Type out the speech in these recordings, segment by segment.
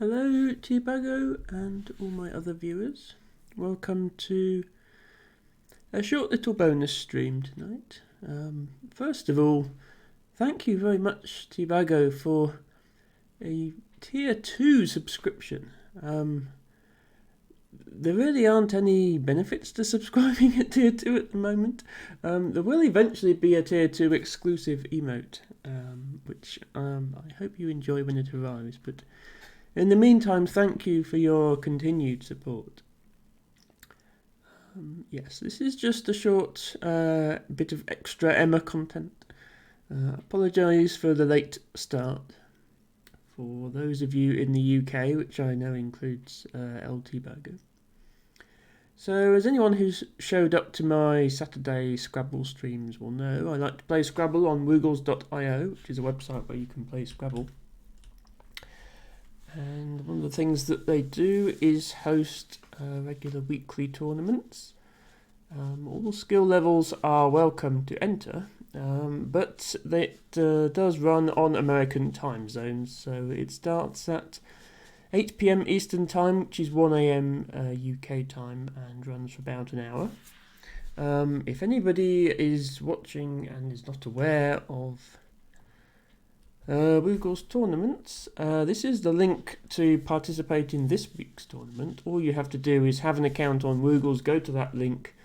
Hello Tibago and all my other viewers. Welcome to a short little bonus stream tonight. First of all, thank you very much Tibago for a tier 2 subscription. There really aren't any benefits to subscribing at tier 2 at the moment. There will eventually be a tier 2 exclusive emote, which I hope you enjoy when it arrives, but in the meantime, thank you for your continued support. Yes, this is just a short bit of extra Emma content. Apologise for the late start. For those of you in the UK, which I know includes LT Burger. So, as anyone who's showed up to my Saturday Scrabble streams will know, I like to play Scrabble on woogles.io, which is a website where you can play Scrabble. And one of the things that they do is host regular weekly tournaments. All skill levels are welcome to enter, but it does run on American time zones, so it starts at 8 PM Eastern Time, which is 1 AM UK time, and runs for about an hour. If anybody is watching and is not aware of Woogles tournaments, this is the link to participate in this week's tournament. All you have to do is have an account on Woogles, go to that link,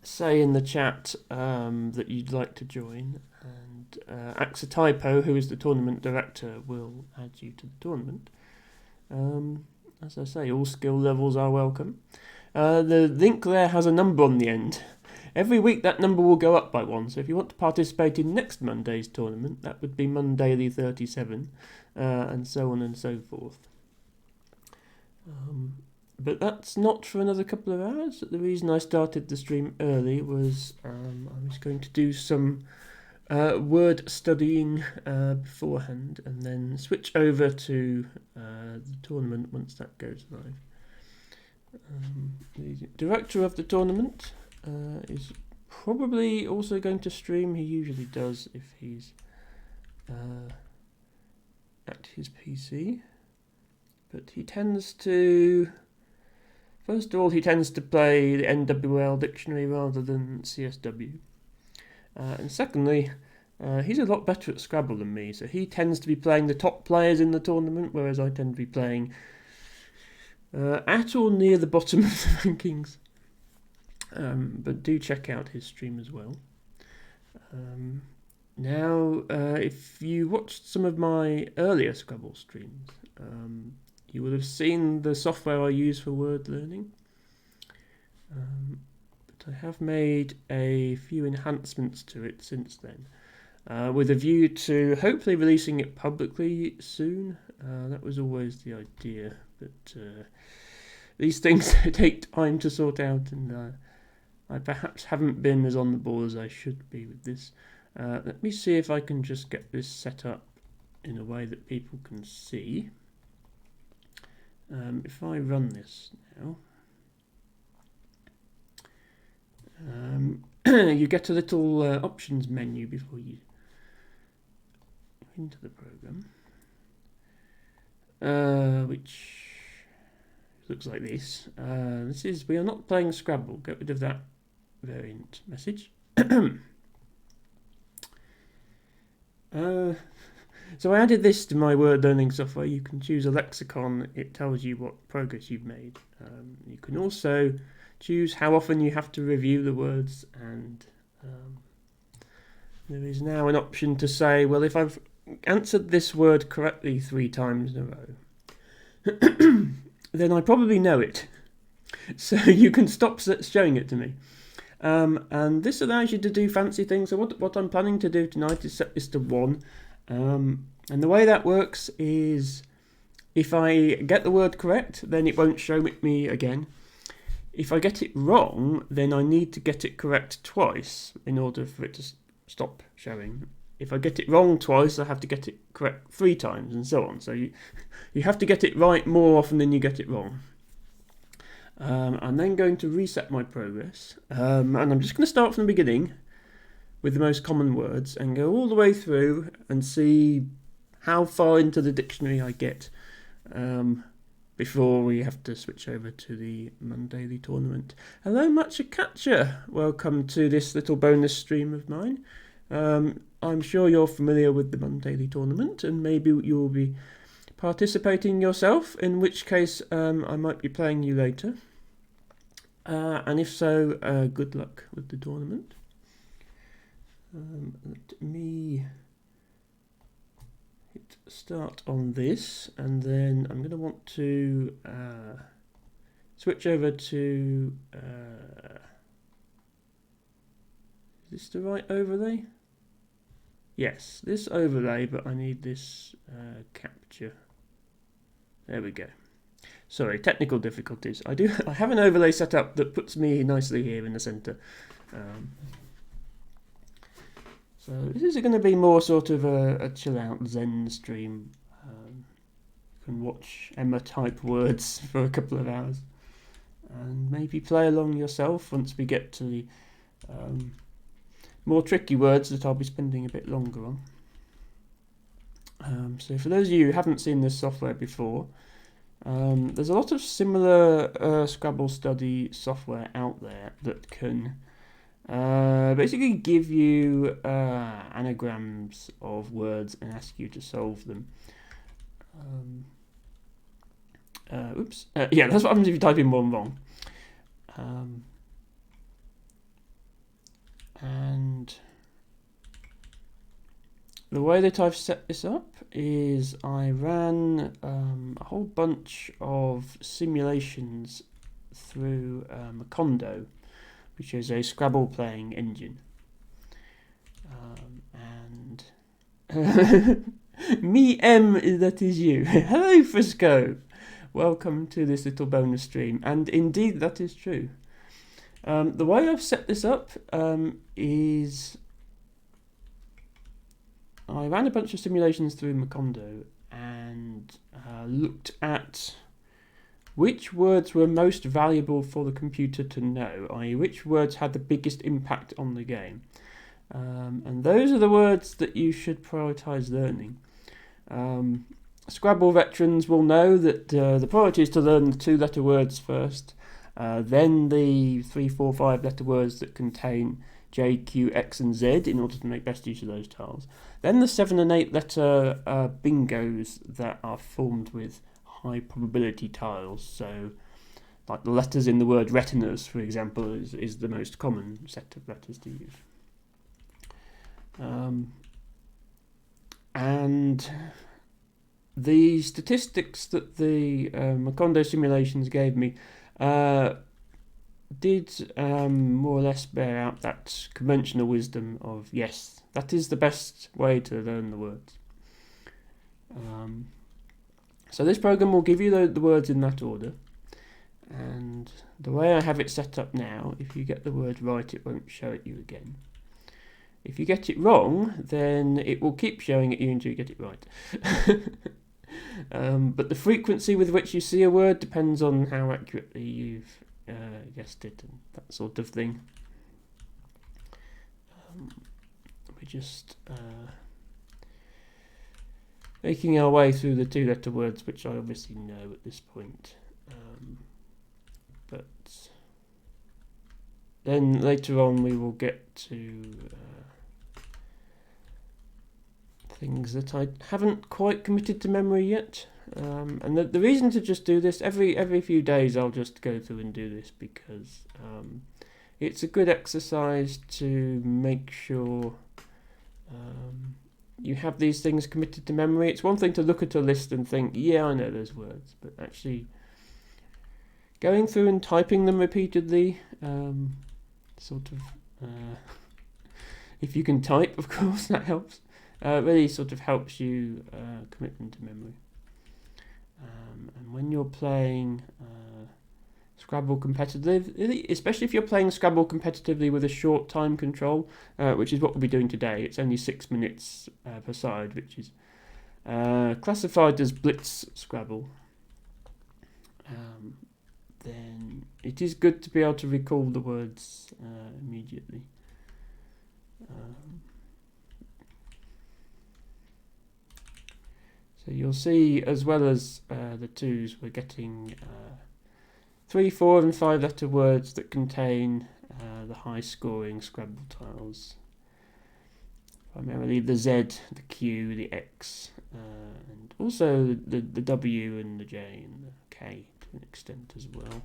say in the chat that you'd like to join, and Axatypo, who is the tournament director, will add you to the tournament. As I say, all skill levels are welcome. The link there has a number on the end. Every week that number will go up by one, so if you want to participate in next Monday's tournament, that would be Monday the 37, and so on and so forth. But that's not for another couple of hours. The reason I started the stream early was I was going to do some word studying beforehand, and then switch over to the tournament once that goes live. The director of the tournament is probably also going to stream. He usually does if he's at his PC. But he tends to... First of all, he tends to play the NWL dictionary rather than CSW. And secondly, he's a lot better at Scrabble than me, so he tends to be playing the top players in the tournament, whereas I tend to be playing at or near the bottom of the rankings. But do check out his stream as well. Now, if you watched some of my earlier Scrabble streams, you will have seen the software I use for word learning. But I have made a few enhancements to it since then, with a view to hopefully releasing it publicly soon. That was always the idea, but these things take time to sort out, and I perhaps haven't been as on the ball as I should be with this. Let me see if I can just get this set up in a way that people can see. If I run this now, you get a little options menu before you go into the program, which looks like this. This is, we are not playing Scrabble. Get rid of that variant message. So I added this to my word learning software. You can choose a lexicon. It tells you what progress you've made. You can also choose how often you have to review the words, and there is now an option to say, well, if I've answered this word correctly 3 times in a row, then I probably know it. So you can stop showing it to me. And this allows you to do fancy things. So what I'm planning to do tonight is set this to 1. And the way that works is if I get the word correct, then it won't show me again. If I get it wrong, then I need to get it correct twice in order for it to stop showing. If I get it wrong twice, I have to get it correct 3 times, and so on. So you have to get it right more often than you get it wrong. I'm then going to reset my progress, and I'm just going to start from the beginning with the most common words and go all the way through and see how far into the dictionary I get before we have to switch over to the Mondaily tournament. Hello, Matcha Catcher. Welcome to this little bonus stream of mine. I'm sure you're familiar with the Mondaily tournament, and maybe you'll be participating yourself, in which case I might be playing you later. And if so, good luck with the tournament. Let me hit start on this, and then I'm going to want to switch over to is this the right overlay? Yes, this overlay, but I need this capture. There we go. Sorry, technical difficulties. I have an overlay set up that puts me nicely here in the centre. So this is going to be more sort of a chill out Zen stream. You can watch Emma type words for a couple of hours and maybe play along yourself once we get to the more tricky words that I'll be spending a bit longer on. So for those of you who haven't seen this software before, there's a lot of similar Scrabble study software out there that can basically give you anagrams of words and ask you to solve them. Yeah, that's what happens if you type in one wrong. And the way that I've set this up is I ran a whole bunch of simulations through Macondo, which is a Scrabble playing engine. And me M, that is you. Hello Frisco, welcome to this little bonus stream, and indeed that is true. The way I've set this up is I ran a bunch of simulations through Macondo and looked at which words were most valuable for the computer to know, i.e. which words had the biggest impact on the game. And those are the words that you should prioritise learning. Scrabble veterans will know that the priority is to learn the 2-letter words first, then the 3, 4, 5-letter words that contain J, Q, X and Z in order to make best use of those tiles. Then the 7 and 8-letter bingos that are formed with high probability tiles. So like the letters in the word retinas, for example, is the most common set of letters to use. And the statistics that the Macondo simulations gave me did more or less bear out that conventional wisdom of yes, that is the best way to learn the words. So this program will give you the words in that order, and the way I have it set up now, if you get the word right it won't show it you again. If you get it wrong, then it will keep showing it you until you get it right. But the frequency with which you see a word depends on how accurately you've guessed it and that sort of thing. We're just making our way through the 2-letter words, which I obviously know at this point. But then later on we will get to things that I haven't quite committed to memory yet. And the reason to just do this, every few days I'll just go through and do this because it's a good exercise to make sure you have these things committed to memory. It's one thing to look at a list and think, yeah, I know those words, but actually going through and typing them repeatedly, if you can type, of course, that helps. Really sort of helps you commit them to memory. And when you're playing Scrabble competitively, especially if you're playing Scrabble competitively with a short time control, which is what we'll be doing today. It's only 6 minutes per side, which is classified as Blitz Scrabble. Then it is good to be able to recall the words immediately. So you'll see, as well as the 2s, we're getting 3, 4 and 5 letter words that contain the high scoring Scrabble tiles. Primarily the Z, the Q, the X, and also the W and the J and the K to an extent as well.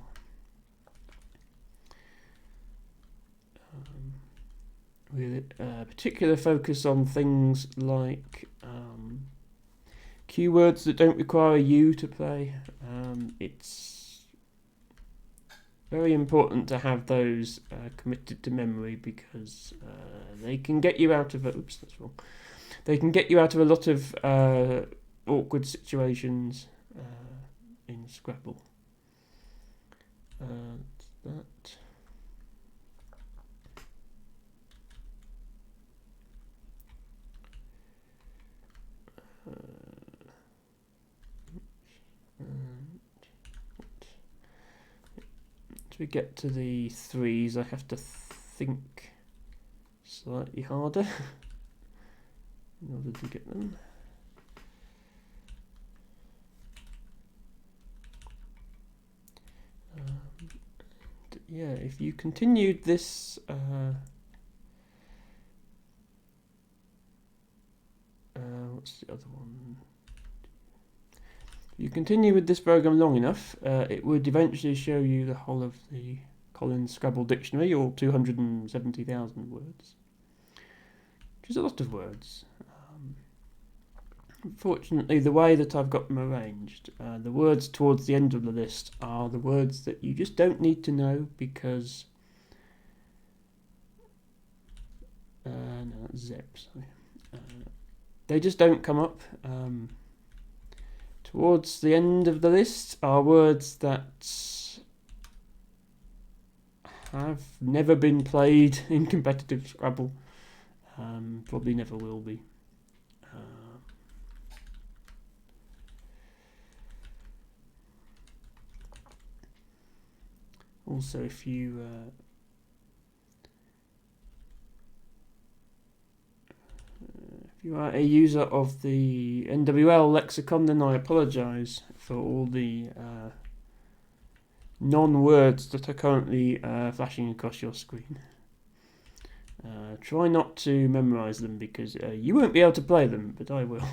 With a particular focus on things like keywords that don't require you to play. It's very important to have those committed to memory because they can get you out of oops, that's wrong. They can get you out of a lot of awkward situations in Scrabble. That. As we get to the 3s, I have to think slightly harder in order to get them. Yeah, if you continued this what's the other one? If you continue with this program long enough, it would eventually show you the whole of the Collins Scrabble Dictionary, or 270,000 words, which is a lot of words. Unfortunately, the way that I've got them arranged, the words towards the end of the list are the words that you just don't need to know because no, that's Zep, sorry. They just don't come up. Towards the end of the list are words that have never been played in competitive Scrabble, probably never will be. Also, if you are a user of the NWL lexicon, then I apologise for all the non-words that are currently flashing across your screen. Try not to memorise them because you won't be able to play them, but I will.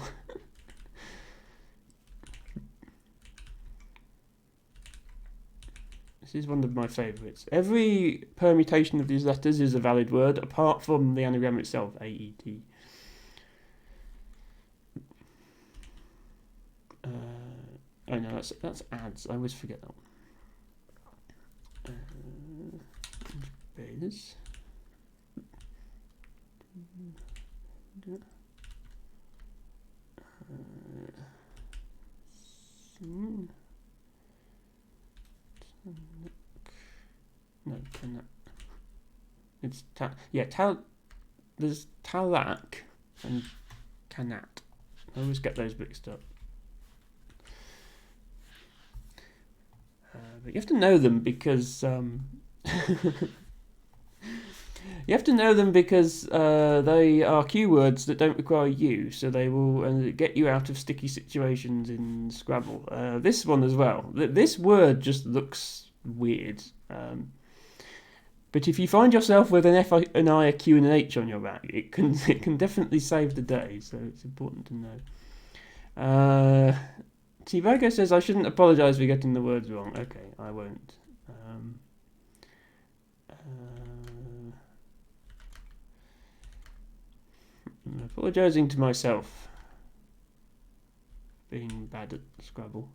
This is one of my favourites. Every permutation of these letters is a valid word, apart from the anagram itself, AET. Oh no, that's ads. I always forget that one. Bears. No, Tanak. It's there's Talak and Tanat. I always get those mixed up. But you have to know them because they are keywords that don't require you, so they will get you out of sticky situations in Scrabble. This one as well. This word just looks weird. But if you find yourself with an F, an I, a Q, and an H on your back, it can definitely save the day. So it's important to know. Tivago says I shouldn't apologise for getting the words wrong. Okay, I won't. I'm apologising to myself for being bad at Scrabble.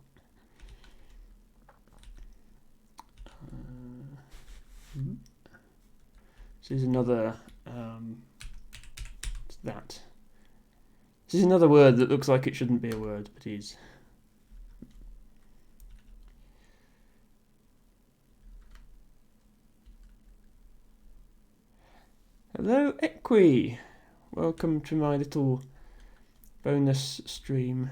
This is another. This is another word that looks like it shouldn't be a word, but is. Hello, Equi. Welcome to my little bonus stream,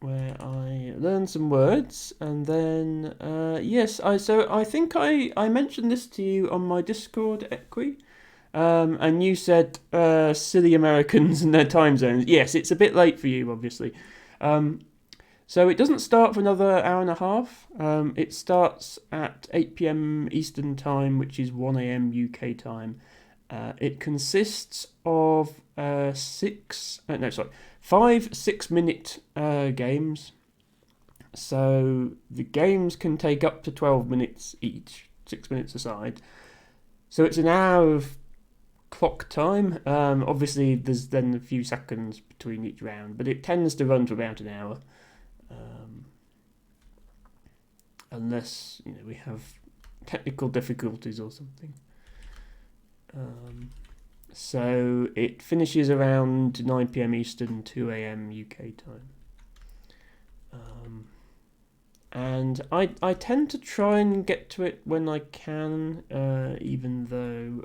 where I learn some words, and then yes, I think I mentioned this to you on my Discord, Equi. And you said silly Americans and their time zones. Yes, it's a bit late for you, obviously. So it doesn't start for another hour and a half. It starts at 8 p.m. Eastern Time, which is 1 a.m. UK time. It consists of 5 6-minute games. So the games can take up to 12 minutes each, 6 minutes aside. So it's an hour of clock time. Obviously, there's then a few seconds between each round, but it tends to run for about an hour. Unless we have technical difficulties or something. So it finishes around 9 p.m. Eastern, 2 a.m. UK time. And I tend to try and get to it when I can, even though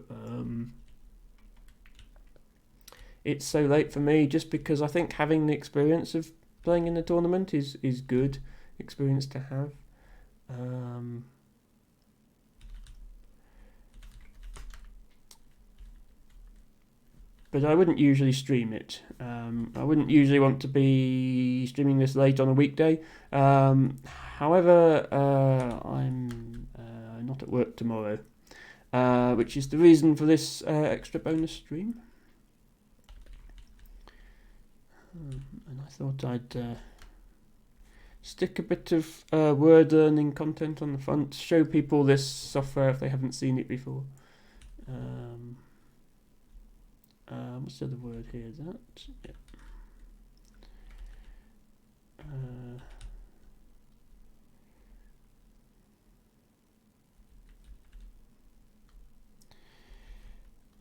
it's so late for me, just because I think having the experience of playing in a tournament is good experience to have. But I wouldn't usually stream it. I wouldn't usually want to be streaming this late on a weekday. However, I'm not at work tomorrow, which is the reason for this extra bonus stream. And I thought I'd stick a bit of word learning content on the front, show people this software if they haven't seen it before. What's the other word here? That? Yeah.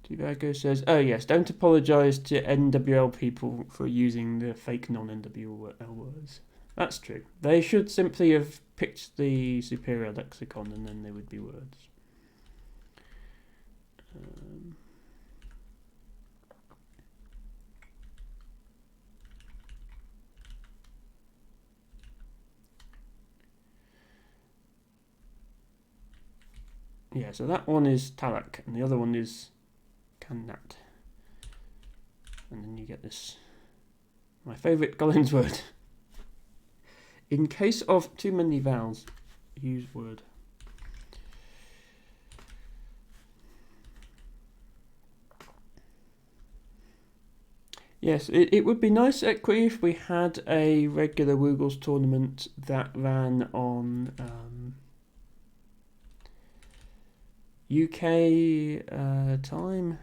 Tibago says, "Oh yes, don't apologise to NWL people for using the fake non-NWL words. That's true. They should simply have picked the superior lexicon, and then they would be words." Yeah, so that one is Tarak, and the other one is Kannat. And then you get this, my favourite Collins word. In case of too many vowels, use word. Yes, it would be nice Equi if we had a regular Woogles tournament that ran on UK time,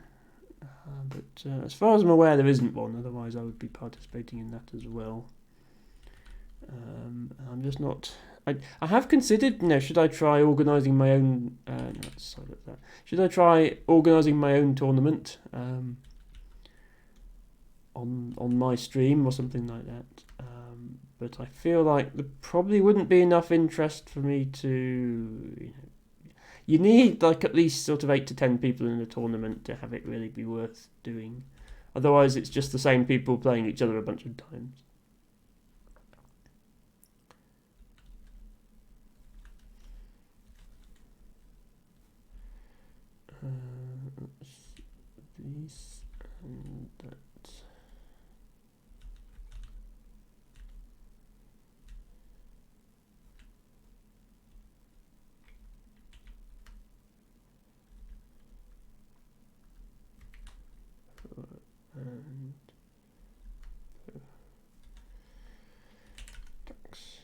but as far as I'm aware there isn't one, otherwise I would be participating in that as well. I'm just not... I have considered, should I try organising my own... Should I try organising my own tournament on my stream or something like that? But I feel like there probably wouldn't be enough interest for me to... You need at least sort of 8 to 10 people in a tournament to have it really be worth doing. Otherwise it's just the same people playing each other a bunch of times. This and that. And tax.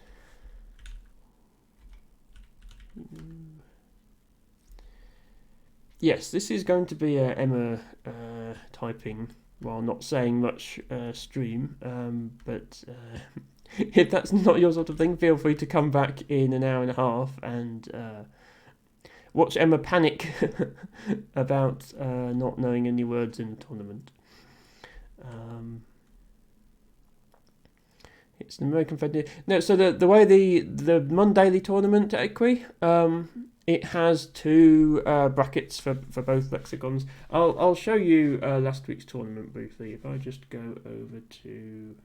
Yes, this is going to be a Emma typing while not saying much stream, but if that's not your sort of thing, feel free to come back in an hour and a half and watch Emma panic about not knowing any words in the tournament. It's an American Federation. No, so the way the Mondaily tournament at Equi, it has two brackets for both lexicons. I'll show you last week's tournament briefly. If I just go over to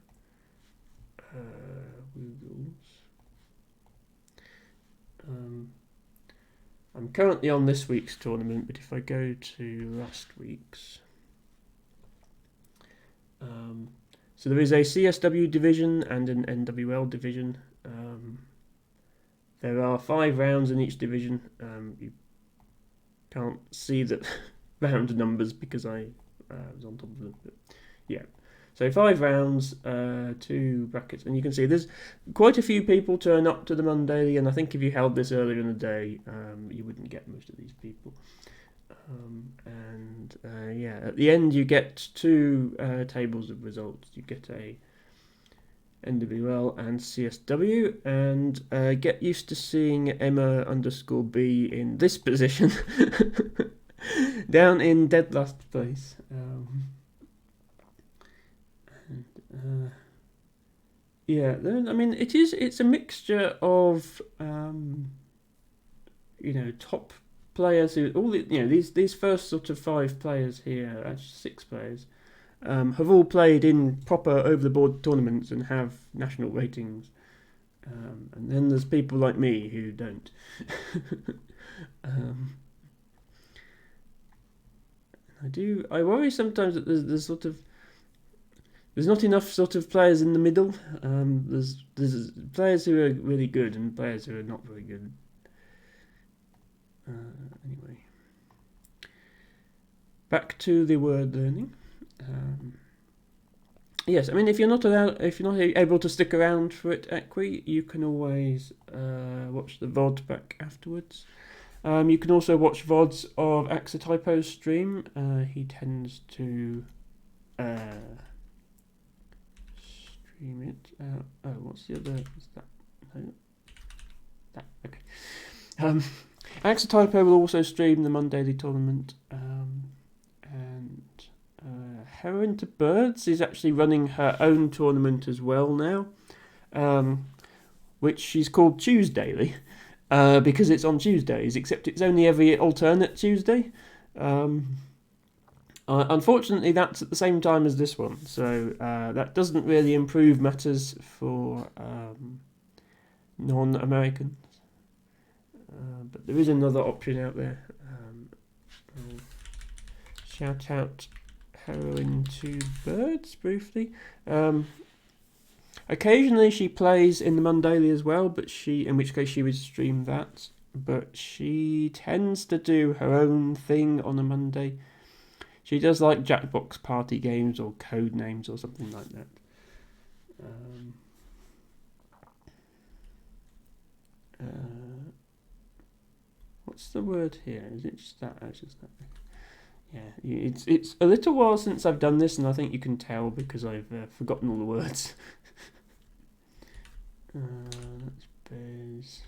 Woogles. I'm currently on this week's tournament, but if I go to last week's, so there is a CSW division and an NWL division. There are 5 rounds in each division. You can't see the round numbers because I was on top of them. But yeah, so 5 rounds, 2 brackets, and you can see there's quite a few people turn up to the Monday, and I think if you held this earlier in the day, you wouldn't get most of these people. Yeah, at the end you get 2 tables of results. You get a NWL and CSW, and get used to seeing Emma_B in this position, down in dead last place. Yeah, then I mean it's a mixture of top players who these first sort of 5 players here, actually 6 players, have all played in proper over-the-board tournaments and have national ratings, and then there's people like me who don't. I worry sometimes that there's not enough sort of players in the middle. There's players who are really good and players who are not very good. Anyway, back to the word learning. Yes, I mean if you're not able to stick around for it, Equi, you can always watch the VOD back afterwards. You can also watch VODs of Axotypo's stream. He tends to stream it. What's the other? Is that no? That okay. Axotypo will also stream the Mondaily tournament, and Heron to Birds is actually running her own tournament as well now, which she's called Tuesdaily, because it's on Tuesdays, except it's only every alternate Tuesday. Unfortunately, that's at the same time as this one, so that doesn't really improve matters for non-Americans. But there is another option out there. I'll shout out Heroin to Birds briefly. Occasionally she plays in the Mondaily as well, but in which case she would stream that. But she tends to do her own thing on a Monday. She does like Jackbox party games or code names or something like that. What's the word here? Is it just that? Oh, it's just that. Yeah, it's a little while since I've done this, and I think you can tell because I've forgotten all the words. That's Bez.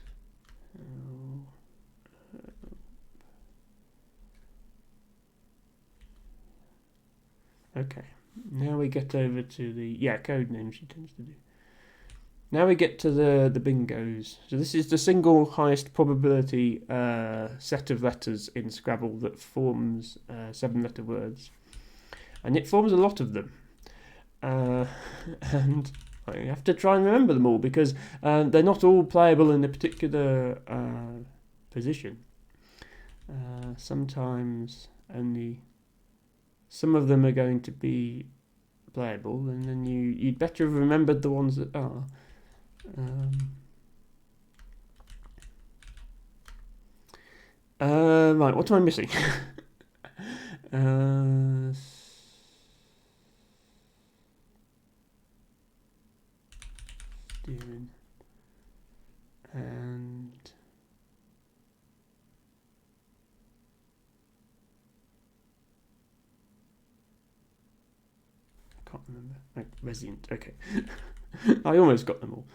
Okay, now we get over to the code names she tends to do. Now we get to the bingos. So this is the single highest probability set of letters in Scrabble that forms 7-letter words. And it forms a lot of them. And I have to try and remember them all because they're not all playable in a particular position. Sometimes only some of them are going to be playable, and then you'd better have remembered the ones that are. Right, what am I missing? Steering. And I can't remember. Resident, okay. I almost got them all.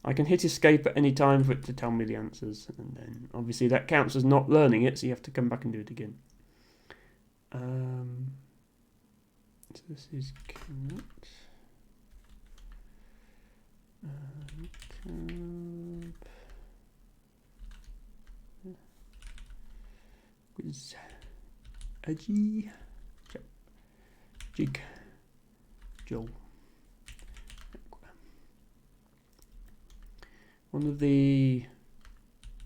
I can hit escape at any time for it to tell me the answers, and then obviously that counts as not learning it, so you have to come back and do it again. So this is cannot. Quiz. Agi. Jig. Joel. One of the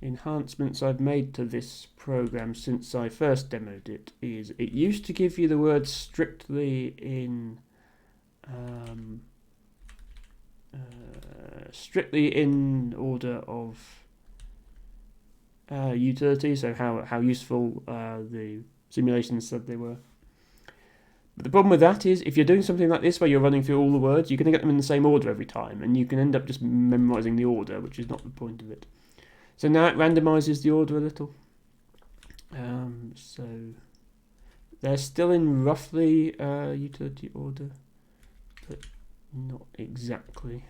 enhancements I've made to this program since I first demoed it is it used to give you the words strictly in order of utility, so how useful the simulations said they were. But the problem with that is if you're doing something like this where you're running through all the words, you're going to get them in the same order every time, and you can end up just memorising the order, which is not the point of it. So now it randomises the order a little. So they're still in roughly utility order, but not exactly.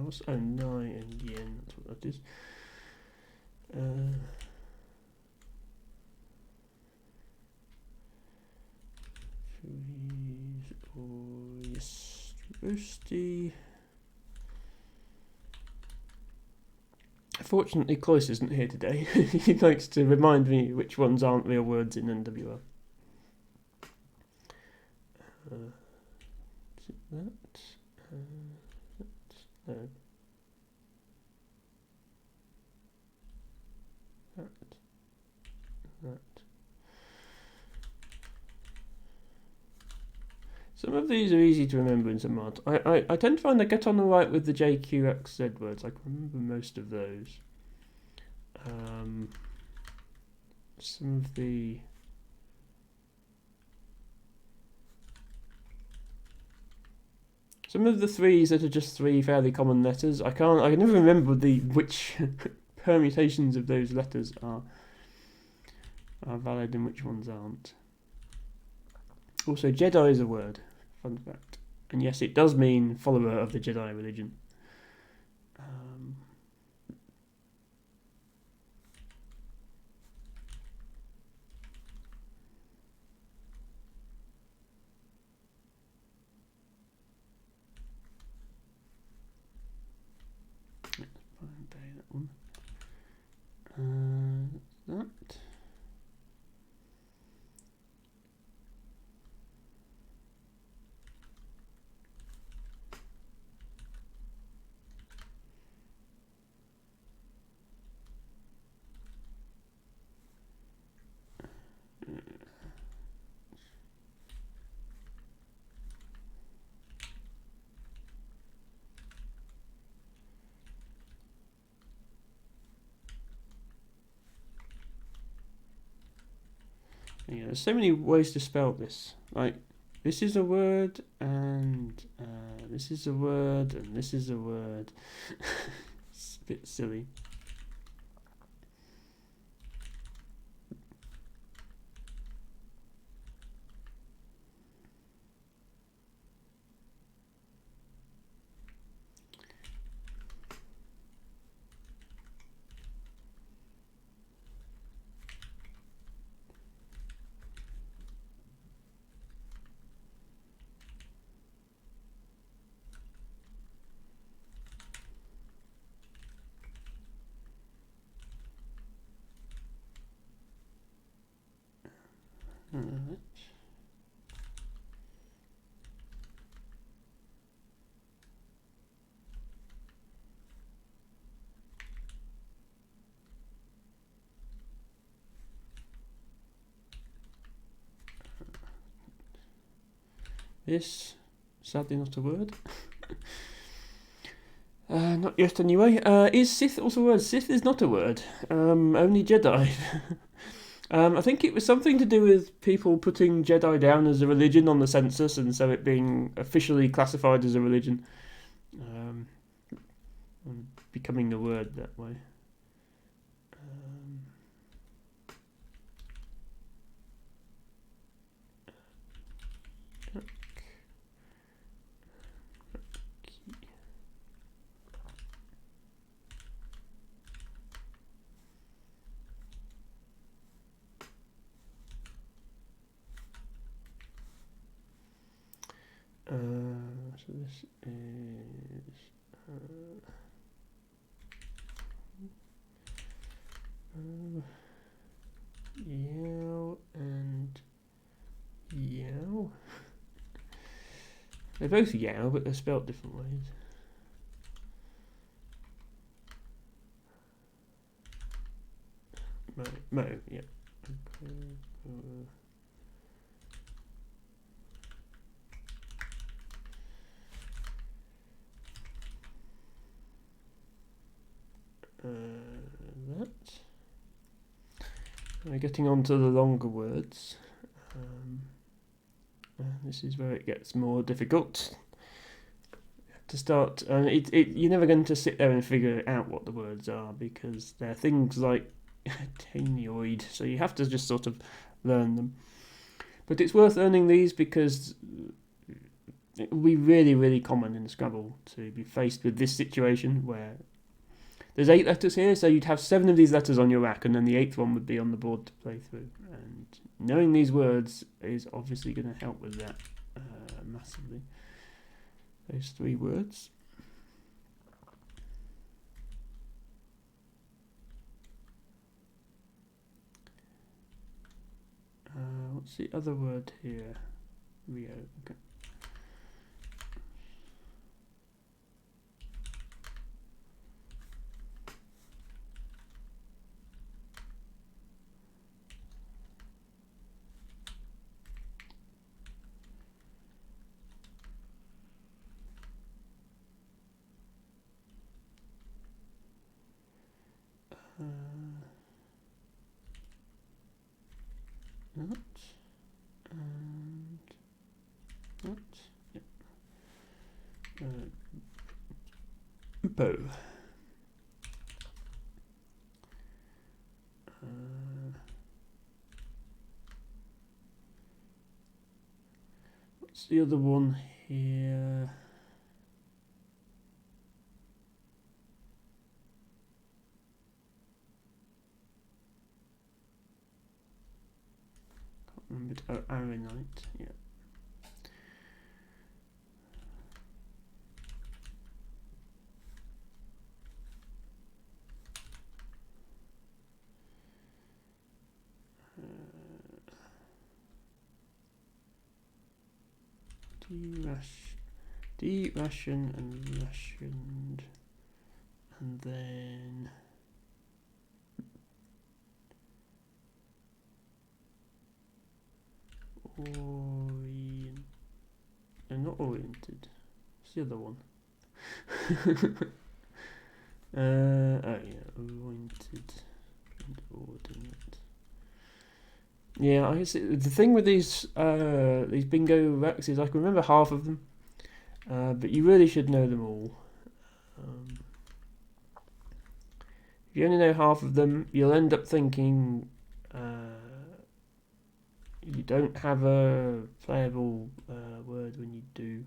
What's 9 and yen? That's what that is. Yes, roasty. Fortunately, Cloyce isn't here today. He likes to remind me which ones aren't real words in NWL. Is it that? No. That. Some of these are easy to remember and some aren't. I tend to find I get on all right with the JQXZ words. I can remember most of those. Some of the threes that are just three fairly common letters, I can never remember which permutations of those letters are valid and which ones aren't. Also, Jedi is a word, fun fact. And yes, it does mean follower of the Jedi religion. That one. That. Yeah, there's so many ways to spell this. Like, this is a word, and this is a word, and this is a word. It's a bit silly. Alright. This, sadly not a word. Not yet anyway. Is Sith also a word? Sith is not a word. Only Jedi. I think it was something to do with people putting Jedi down as a religion on the census, and so it being officially classified as a religion. And becoming a word that way. this is yow and yow. They're both yow, but they're spelled different ways. Mo, yeah. That. We're getting on to the longer words. This is where it gets more difficult. You have to start. You're never going to sit there and figure out what the words are because they're things like tanioid, so you have to just sort of learn them. But it's worth learning these because it will be really, really common in Scrabble to be faced with this situation where there's 8 letters here, so you'd have 7 of these letters on your rack, and then the 8th one would be on the board to play through. And knowing these words is obviously going to help with that massively. Those 3 words. What's the other word here? Rio. Okay. That and that. Yep. Upo. What's the other one here? Remember Aronite, yeah. De-ration and rationed, and then not oriented. What's the other one? Oh yeah, oriented and ordinate. Yeah, I guess the thing with these bingo racks is I can remember half of them, but you really should know them all. If you only know half of them, you'll end up thinking you don't have a playable word when you do.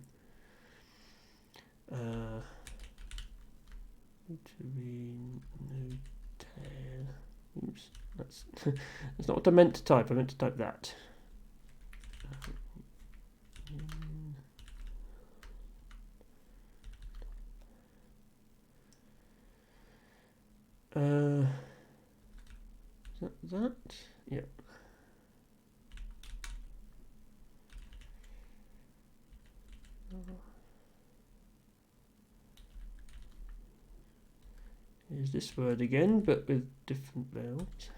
No tail. Oops, that's not what I meant to type. I meant to type that. Is that? Yeah. Here's this word again, but with different vowels.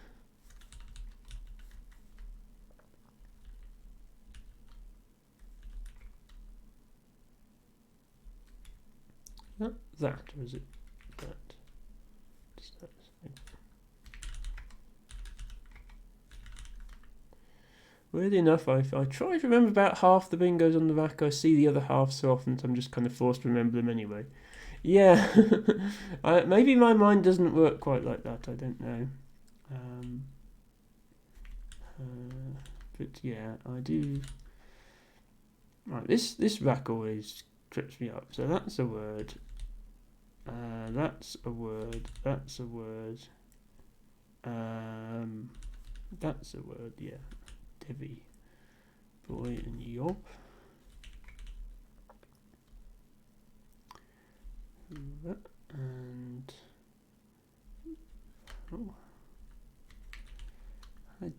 Not that, or is it that? Weirdly enough, I try to remember about half the bingos on the rack. I see the other half so often, so I'm just kind of forced to remember them anyway. Yeah, maybe my mind doesn't work quite like that. I don't know. But yeah, I do. Right, this rack always trips me up. So that's a word. That's a word. That's a word. That's a word. Yeah. Debbie, boy, and Yob. and oh,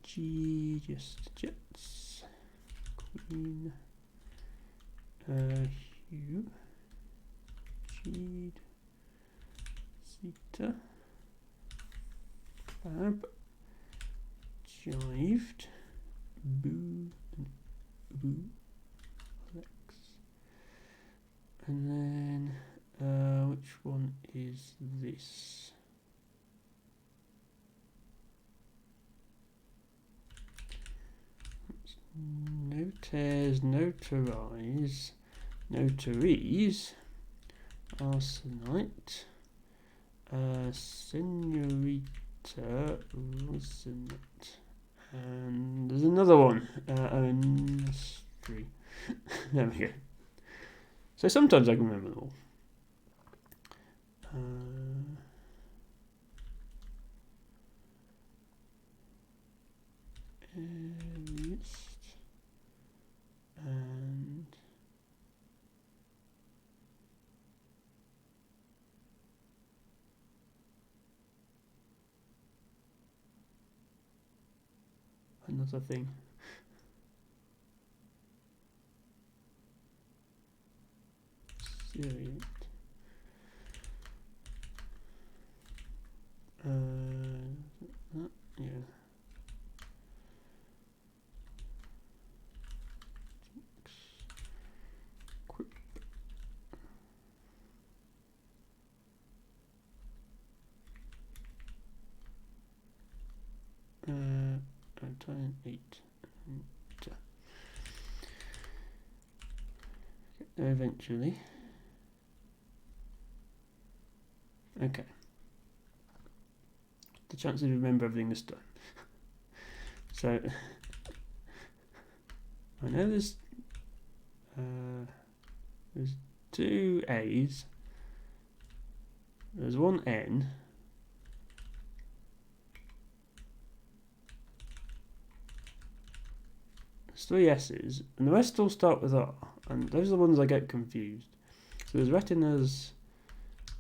G, just jets, queen, hue, G, zeta, fab, jived, boo, and boo, Alex. And then, which one is this? Notaires, notarize, notaries, arsenite, senorita, rosinette, and there's another one, industry. There we go. So sometimes I can remember them all. List and another thing. Seriant. Yeah. Quick. Time 8. Get there eventually. Okay. The chances of remember everything this time. So I know there's 2 A's. There's 1 N. There's 3 S's, and the rest all start with R, and those are the ones I get confused. So there's retinas,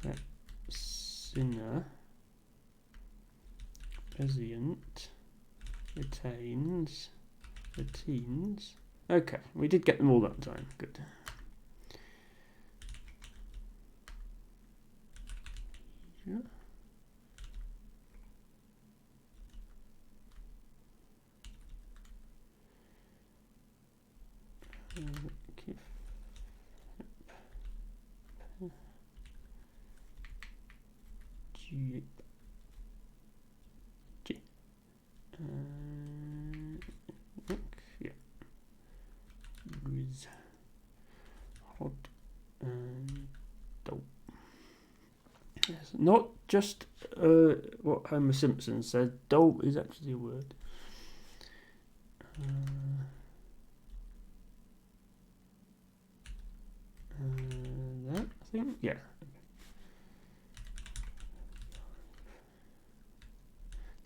retina, resident, retains, retines. Okay, we did get them all that time. Good. Yeah. Yeah. Grizz. Hot and dope. Yes, not just what Homer Simpson said. Dope is actually a word. That I think, yeah.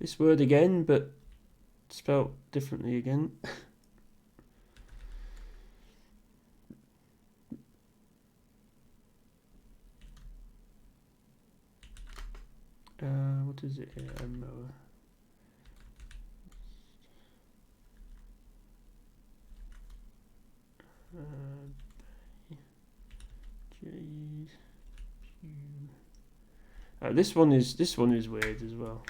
This word again, but spelt differently again. What is it here? Mower. This one is weird as well.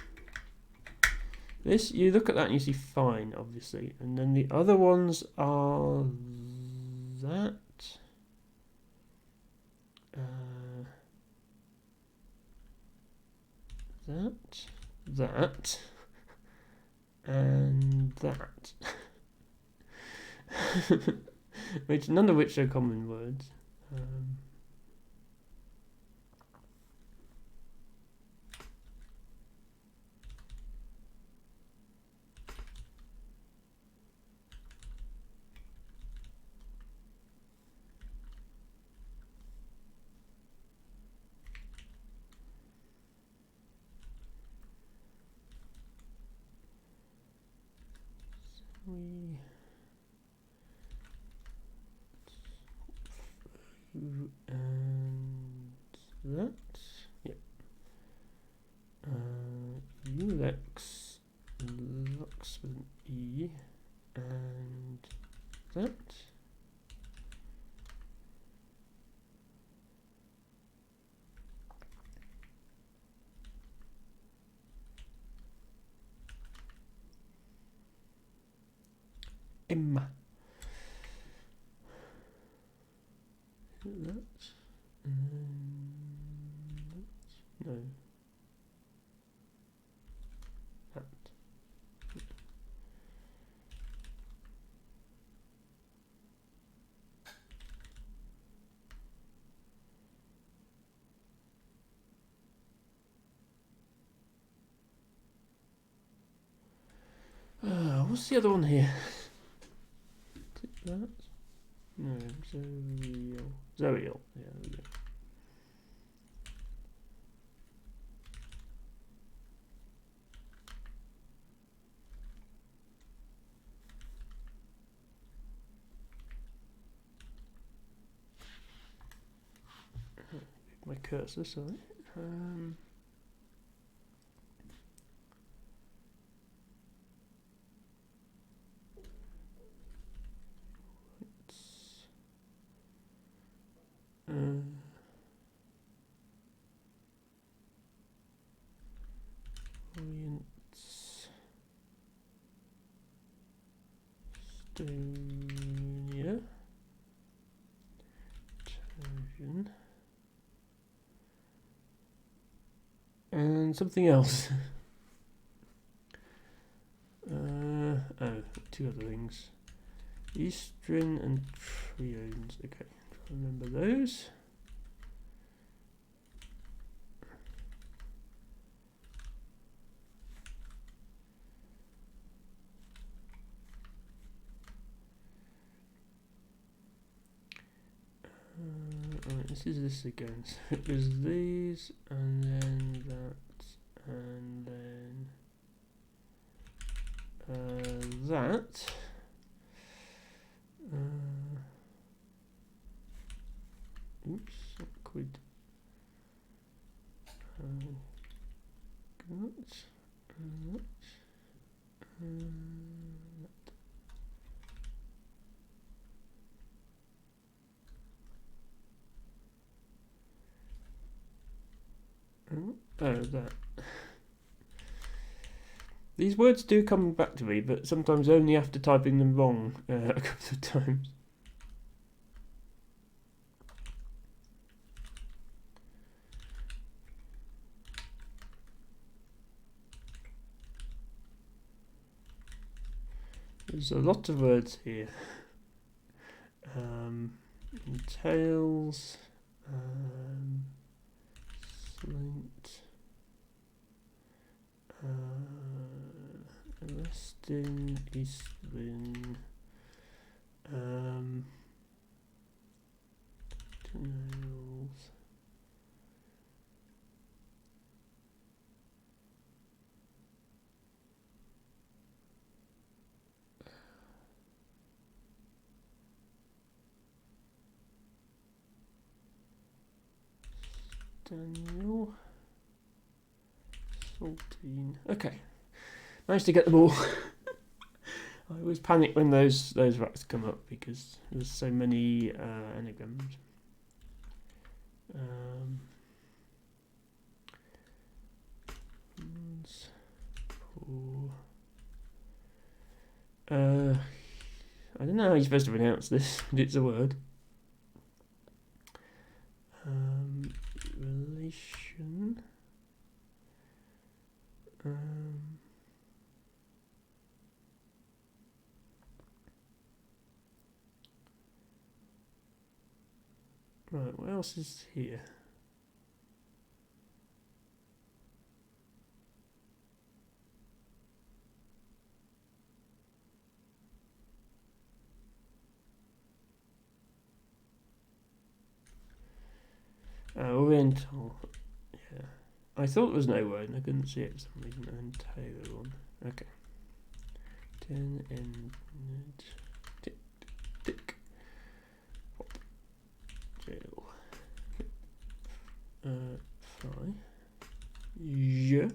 This, you look at that and you see fine, obviously, and then the other ones are that. That, and that. Which, none of which are common words. that. Yep. Ulex, lux with an E, and that. Emma. That. No. That. What's the other one here? That? No, Zoeal. Zoeal. Yeah, there we go. My cursor, sorry. Orients. Estonia. Trojan. And something else. Two other things. Eastern and Triones. Okay, remember those. Alright, this is this again. So it was these, and then that, and then that. Oops, awkward. That. That. These words do come back to me, but sometimes only after typing them wrong a couple of times. There's a lot of words here. Tails, slint, Western, Eastern, tails. Daniel, Saltine. Okay, managed to get them all. I always panic when those racks come up because there's so many anagrams. I don't know how you're supposed to pronounce this, but it's a word. Relation. Right, what else is here? Oriental. Yeah. I thought there was no word and I couldn't see it for some reason. And tailor one. Okay. 10 and tick, tick, hop, jail. Try. Yeah.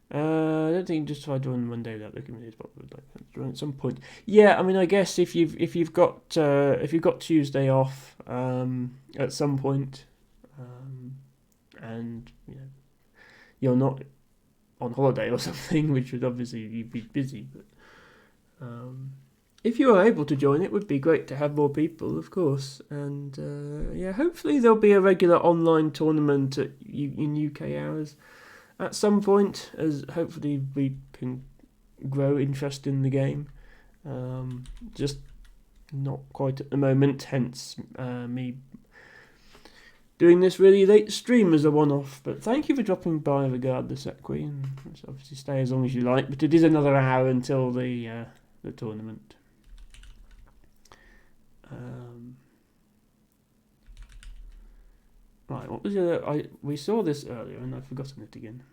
I don't think just try doing Monday without looking at his but would like to at some point. Yeah, I mean, I guess if you've got Tuesday off at some point, and you're not on holiday or something, which would obviously you'd be busy. But if you are able to join, it would be great to have more people, of course. And hopefully there'll be a regular online tournament in UK hours at some point, as hopefully we can grow interest in the game. Just not quite at the moment, hence me doing this really late stream as a one-off. But thank you for dropping by regardless, Equi, and obviously stay as long as you like, but it is another hour until the tournament. Right, what was the other? We saw this earlier and I've forgotten it again.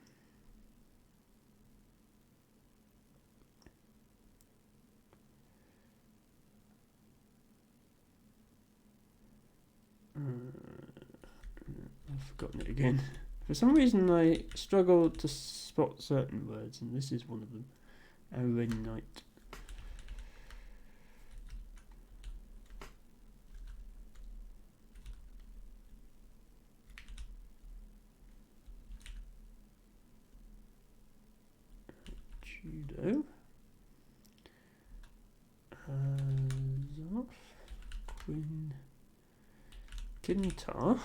I've forgotten it again. For some reason I struggle to spot certain words, and this is one of them. Arenite. Judo. Zoff. Queen. Kintar.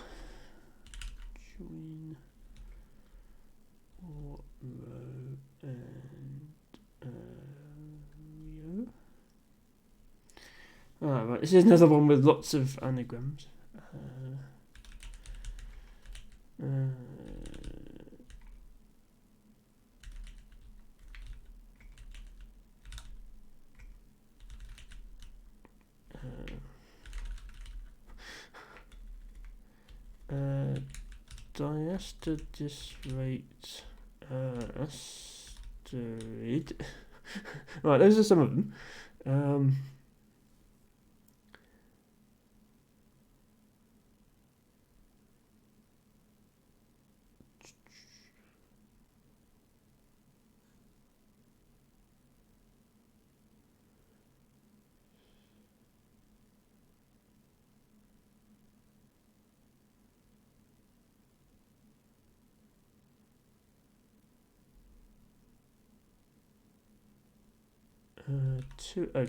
Join. Ro and Rio. Right, this is another one with lots of anagrams. Diester disrate asteroid. Right, those are some of them.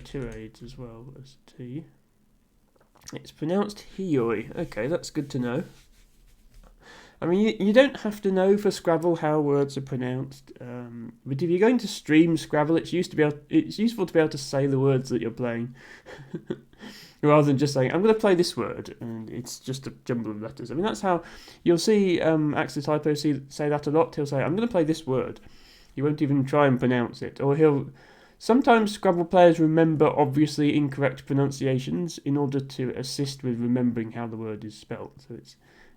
2 aids as well as T. It's pronounced Hioi. Okay, that's good to know. I mean, you don't have to know for Scrabble how words are pronounced, but if you're going to stream Scrabble, it's useful to be able to say the words that you're playing, rather than just saying, I'm going to play this word, and it's just a jumble of letters. I mean, that's how you'll see Axel Typo say that a lot. He'll say, I'm going to play this word. He won't even try and pronounce it, or he'll... Sometimes Scrabble players remember obviously incorrect pronunciations in order to assist with remembering how the word is spelled. So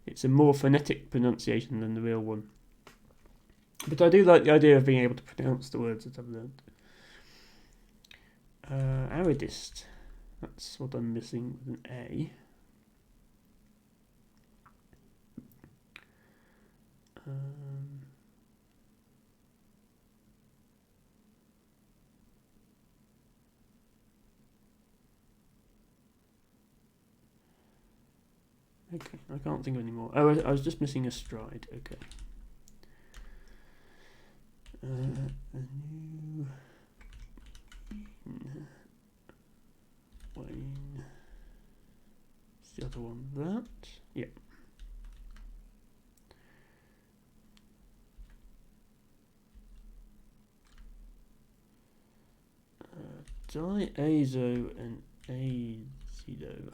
it's a more phonetic pronunciation than the real one. But I do like the idea of being able to pronounce the words that I've learned. Aridist. That's what I'm missing with an A. Okay, I can't think of any more. Oh, I was just missing a stride. Okay. A new Wayne. What's the other one? That? Yeah. Diazo and azido.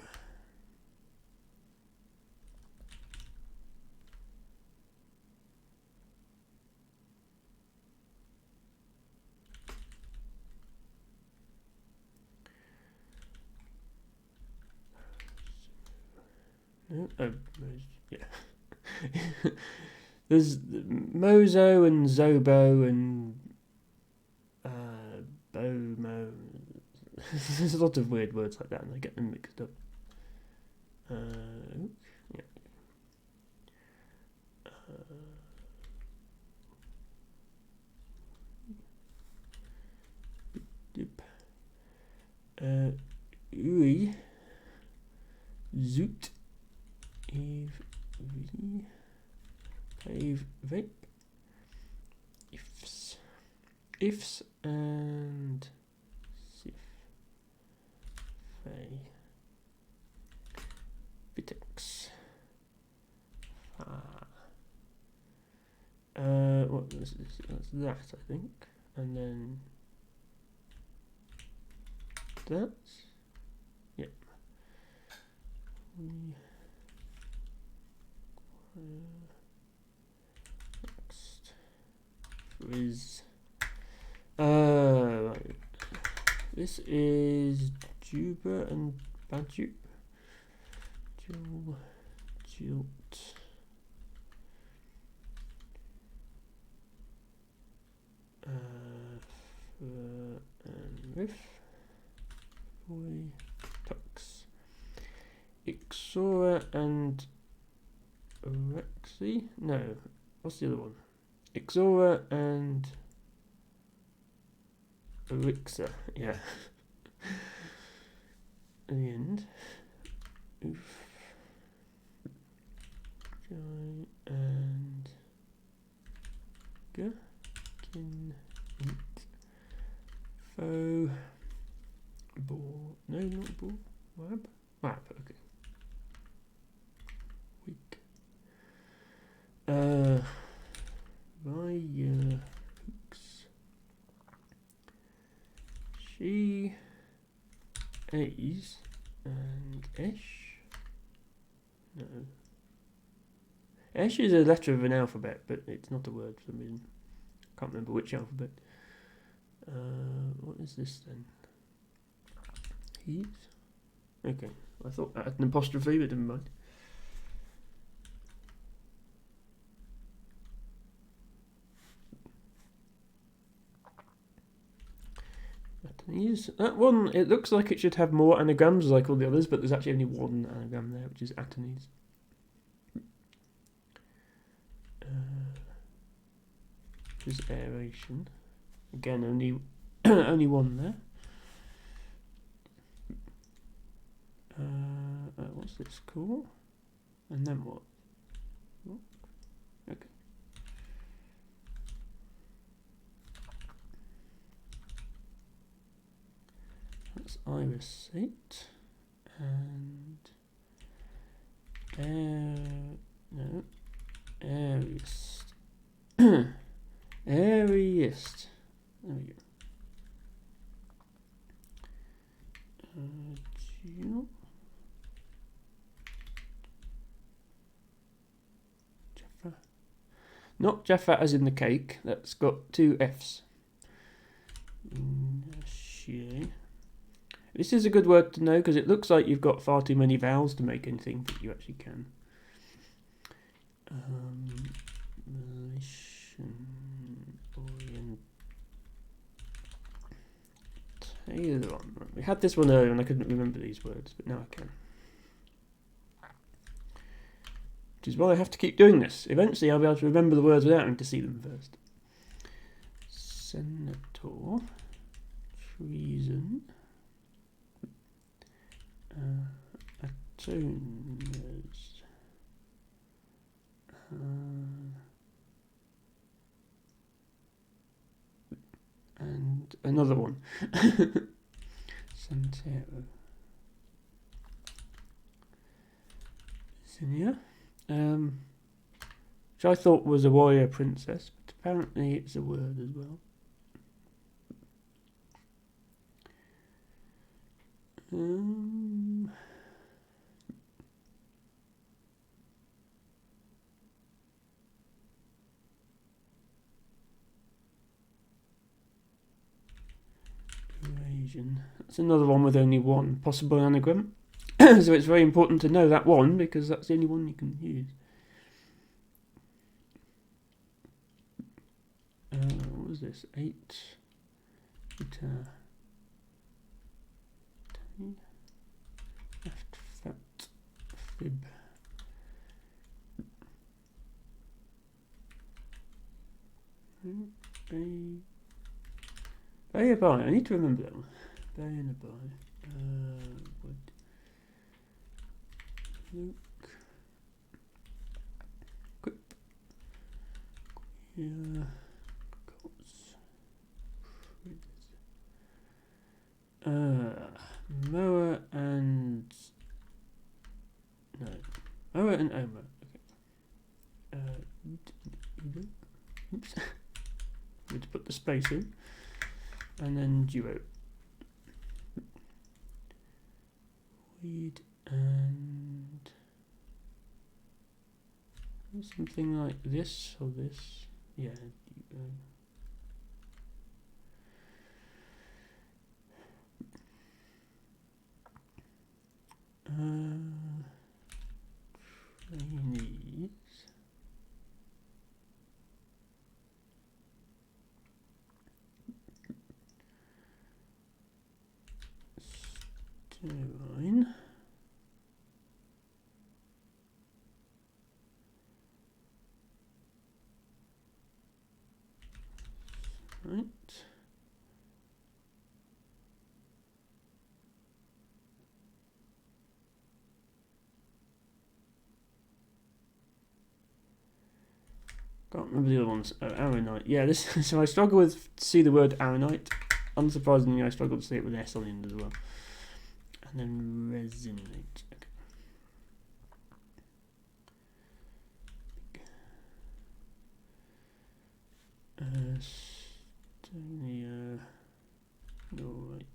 Oh, yeah. There's Mozo and Zobo and Bomo. There's a lot of weird words like that, and I get them mixed up. Yeah. Ui, zoot, eve, v, cave, vape, ifs, and sif, fay, vitex, what is this? That's that, I think, and then that's, yep. Next is right. This is Juba and Badjup. Jilt. And Riff. Boy. Tux. Ixora and Rexy? No. What's the other one? Ixora and Arixa. Yeah. At the end. Oof. Joy and G. Kin. Int. Fo. Ball. No, not ball. Wab. Wab, okay. Weak. Hooks. She. A's. And Esh. No. Esh is a letter of an alphabet, but it's not a word for some reason. Can't remember which alphabet. What is this then? He's? Okay, I thought that had an apostrophe, but never mind. That one, it looks like it should have more anagrams like all the others, but there's actually only one anagram there, which is Atenese. Which is aeration. Again, only only one there. What's this? Cool. And then what? Okay. That's iris 8 and no, airiest. Airiest. There we go. Jaffa. Not Jaffa as in the cake. That's got 2 F's. This is a good word to know because it looks like you've got far too many vowels to make anything, but you actually can. We had this one earlier and I couldn't remember these words, but now I can. Which is why I have to keep doing this. Eventually I'll be able to remember the words without having to see them first. Senator. Treason. Atoners. And another one. Santero. Zinnia. Which I thought was a warrior princess, but apparently it's a word as well. Eurasian. That's another one with only one possible anagram. So it's very important to know that one because that's the only one you can use. What was this? 8. Bay a by. I need to remember that one. Bay and a by. Wood. Luke. Quip. Yeah. Moa and no. Moa and Oma. Okay. Oops. Need to put the space in. And then duo. Weed and something like this or this. Yeah. Trainees. Steroid. Right. Can't remember the other ones. Aronite. Yeah, this. So I struggle with to see the word Aronite. Unsurprisingly, I struggle to see it with S on the end as well. And then resonate. Okay. Estonia. Right.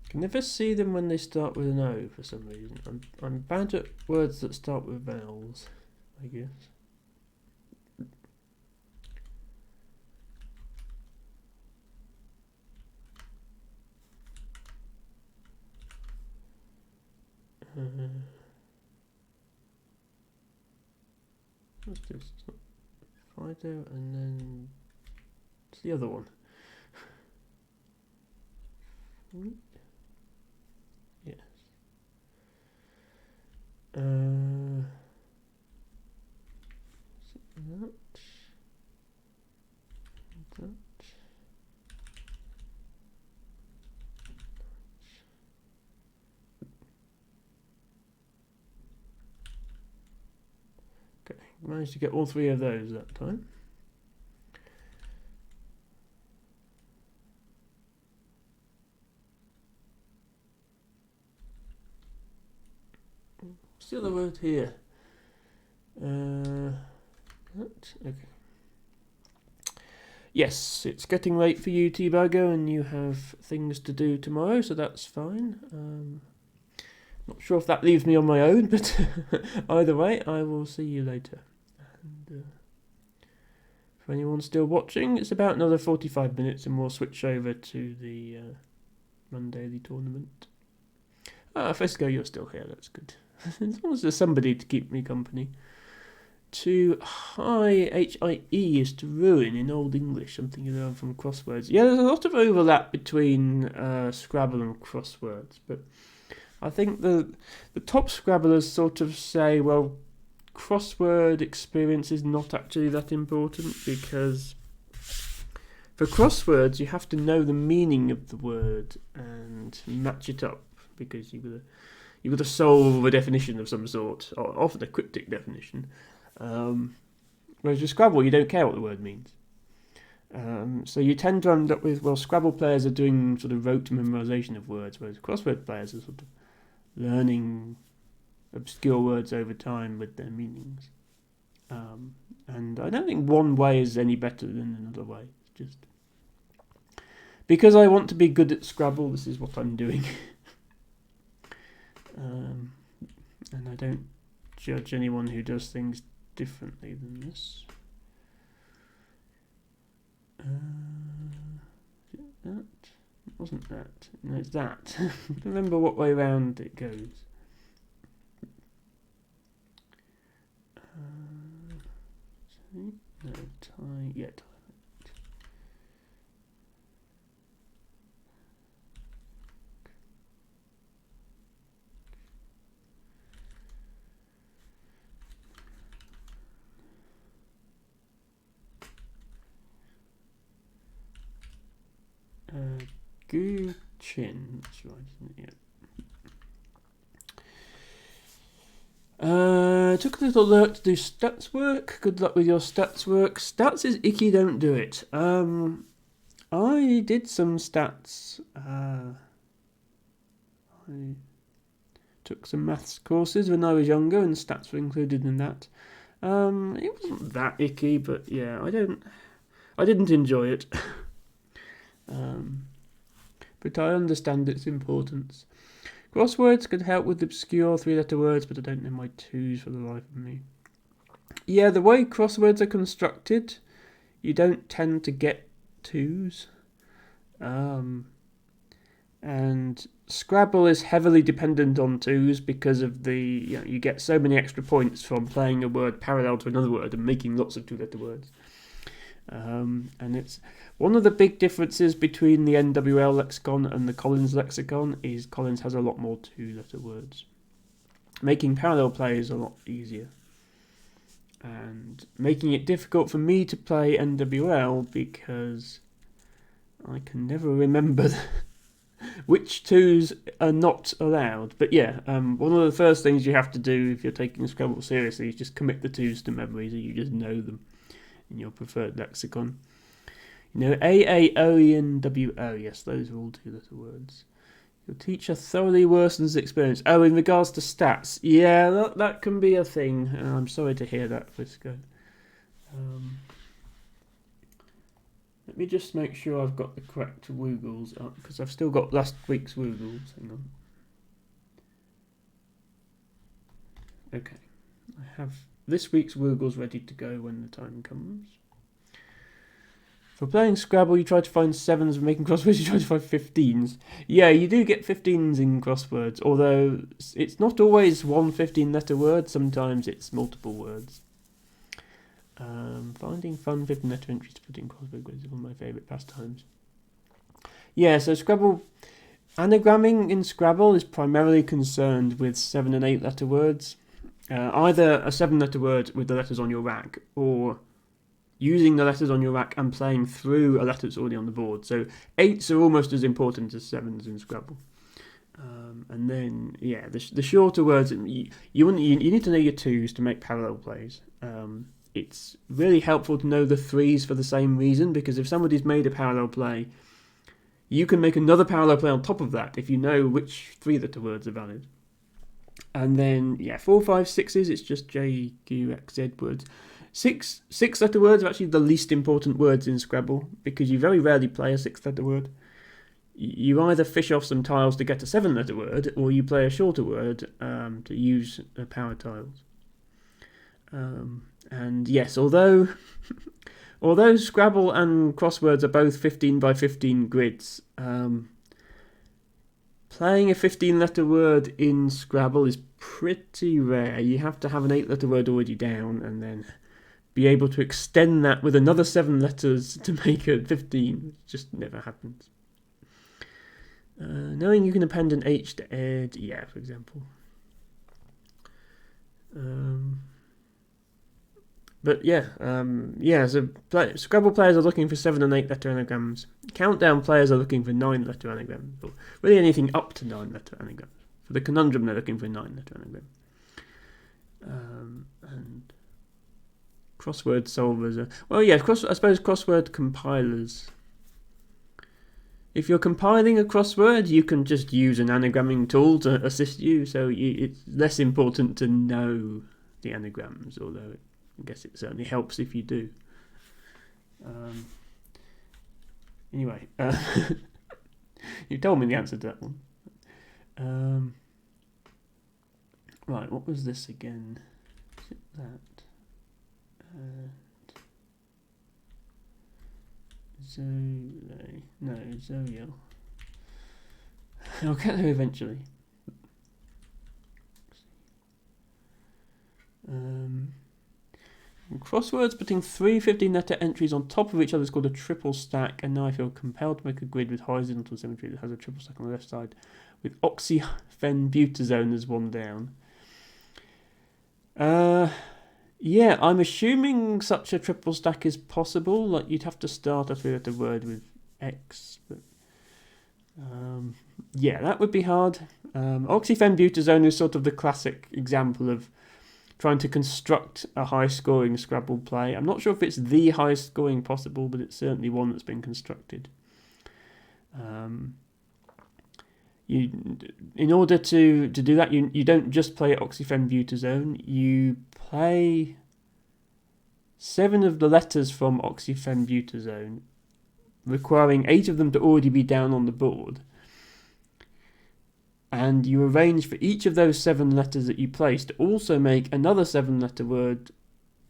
Can never see them when they start with an O for some reason. I'm bad at words that start with vowels, I guess. What's this? Fido, and then what's the other one? Yes. That. Okay, managed to get all three of those that time. What's the other word here? Okay. Yes, it's getting late for you, T-Bagger, and you have things to do tomorrow, so that's fine. Not sure if that leaves me on my own, but either way, I will see you later. And for anyone still watching, it's about another 45 minutes and we'll switch over to the Mondaily tournament. Fesco, you're still here, that's good. As long as there's somebody to keep me company. To high, H-I-E is to ruin in Old English, something you learn from crosswords. Yeah, there's a lot of overlap between Scrabble and crosswords, but I think the top Scrabblers sort of say, well, crossword experience is not actually that important, because for crosswords you have to know the meaning of the word and match it up, because you've got to solve a definition of some sort, or often a cryptic definition. Whereas with Scrabble, you don't care what the word means. So you tend to end up with, well, Scrabble players are doing sort of rote memorization of words, whereas crossword players are sort of learning obscure words over time with their meanings. And I don't think one way is any better than another way. It's just because I want to be good at Scrabble, this is what I'm doing. and I don't judge anyone who does things differently than this. Is it that? It wasn't that. No, it's that. Remember what way round it goes. No, tie. Yeah, tie. Guchin. That's right, isn't it? Yeah. Took a little alert to do stats work. Good luck with your stats work. Stats is icky, don't do it. I did some stats. I took some maths courses when I was younger, and stats were included in that. It wasn't that icky, but yeah, I didn't enjoy it. But I understand its importance. Crosswords can help with obscure three-letter words, but I don't know my twos for the life of me. Yeah, the way crosswords are constructed, you don't tend to get twos. And Scrabble is heavily dependent on twos because of you get so many extra points from playing a word parallel to another word and making lots of two-letter words. And it's one of the big differences between the NWL lexicon and the Collins lexicon is Collins has a lot more two-letter words. Making parallel play is a lot easier. And making it difficult for me to play NWL because I can never remember which twos are not allowed. But yeah, one of the first things you have to do if you're taking Scrabble seriously is just commit the twos to memory so you just know them in your preferred lexicon. You know, A, A, O, E, and W, O. Yes, those are all two-letter words. Your teacher thoroughly worsens the experience. Oh, in regards to stats, yeah, that can be a thing. I'm sorry to hear that, Frisco. Let me just make sure I've got the correct Woogles up, because I've still got last week's Woogles. Hang on. Okay, I have this week's Woogles ready to go when the time comes. For playing Scrabble, you try to find 7s. For making crosswords, you try to find 15s. Yeah, you do get 15s in crosswords, although it's not always one 15-letter word. Sometimes it's multiple words. Finding fun 15-letter entries to put in crossword quiz is one of my favourite pastimes. Yeah, so Scrabble... Anagramming in Scrabble is primarily concerned with 7 and 8-letter words. Either a 7-letter word with the letters on your rack, or using the letters on your rack and playing through a letter that's already on the board. So 8s are almost as important as 7s in Scrabble. And then, yeah, the shorter words, you need to know your 2s to make parallel plays. It's really helpful to know the 3s for the same reason, because if somebody's made a parallel play, you can make another parallel play on top of that if you know which 3-letter words are valid. And then, yeah, 4, 5, 6s, it's just J, Q, X, Z words. 6-letter words are actually the least important words in Scrabble, because you very rarely play a 6-letter word. You either fish off some tiles to get a 7-letter word, or you play a shorter word to use power tiles. And yes, although Scrabble and crosswords are both 15 by 15 grids, playing a 15-letter word in Scrabble is pretty rare. You have to have an 8-letter word already down and then be able to extend that with another 7 letters to make it 15. It just never happens. Knowing you can append an H to ed, yeah, for example. But yeah, so Scrabble players are looking for 7 and 8-letter anagrams. Countdown players are looking for 9-letter anagrams. Or really anything up to 9-letter anagrams. For the conundrum, they're looking for a 9-letter anagram. And crossword solvers are... Well, yeah, I suppose crossword compilers. If you're compiling a crossword, you can just use an anagramming tool to assist you, so it's less important to know the anagrams, although I guess it certainly helps if you do. Anyway, you told me the answer to that one. Right, what was this again? Is it that? Zole. No, Zoyo. I'll get there eventually. Crosswords putting 3 15-letter entries on top of each other is called a triple stack, and now I feel compelled to make a grid with horizontal symmetry that has a triple stack on the left side, with oxyphenbutazone as one down. Yeah, I'm assuming such a triple stack is possible. Like, you'd have to start a 3-letter word with X, but yeah, that would be hard. Oxyphenbutazone is sort of the classic example of trying to construct a high-scoring Scrabble play. I'm not sure if it's the highest scoring possible, but it's certainly one that's been constructed. In order to do that, you don't just play oxyphenbutazone. You play 7 of the letters from oxyphenbutazone, requiring 8 of them to already be down on the board. And you arrange for each of those 7 letters that you place to also make another 7-letter word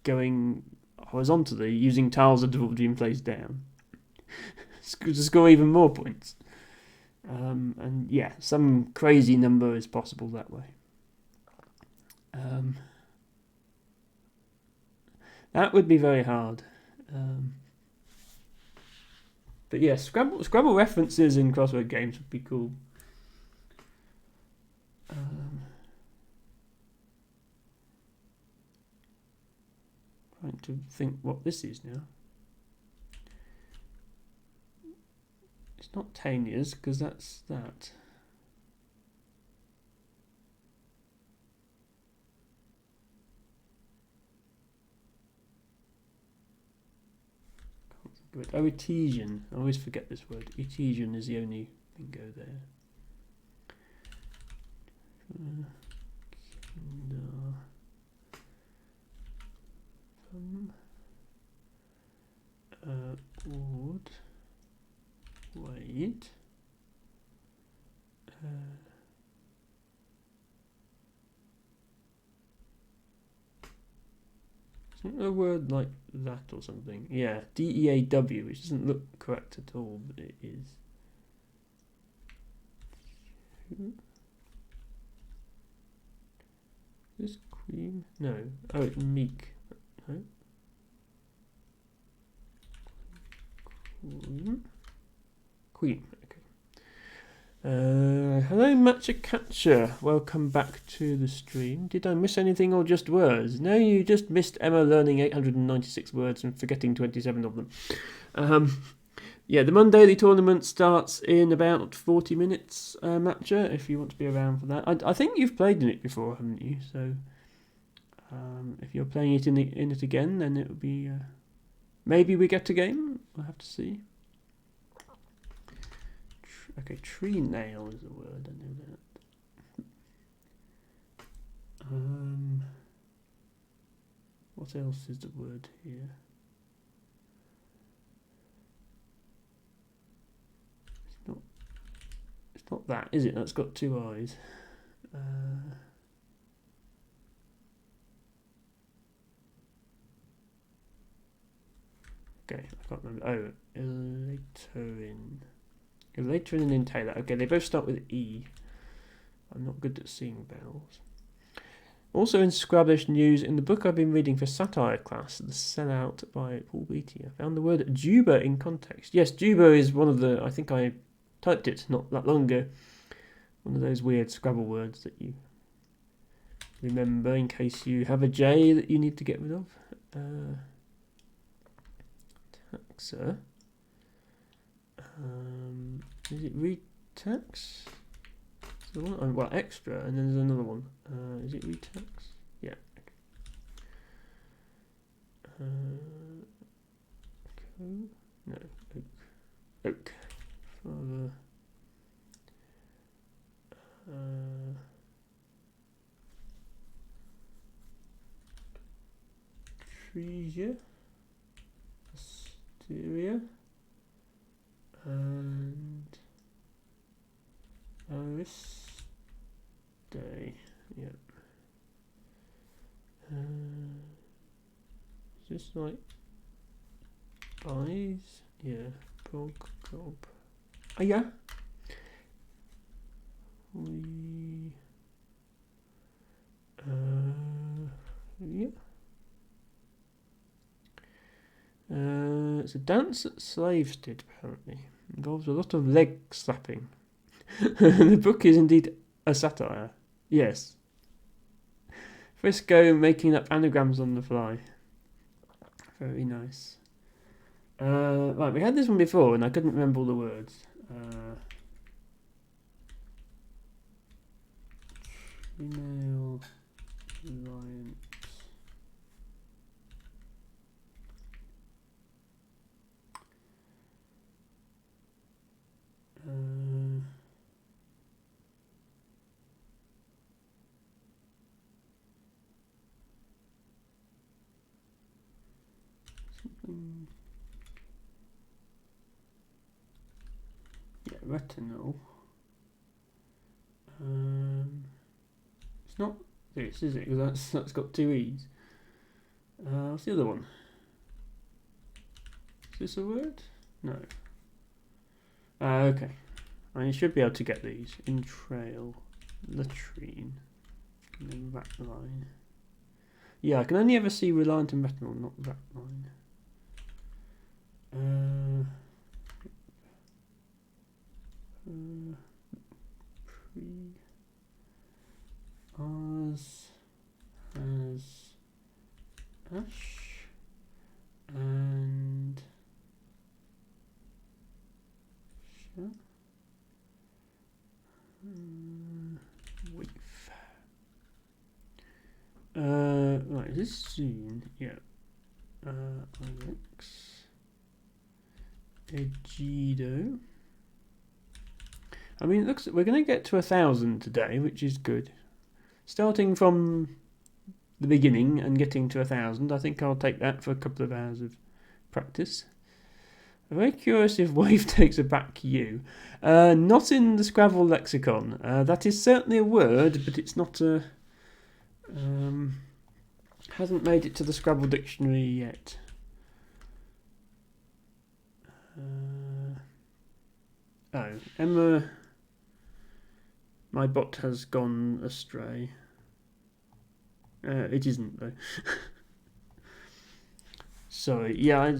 going horizontally using tiles that have already been placed down to score even more points. And yeah, some crazy number is possible that way. That would be very hard. But yeah, Scrabble references in crossword games would be cool. Trying to think what this is now. It's not Tania's, because that's that. Oh, Etesian. I always forget this word. Etesian is the only bingo there. Would wait. Isn't there a word like that or something? Yeah, DEAW, which doesn't look correct at all, but it is. Is this cream? No. Oh, it's meek. No. Queen. Okay. Hello, Matcha Catcher. Welcome back to the stream. Did I miss anything or just words? No, you just missed Emma learning 896 words and forgetting 27 of them. Yeah, the Mondaily tournament starts in about 40 minutes, Matcha, if you want to be around for that. I think you've played in it before, haven't you? So if you're playing it in it again, then it would be... maybe we get a game. We'll have to see. Okay, tree nail is a word, I know that. What else is the word here? It's not that, is it? That's got 2 eyes. Okay, I can't remember. Oh, Elaterin. Elaterin and Intaler. Okay, they both start with E. I'm not good at seeing vowels. Also in Scrabblish news, in the book I've been reading for satire class, The Sellout by Paul Beattie, I found the word juba in context. Yes, juba is one of the, I think I typed it not that long ago, one of those weird Scrabble words that you remember in case you have a J that you need to get rid of. Taxa. Is it retax? The one? Oh, well, extra, and then there's another one. Is it retax? Yeah. Okay. No, oak. Oak. Father. Treasure. Asteria. And Ariste. Yep. Is this like eyes? Yeah. Prog. Oh yeah. Yeah. It's a dance that slaves did, apparently. Involves a lot of leg slapping. The book is indeed a satire. Yes. Frisco making up anagrams on the fly. Very nice. Right, we had this one before and I couldn't remember all the words. Female alliance. Something. Yeah, retinol. It's not this, is it? Because that's got two E's. What's the other one? Is this a word? No. Okay. I should be able to get these. Entrail, latrine, and then rat line. Yeah, I can only ever see reliant and retinol, not rat line. Ours has ash and wave. Right, is this soon? Yeah. Alex Egido. I mean, it looks we're going to get to 1,000 today, which is good. Starting from the beginning and getting to 1,000, I think I'll take that for a couple of hours of practice. I'm very curious if wave takes a back U. Not in the Scrabble lexicon. That is certainly a word, but it's not a. Hasn't made it to the Scrabble dictionary yet. Oh, Emma. My bot has gone astray. It isn't though. Sorry. Yeah.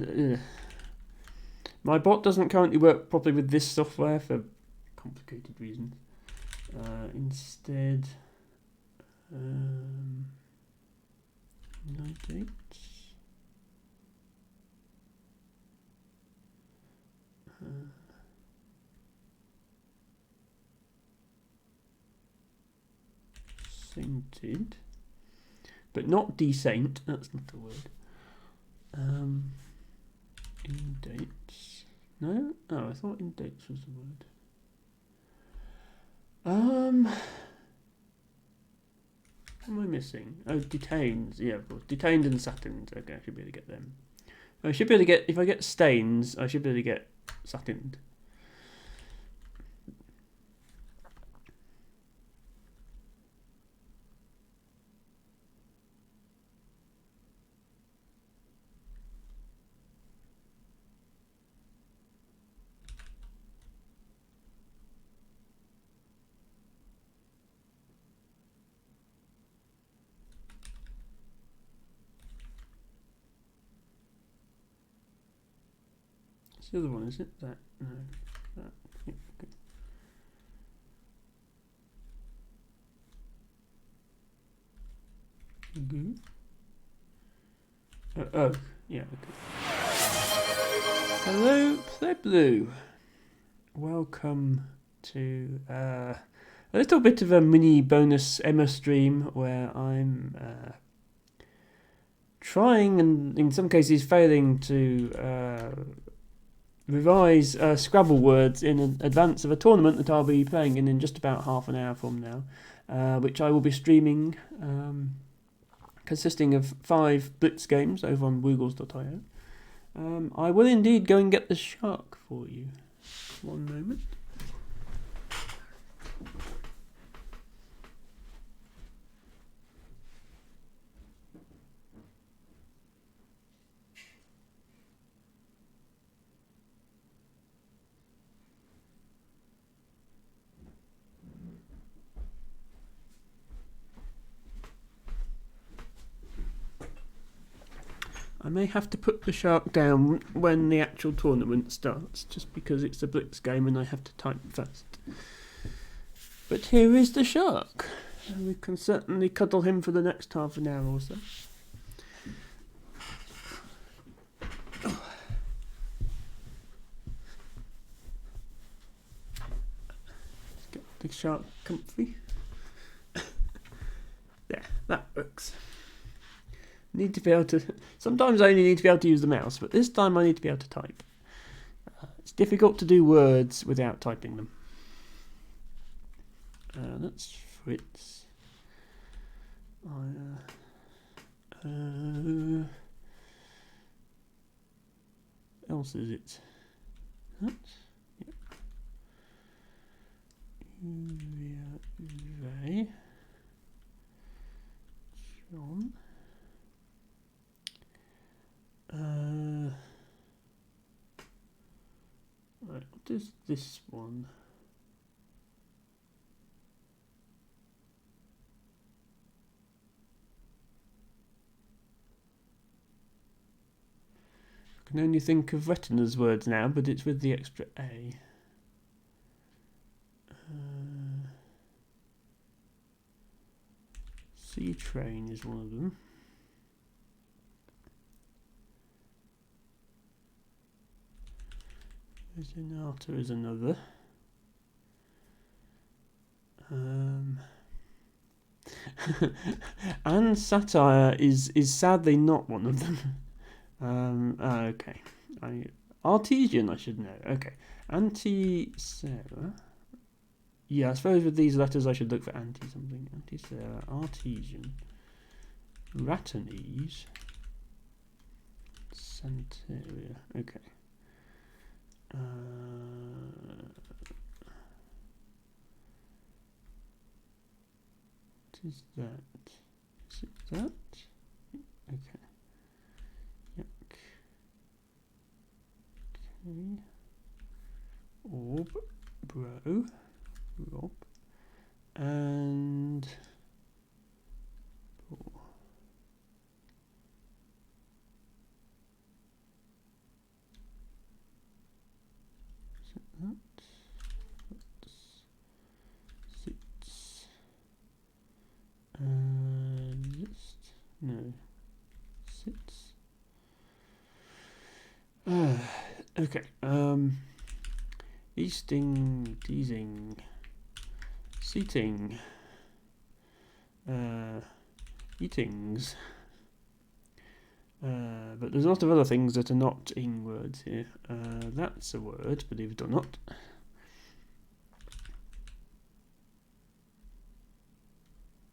My bot doesn't currently work properly with this software for complicated reasons. Instead, no dates. Sainted, but not desaint. That's not a word. In dates. No? Oh, I thought in dates was the word. What am I missing? Oh, detains. Yeah, of course. Detained and satined. Okay, I should be able to get them. I should be able to get, if I get stains, I should be able to get satined. What's the other one? Is it that? No. That. Yeah, okay. Oh, yeah, okay. Hello, Pleblu. Welcome to a little bit of a mini bonus Emma stream where I'm trying and in some cases failing to revise Scrabble words in advance of a tournament that I'll be playing in just about half an hour from now, which I will be streaming, consisting of 5 Blitz games over on woogles.io. I will indeed go and get the shark for you. One moment. I may have to put the shark down when the actual tournament starts, just because it's a blitz game and I have to type first. But here is the shark. We can certainly cuddle him for the next half an hour or so. Let's get the shark comfy. There, that works. Need to be able to. Sometimes I only need to be able to use the mouse, but this time I need to be able to type. It's difficult to do words without typing them. That's Fritz. Else is it? That? Yeah. Uwe. John. Right, what is this one? I can only think of retina's words now, but it's with the extra A. Sea train is one of them. Resinata is another. And satire is sadly not one of them. Okay. Artesian, I should know. Okay. Anti-Sarah. Yeah, I suppose with these letters I should look for anti-something. Anti-Sarah, Artesian, Ratanese, Santeria. Okay. What is that? Is it that? Okay. Yuck. Okay. Orb, bro, Rob, and sits. List. No. Sits. Okay. Easting, teasing, seating, eatings. But there's a lot of other things that are not ing words here. That's a word, believe it or not.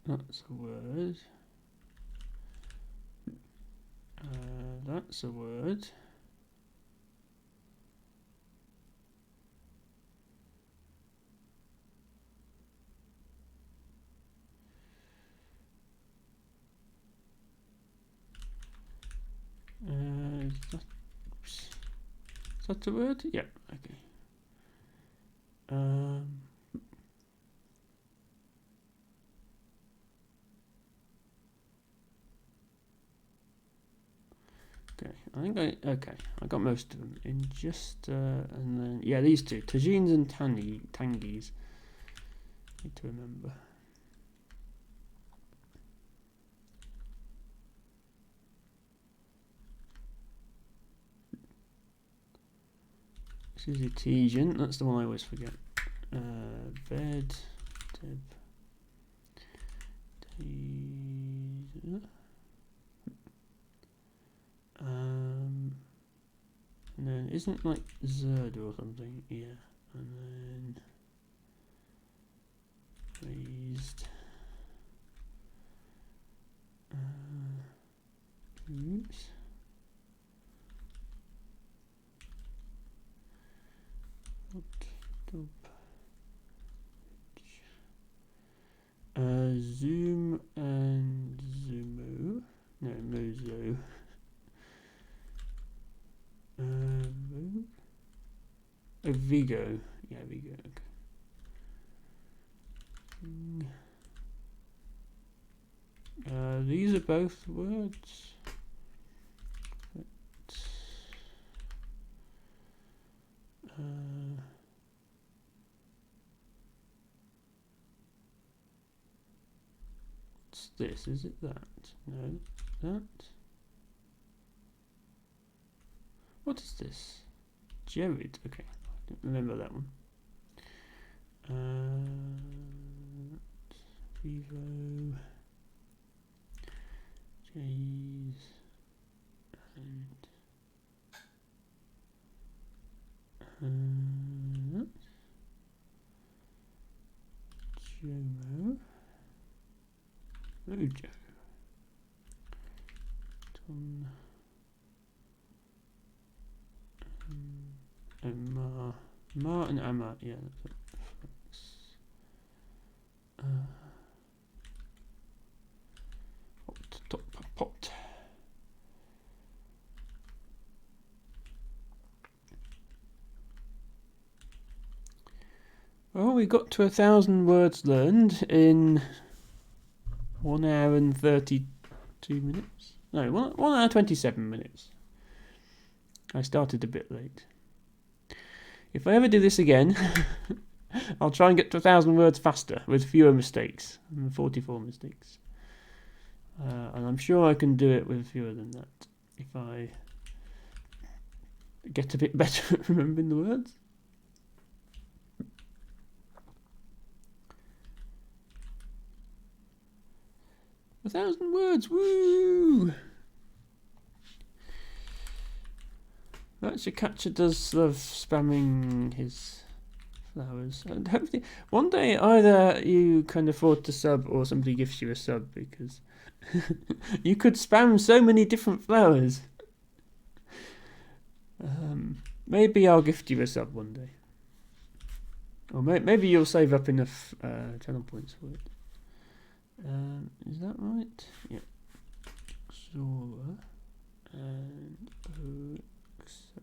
That's a word. That's a word. Is that a word? Yeah, okay. Okay, I got most of them in just, and then, yeah, these two, tagines and tangies. Need to remember. This is Etesian, that's the one I always forget. Bed, Deb, and then isn't like Zerd or something, yeah, and then raised, oops. Zoom and Zumo. No, Mozo. Vigo. Yeah, Vigo. Okay. These are both words. What's this? Is it that? No. That? What is this? Jared. Okay. I don't remember that one. Vivo. J's. And Jomo. Mojo. Tom. Emma. Ma and Emma. Yeah, that's it. Pot. Well, we got to 1,000 words learned in 1 hour and 32 minutes. No, 1 hour 27 minutes. I started a bit late. If I ever do this again, I'll try and get to 1,000 words faster with fewer mistakes. 44 mistakes. And I'm sure I can do it with fewer than that if I get a bit better at remembering the words. A 1,000 words, woo! That catcher does love spamming his flowers. And hopefully, one day either you can afford to sub or somebody gives you a sub, because you could spam so many different flowers. Maybe I'll gift you a sub one day. Or maybe you'll save up enough channel points for it. Is that right? Yeah. Zora and Oxa.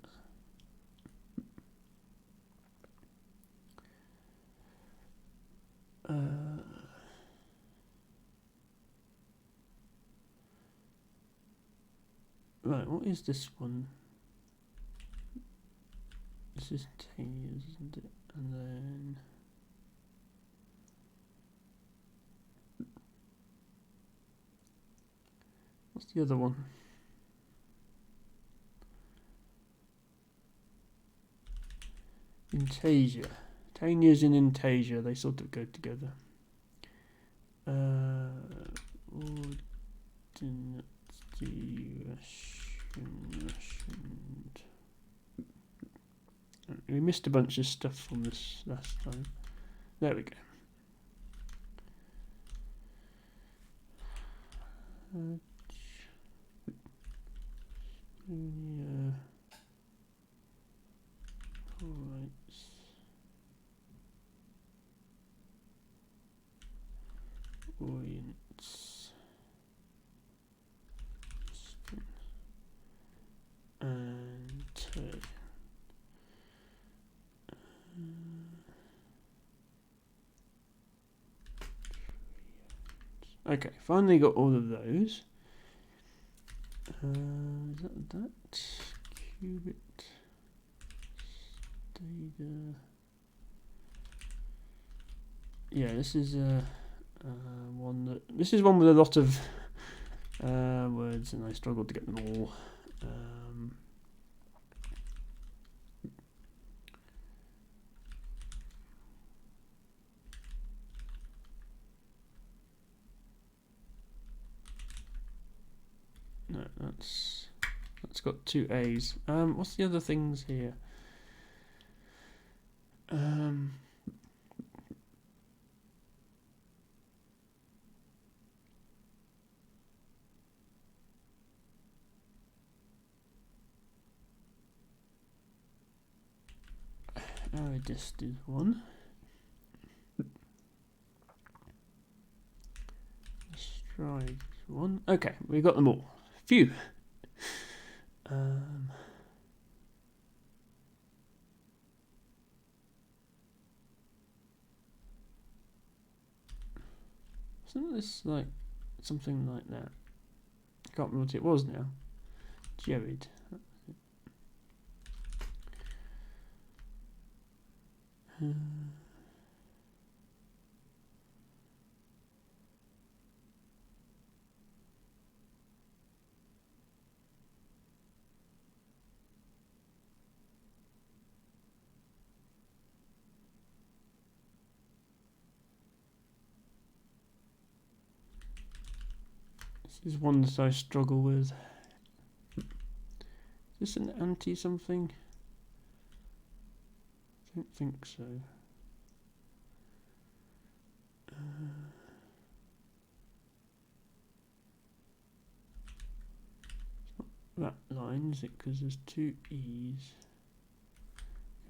Right, what is this one? This is 10 years, isn't it? And then what's the other one? Intasia. 10 years in Intasia, they sort of go together. We missed a bunch of stuff from this last time. There we go. Yeah. Alright. Orients. And turn. Okay, finally got all of those. Is that qubit? Data. Yeah, this is one that. This is one with a lot of words, and I struggled to get them all. No, that's got 2 A's. What's the other things here? I just did one. Stride one. Okay, we got them all. Phew. Isn't this like something like that? I can't remember what it was now. Jared. This is one that I struggle with. Is this an anti-something? I don't think so. It's not that line, is it? Because there's two E's.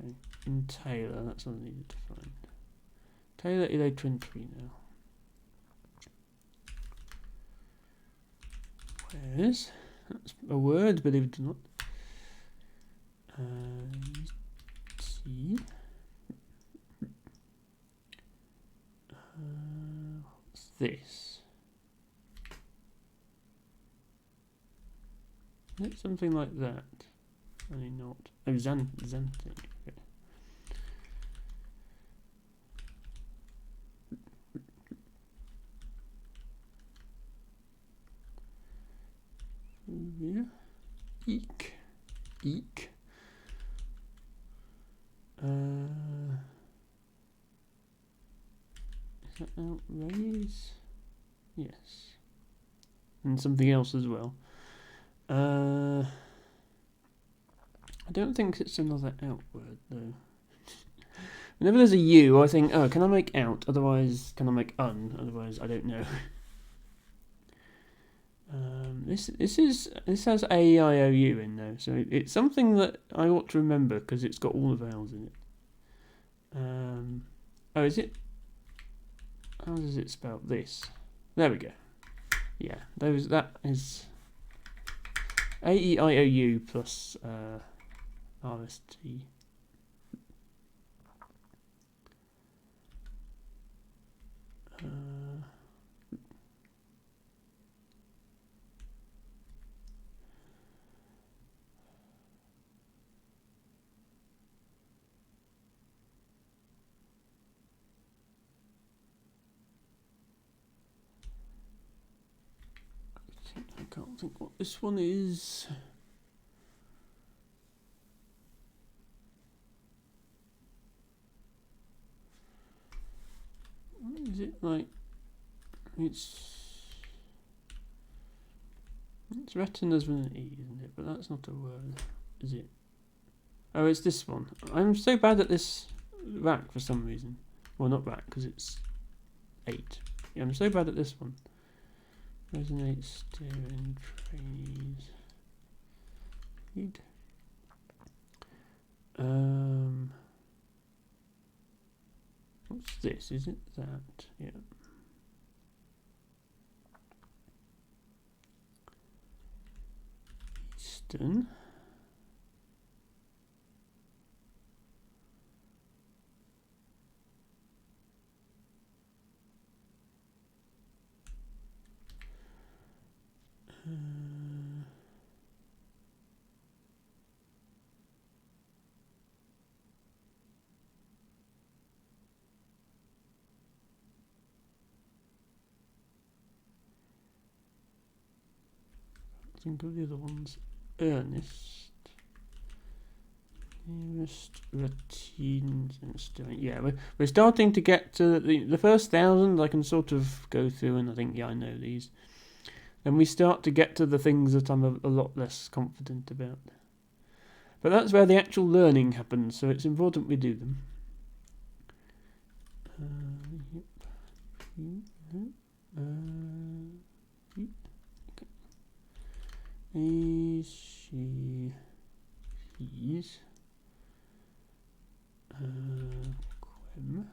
Okay. In Taylor, that's what I needed to find. Taylor Electrantry now. Where's? That's a word, believe it or not. T. What's this? Is it something like that? Only not. Oh, Xanthing. Okay. Yeah. Eek. Eek. Is that outraise? Yes. And something else as well. I don't think it's another out word though. Whenever there's a U, I think, oh, can I make out? Otherwise, can I make un? Otherwise, I don't know. This has A, E, I, O, U in though, so it's something that I ought to remember because it's got all the vowels in it. Oh, is it? How does it spell this? There we go. Yeah, that is A, E, I, O, U plus R, S, T. I can't think what this one is. Is it like it's retinas with an E, isn't it? But that's not a word, is it? Oh, it's this one. I'm so bad at this rack for some reason. Well, not rack because it's 8. Yeah, I'm so bad at this one. Resonate, steering, trainees. Read. What's this? Is it that? Yeah. Eastern. Think of the other ones. Earnest. Nearest routines and steering. Yeah, we're starting to get to the first 1,000. I can sort of go through and I think, yeah, I know these. Then we start to get to the things that I'm a lot less confident about. But that's where the actual learning happens, so it's important we do them. He, she, he's, quem,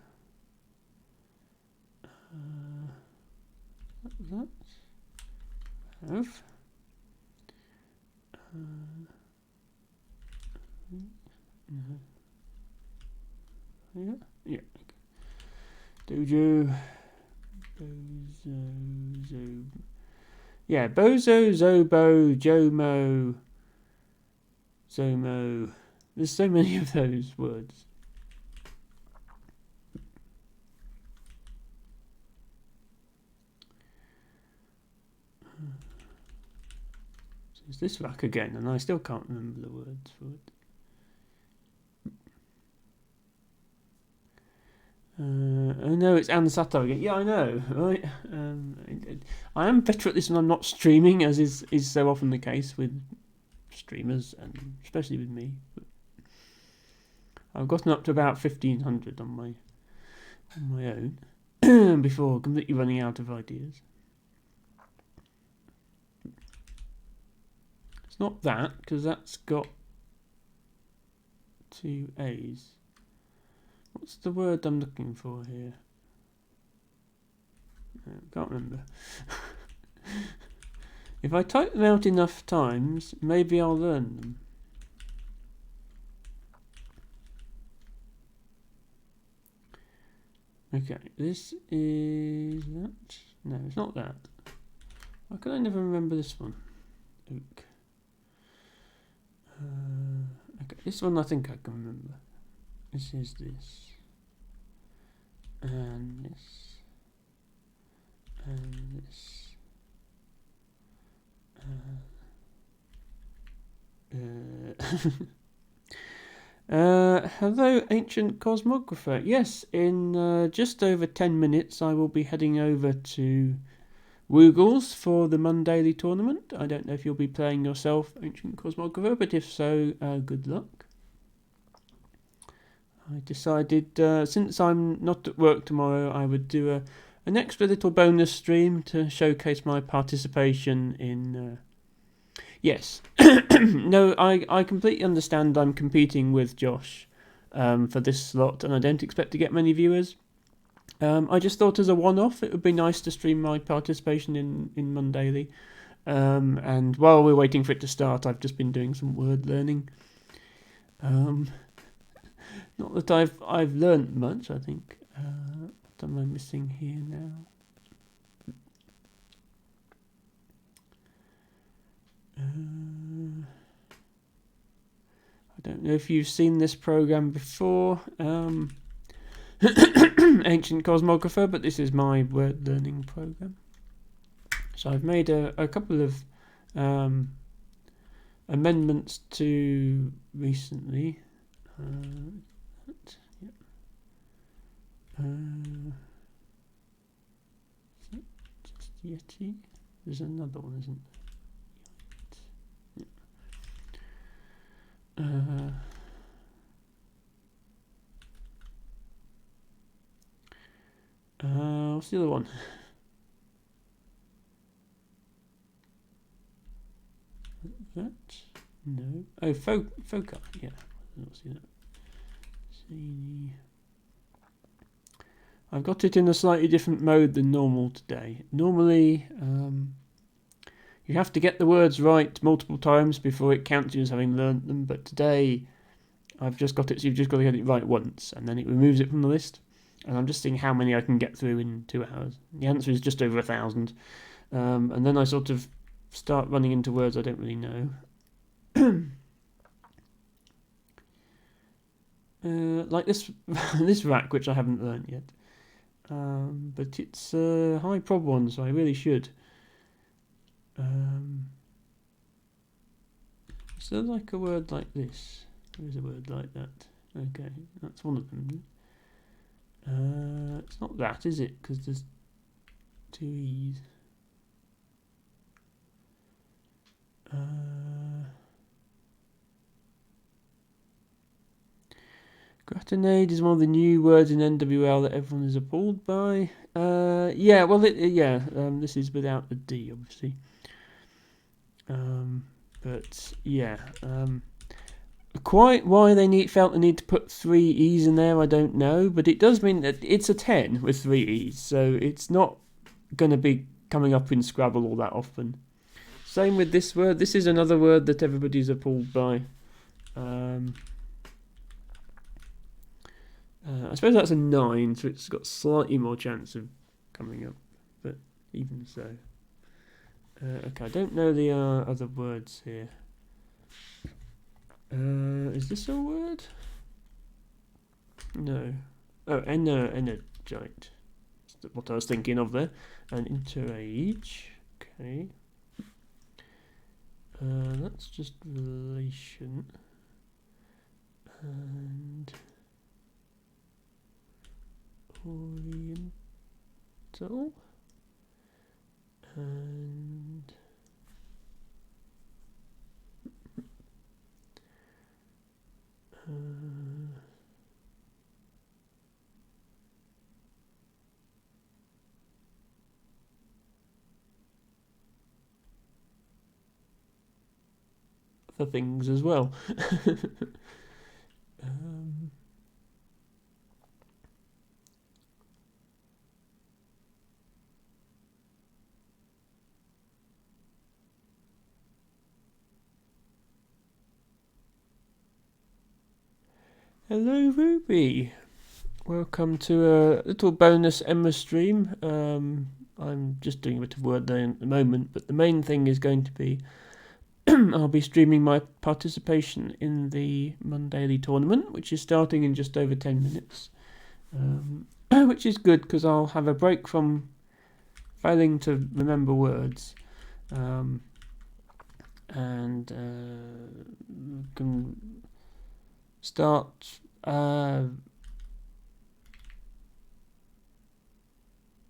that, have, yeah, dojo, bozo, yeah, bozo, zobo, jomo, zomo. There's so many of those words. So it's this rack again, and I still can't remember the words for it. Oh no, it's Ansato again. Yeah, I know. Right. I am better at this when I'm not streaming, as is so often the case with streamers, and especially with me. But I've gotten up to about 1500 on my own before completely running out of ideas. It's not that, because that's got 2 A's. What's the word I'm looking for here? Can't remember. If I type them out enough times, maybe I'll learn them. Okay, this is that. No, it's not that. Why can I never remember this one? Oak. Okay, this one I think I can remember. This is this. And this. And this. Hello, ancient cosmographer. Yes, in just over 10 minutes I will be heading over to Woogles for the Mondaily tournament. I don't know if you'll be playing yourself, ancient cosmographer, but if so, good luck. I decided, since I'm not at work tomorrow, I would do an extra little bonus stream to showcase my participation in... Yes. No, I completely understand I'm competing with Josh for this slot, and I don't expect to get many viewers. I just thought as a one-off it would be nice to stream my participation in Mondaily. And while we're waiting for it to start, I've just been doing some word learning. Not that I've learnt much, I think. What am I missing here now? I don't know if you've seen this program before, Ancient Cosmographer, but this is my word learning program. So I've made a couple of amendments to recently. Just Yeti? There's another one, isn't there? What's the other one? That? No. Oh, Foci. Yeah, I don't see that. See. I've got it in a slightly different mode than normal today. Normally, you have to get the words right multiple times before it counts you as having learnt them, but today I've just got it, so you've just got to get it right once, and then it removes it from the list. And I'm just seeing how many I can get through in 2 hours. The answer is just over 1,000. And then I sort of start running into words I don't really know. Like this this rack, which I haven't learnt yet. But it's a high prob one, so I really should. Is there like a word like this? There is a word like that. Okay, that's one of them. It's not that, is it? Because there's 2 E's. Gratinade is one of the new words in NWL that everyone is appalled by. Yeah, well, this is without the D, obviously. But yeah, quite why they felt the need to put 3 E's in there, I don't know. But it does mean that it's a 10 with 3 E's, so it's not going to be coming up in Scrabble all that often. Same with this word. This is another word that everybody's appalled by. I suppose that's a 9, so it's got slightly more chance of coming up, but even so. Okay, I don't know the other words here. Is this a word? No. Oh, energite. That's what I was thinking of there. And interage. Okay. That's just relation. And capital. And other things as well. Hello, Ruby. Welcome to a little bonus Emma stream. I'm just doing a bit of word laying at the moment, but the main thing is going to be I'll be streaming my participation in the Mondaily tournament, which is starting in just over 10 minutes, which is good because I'll have a break from failing to remember words, and can start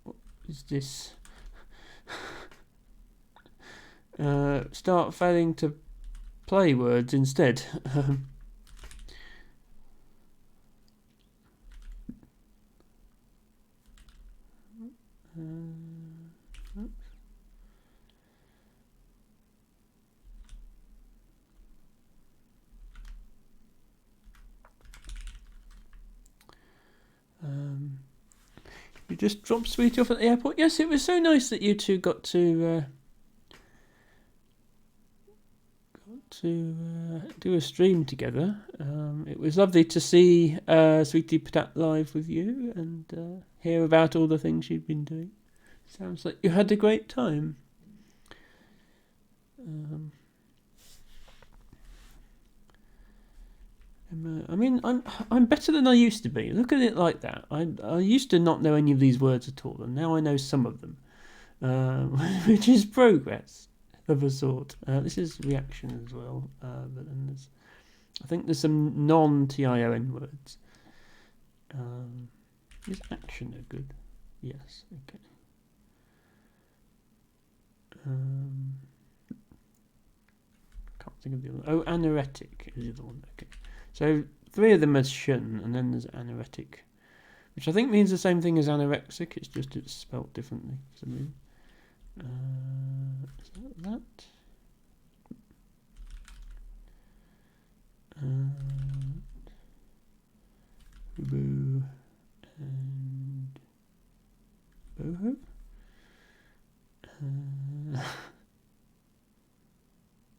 what is this? Start failing to play words instead. You just dropped Sweetie off at the airport. Yes, it was so nice that you two got to do a stream together. It was lovely to see Sweetie Patat live with you and hear about all the things you've been doing. Sounds like you had a great time. I mean, I'm better than I used to be. Look at it like that. I used to not know any of these words at all, and now I know some of them, which is progress of a sort. This is reaction as well, but then I think there's some non-TION words. Is action a good? Yes. Okay. Can't think of the other one. Oh, anoretic is the other one. Okay. So 3 of them are shun, and then there's anoretic, which I think means the same thing as anorexic. It's just it's spelt differently for some reason. Is that? Boo and boho.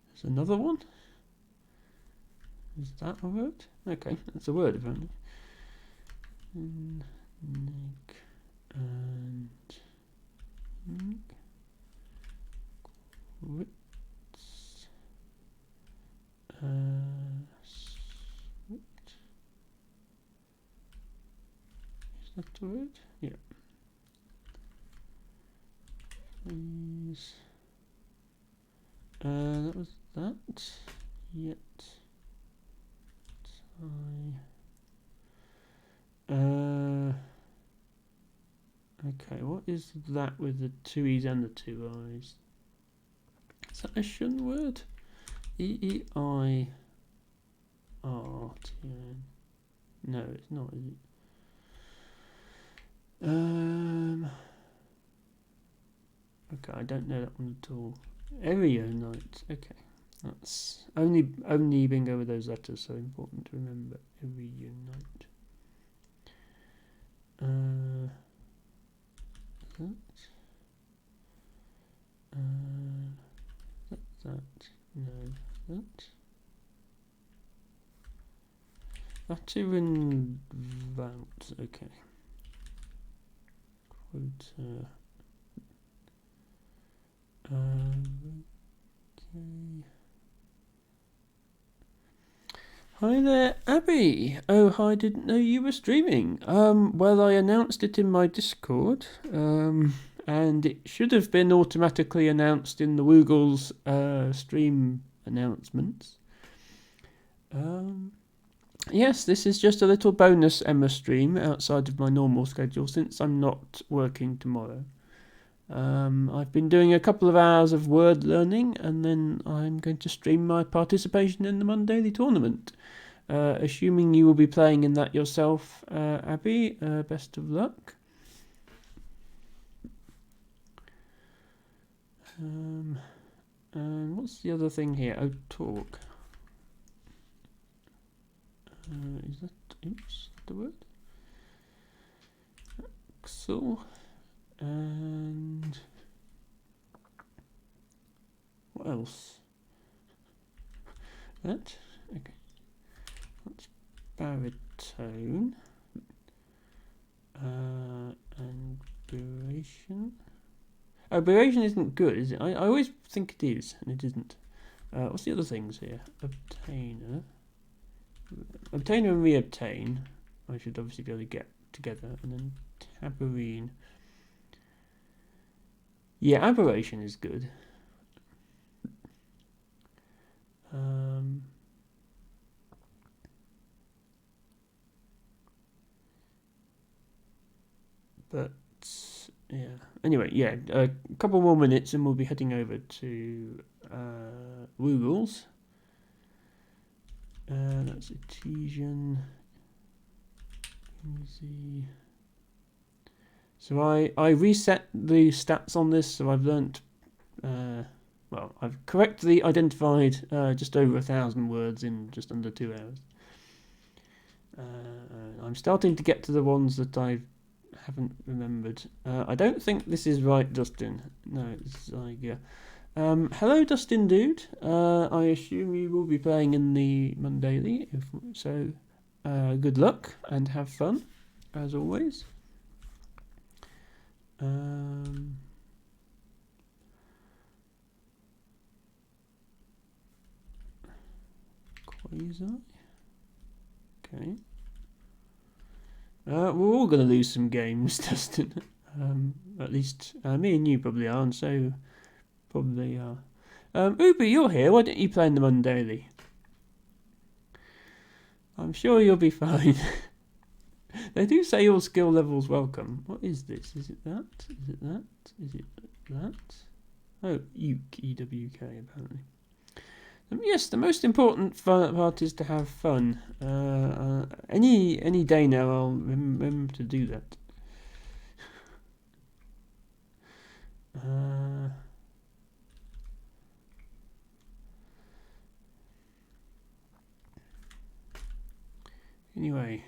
There's another one. Is that a word? Okay, that's a word apparently. Nick and Nick. Wits. Is that the word? Yeah. Please. That was that. Yet. Okay, what is that with the 2 E's and the 2 I's? Is that a shun word? E-E-I-R-T-N. No, it's not, is it? Okay, I don't know that one at all. Erionite, okay. That's only bingo with those letters, so important to remember. Erionite. That. No, that. Lateran Vount, okay. Quota. Okay. Hi there, Abby. Oh, hi, didn't know you were streaming. Well, I announced it in my Discord, and it should have been automatically announced in the Woogle's stream announcements. Yes, this is just a little bonus Emma stream outside of my normal schedule since I'm not working tomorrow. I've been doing a couple of hours of word learning, and then I'm going to stream my participation in the Mondaily tournament. Assuming you will be playing in that yourself, Abby, best of luck. And what's the other thing here? Oh, talk. Is that the word? Axel. And what else? That? Okay. That's baritone. And duration. Oh, duration isn't good, is it? I always think it is, and it isn't. What's the other things here? Obtainer. Obtainer and reobtain. I should obviously be able to get together. And then tabarine. Yeah, aberration is good. But yeah. Anyway, yeah, a couple more minutes and we'll be heading over to Woogles. That's Artesian. Easy. So I reset the stats on this, so I've learnt. Well, I've correctly identified just over 1,000 words in just under 2 hours. I'm starting to get to the ones that I haven't remembered. I don't think this is right, Dustin. No, it's like hello, Dustin dude. I assume you will be playing in the Mondaily. If so, good luck and have fun, as always. Quasar. Okay. We're all going to lose some games, Dustin. At least me and you probably are, and so probably are. Uber, you're here. Why don't you play in the Mondaily? I'm sure you'll be fine. They do say all skill levels welcome. What is this? Is it that? Is it that? Is it that? Oh, EWK apparently. Yes, the most important part is to have fun. Any day now, I'll remember to do that. Anyway,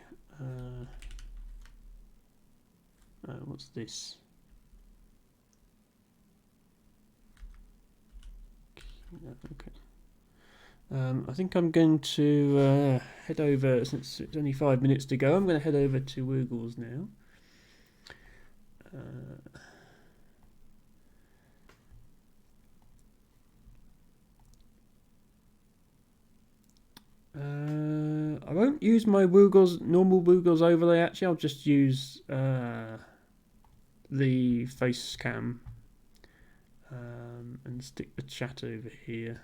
what's this? Okay. I think I'm going to head over, since it's only 5 minutes to go, I'm going to head over to Woogles now. I won't use my normal Woogles overlay actually, I'll just use the face cam and stick the chat over here.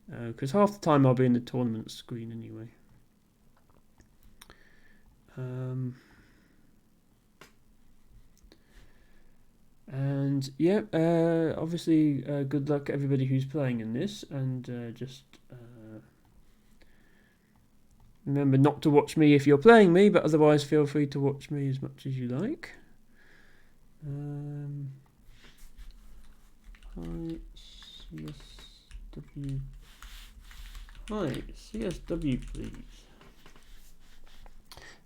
Because half the time I'll be in the tournament screen anyway. And yeah, obviously good luck everybody who's playing in this, and just remember not to watch me if you're playing me, but otherwise feel free to watch me as much as you like. Hi, CSW. Hi, CSW, please.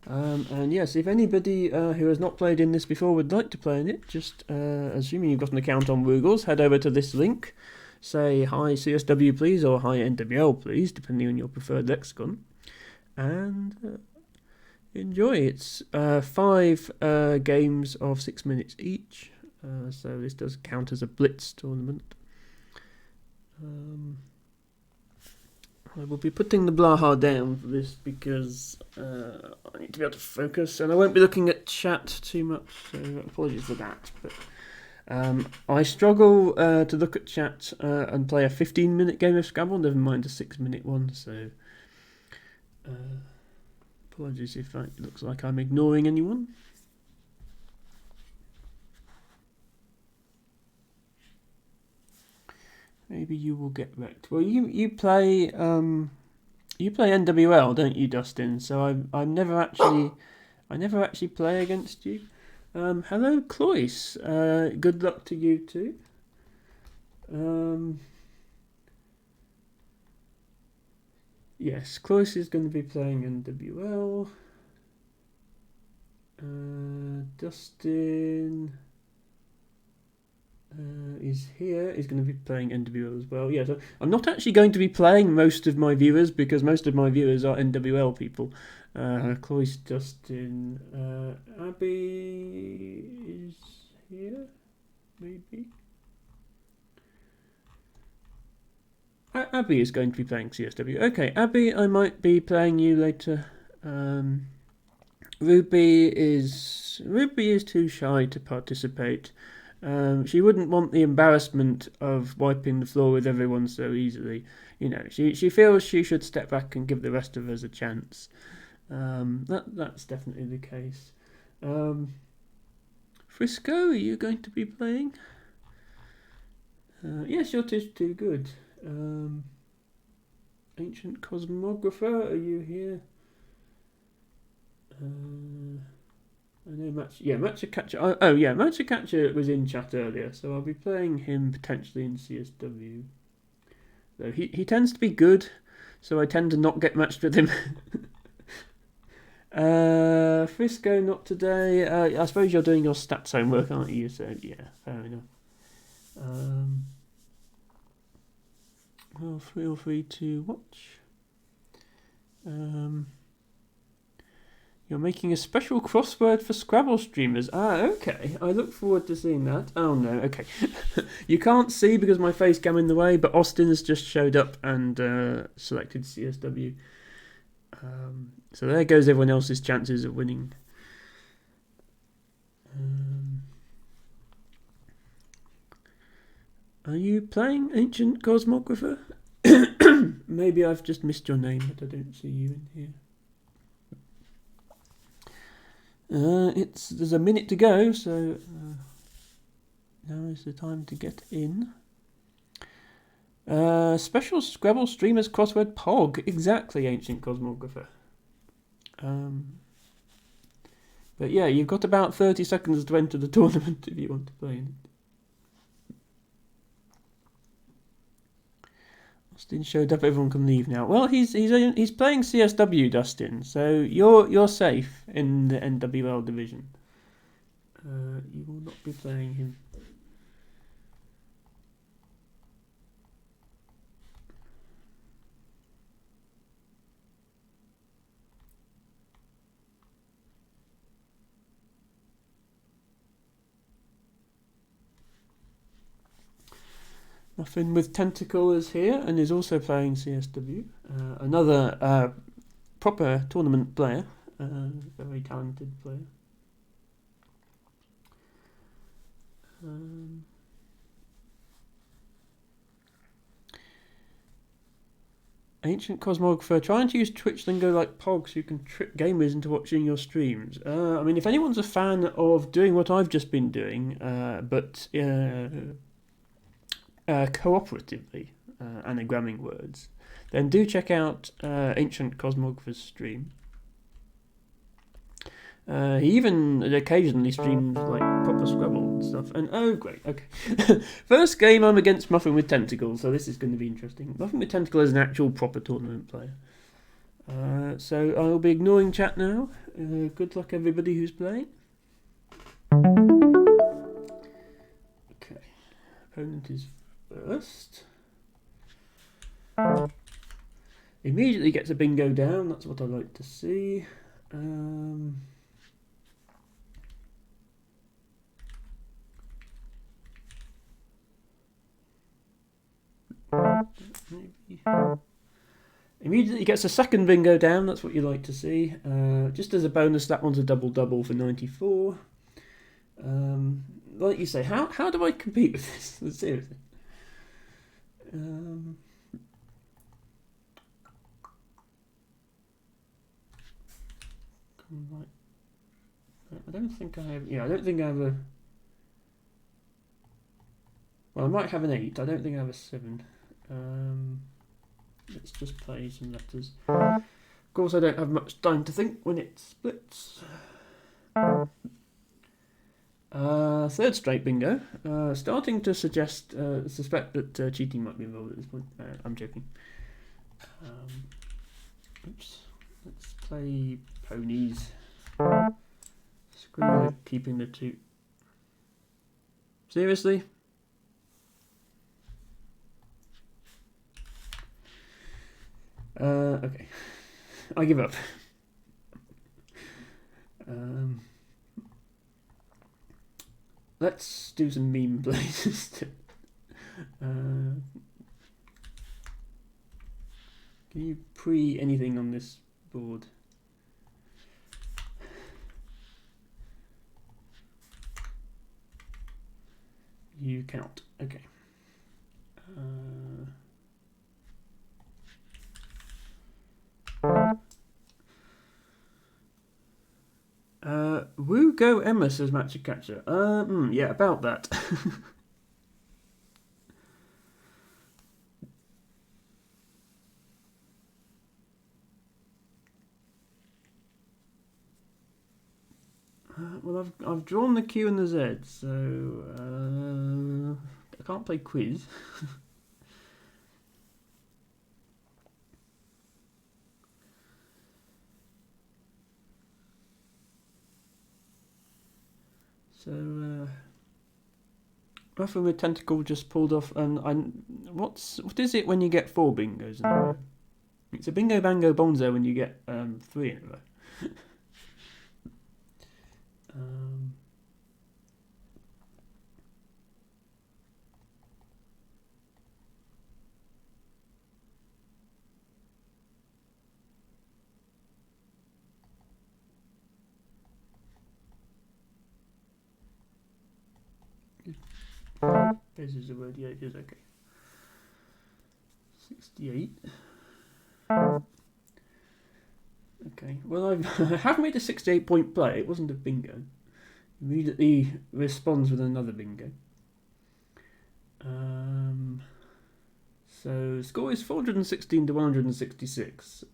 And yes, if anybody who has not played in this before would like to play in it, just assuming you've got an account on Woogles, head over to this link, say hi CSW please, or hi NWL please, depending on your preferred lexicon, and enjoy. It's 5 games of 6 minutes each, so this does count as a blitz tournament. I will be putting the Blaha down for this because I need to be able to focus, and I won't be looking at chat too much, so apologies for that. But I struggle to look at chat and play a 15-minute game of Scrabble, never mind a 6-minute one, so Apologies if it looks like I'm ignoring anyone. Maybe you will get wrecked. Well, you play NWL, don't you, Dustin? So I never actually play against you. Hello, Cloyce. Good luck to you too. Yes, Cloyce is going to be playing NWL. Dustin is here. He's going to be playing NWL as well. Yeah, so I'm not actually going to be playing most of my viewers because most of my viewers are NWL people. Cloyce, Dustin, Abby is here, maybe. Abby is going to be playing CSW. Okay, Abby, I might be playing you later. Ruby is too shy to participate. She wouldn't want the embarrassment of wiping the floor with everyone so easily. You know, she feels she should step back and give the rest of us a chance. That's definitely the case. Frisco, are you going to be playing? Yes, you're too good. Ancient Cosmographer, are you here? I know Matcha. Oh yeah, Matcha was in chat earlier, so I'll be playing him potentially in CSW. Though he tends to be good, so I tend to not get matched with him. Frisco, not today. I suppose you're doing your stats homework, aren't you? So yeah, fair enough. Well, feel free to watch. You're making a special crossword for Scrabble streamers. Okay. I look forward to seeing that. Oh no, okay. You can't see because my face came in the way, but Austin has just showed up and selected CSW. So there goes everyone else's chances of winning. Are you playing Ancient Cosmographer? Maybe I've just missed your name, but I don't see you in here. There's a minute to go, so now is the time to get in. Special Scrabble streamers crossword POG. Exactly, Ancient Cosmographer. But yeah, you've got about 30 seconds to enter the tournament if you want to play in it. Austin showed up. Everyone can leave now. Well, he's playing CSW, Dustin. So you're safe in the NWL division. You will not be playing him. Muffin with Tentacle is here and is also playing CSW. Another proper tournament player, very talented player. Ancient Cosmographer, trying to use Twitch Lingo like POG so you can trick gamers into watching your streams. I mean, if anyone's a fan of doing what I've just been doing, but cooperatively, anagramming words, then do check out Ancient Cosmographer's stream. He even occasionally streams like proper Scrabble and stuff. And oh, great, okay. First game I'm against Muffin with Tentacle, so this is going to be interesting. Muffin with Tentacle is an actual proper tournament player. So I'll be ignoring chat now. Good luck, everybody who's playing. Okay, opponent is first. Immediately gets a bingo down. That's what I like to see. Maybe. Immediately gets a second bingo down. That's what you like to see. Just as a bonus, that one's a double for 94. Like you say, how do I compete with this? Seriously. Right. I don't think I have. Yeah, I don't think I have a. Well, I might have an 8. I don't think I have a 7. Let's just play some letters. Of course, I don't have much time to think when it splits. Third straight bingo. Starting to suspect that cheating might be involved at this point. I'm joking. Oops. Let's play ponies. Screw it, keeping the 2. Seriously? Okay. I give up. Let's do some meme plays. Can you pre anything on this board? You cannot. Okay. Woo go Emma, says Matcha Catcher. Yeah, about that. Well, I've drawn the Q and the Z, so I can't play quiz. So Muffin with Tentacle just pulled off, and what is it when you get 4 bingos in a row? It's a bingo bango bonzo when you get 3 in a row. This is the word, yeah, it is okay. 68. Okay, well, I have made a 68-point play. It wasn't a bingo. Immediately responds with another bingo. So score is 416 to 166.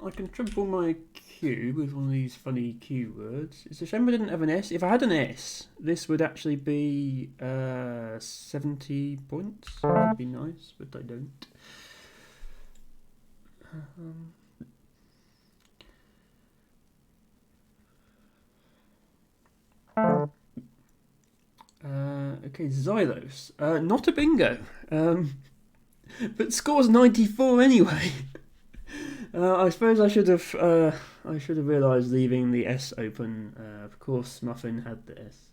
I can triple my Q with one of these funny Q words. It's a shame I didn't have an S. If I had an S, this would actually be 70 points. That would be nice, but I don't. Okay, Xylos. Not a bingo. But scores 94 anyway. I suppose I should have realised leaving the S open. Of course, Muffin had the S.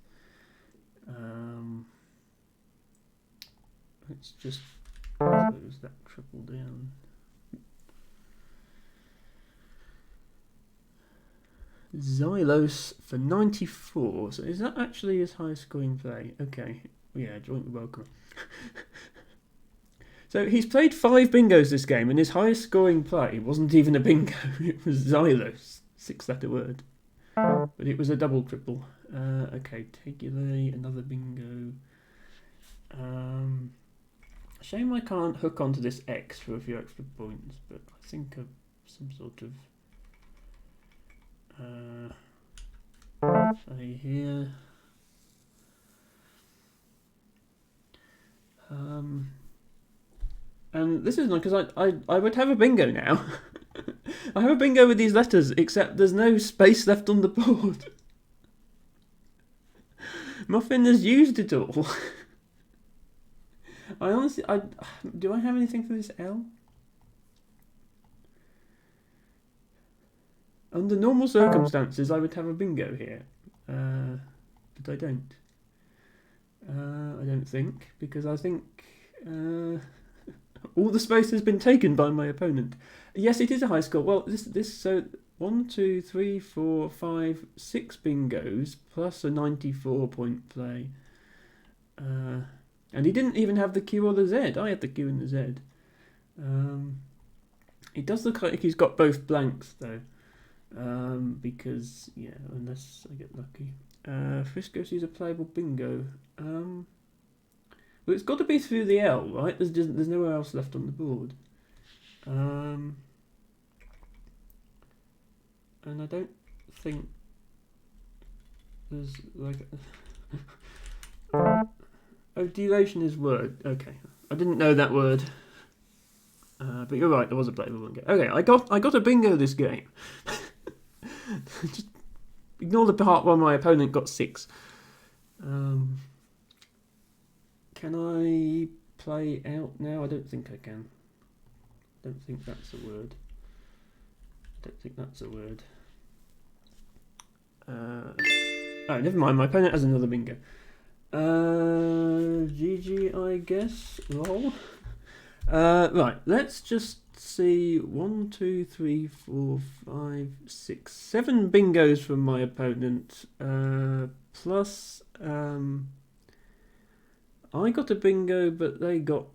Let's just close that triple down. Xylos for 94. So is that actually his highest scoring play? Okay, yeah, joint welcome. So he's played 5 bingos this game, and his highest scoring play wasn't even a bingo. It was Xylos, 6-letter word. But it was a double triple. Okay, Tegule, another bingo. Shame I can't hook onto this X for a few extra points, but I think of some sort of say here. And this is not because I would have a bingo now. I have a bingo with these letters, except there's no space left on the board. Muffin has used it all. I honestly, do I have anything for this L? Under normal circumstances, I would have a bingo here, but I don't. I don't think, because I think all the space has been taken by my opponent. Yes, it is a high score. Well, this so 1, 2, 3, 4, 5, 6 bingos plus a 94-point play. And he didn't even have the Q or the Z. I had the Q and the Z. It does look like he's got both blanks though. Because, yeah, unless I get lucky. Frisco sees a playable bingo. Well, it's got to be through the L, right? There's nowhere else left on the board. And I don't think there's like... Oh, delation is word. Okay, I didn't know that word. But you're right, there was a playable bingo. Okay, I got a bingo this game. Just ignore the part where my opponent got 6. Can I play out now? I don't think I can. I don't think that's a word. Oh, never mind. My opponent has another bingo. GG, I guess. Lol. Right, let's just see. 1, 2, 3, 4, 5, 6, 7 bingos from my opponent. Plus, I got a bingo, but they got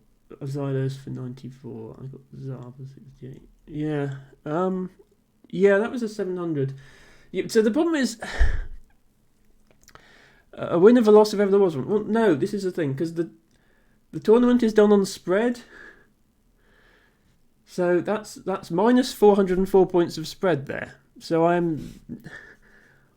Zylos for 94. I got Zar for 68. Yeah. Yeah, that was a 700. Yeah, so the problem is a win of a loss if ever there was one. Well, no, this is the thing, because the tournament is done on spread. So that's minus 404 points of spread there. So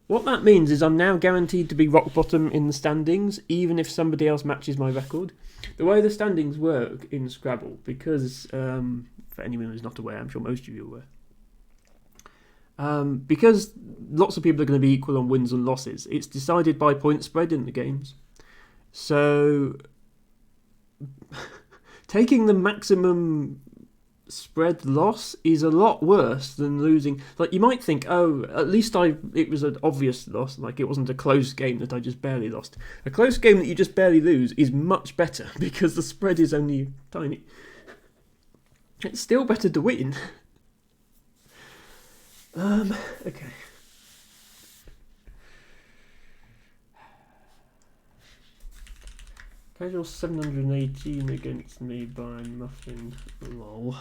what that means is I'm now guaranteed to be rock bottom in the standings, even if somebody else matches my record. The way the standings work in Scrabble, because for anyone who's not aware, I'm sure most of you are aware, because lots of people are going to be equal on wins and losses, it's decided by point spread in the games. So taking the maximum spread loss is a lot worse than losing. Like, you might think, oh, at least it was an obvious loss, like it wasn't a close game that I just barely lost. A close game that you just barely lose is much better because the spread is only tiny. It's still better to win. Okay. Casual 718 against me by Muffin. Lol.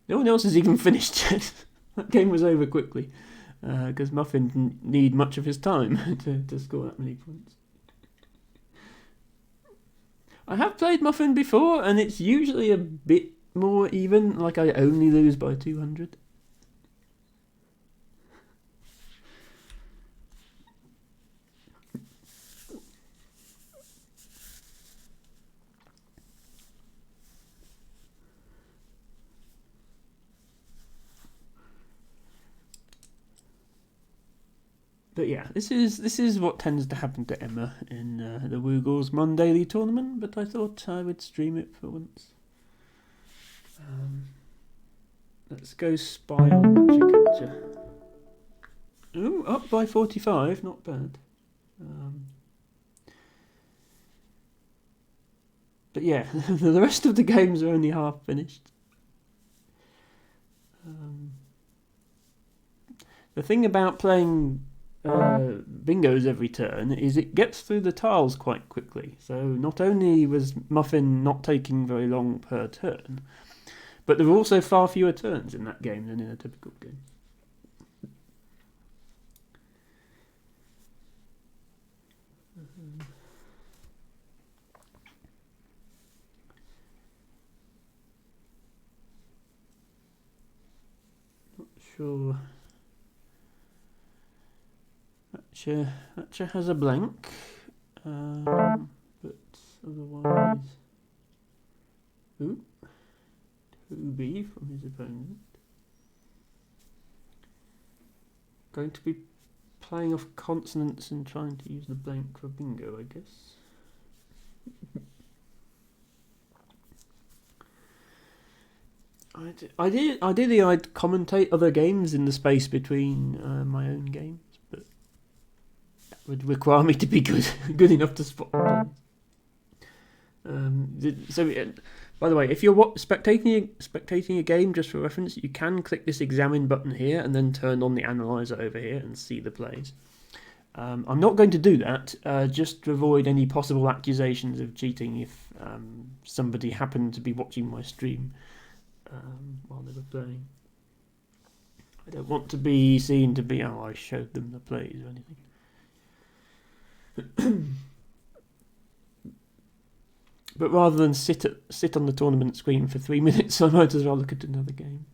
No one else has even finished yet. That game was over quickly. Because Muffin didn't need much of his time to score that many points. I have played Muffin before, and it's usually a bit more even. Like, I only lose by 200. But yeah, this is what tends to happen to Emma in the Woogles Mondaily tournament, but I thought I would stream it for once. Let's go spy on Magic Catcher. Ooh, up by 45, not bad. But yeah, the rest of the games are only half finished. The thing about playing bingos every turn is it gets through the tiles quite quickly. So not only was Muffin not taking very long per turn, but there were also far fewer turns in that game than in a typical game. Not sure. Thatcher has a blank, but otherwise, 2B from his opponent. Going to be playing off consonants and trying to use the blank for bingo, I guess. Ideally, I'd commentate other games in the space between my own games, but that would require me to be good enough to spot them. So By the way, if you're spectating a game, just for reference, you can click this examine button here and then turn on the analyzer over here and see the plays. I'm not going to do that, just to avoid any possible accusations of cheating if somebody happened to be watching my stream while they were playing. I don't want to be seen to be, oh, I showed them the plays or anything. But rather than sit on the tournament screen for 3 minutes, I might as well look at another game.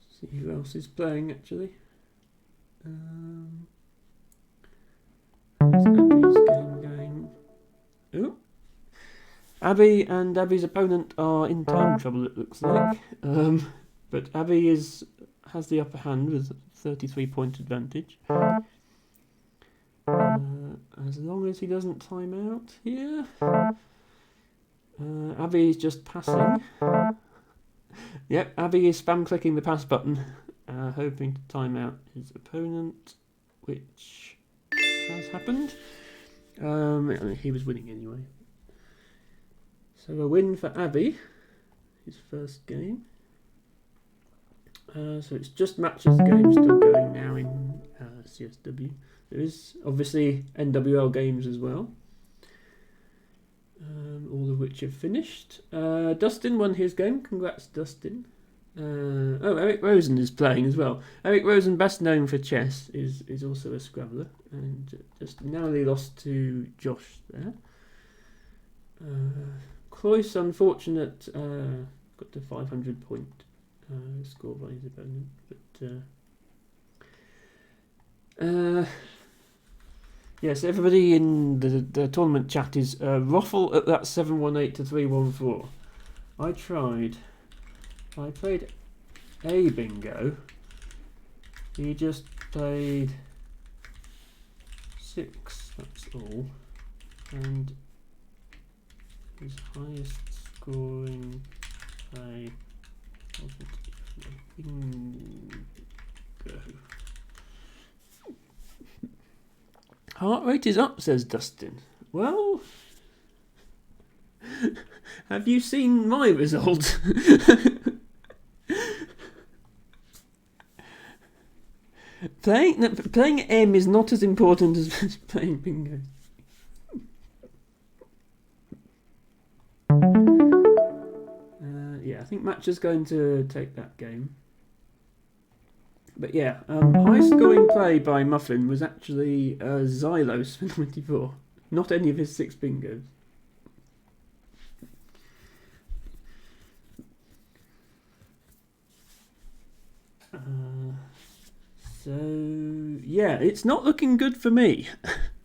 See who else is playing, actually. How's Abby's game going? Oh. Abby and Abby's opponent are in time trouble, it looks like. But Abby has the upper hand with a 33-point advantage. As long as he doesn't time out here. Abby is just passing. Yep, Abby is spam clicking the pass button, hoping to time out his opponent, which has happened. He was winning anyway. So a win for Abby, his first game. So it's just matches game still going now in CSW. There is obviously NWL games as well, all of which have finished. Dustin won his game. Congrats, Dustin. Eric Rosen is playing as well. Eric Rosen, best known for chess, is also a Scrabbler and just narrowly lost to Josh there. Cloyce, unfortunate, got to 500-point score by his opponent, but yes, everybody in the tournament chat is ruffle at that 718 to 314. I played a bingo. He just played 6, that's all. And his highest scoring play wasn't even a bingo. Heart rate is up, says Dustin. Well, have you seen my result? Playing M is not as important as playing bingo. Yeah, I think Match is going to take that game. But yeah, high scoring play by Muffin was actually Xylos for 94. Not any of his 6 bingos. So yeah, it's not looking good for me.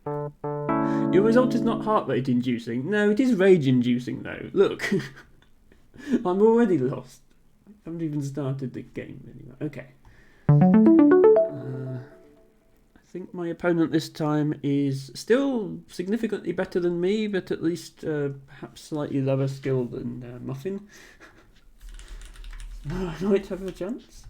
Your result is not heart rate inducing. No, it is rage inducing though. Look, I'm already lost. I haven't even started the game anyway. Okay. I think my opponent this time is still significantly better than me, but at least perhaps slightly lower skill than Muffin. I might have a chance.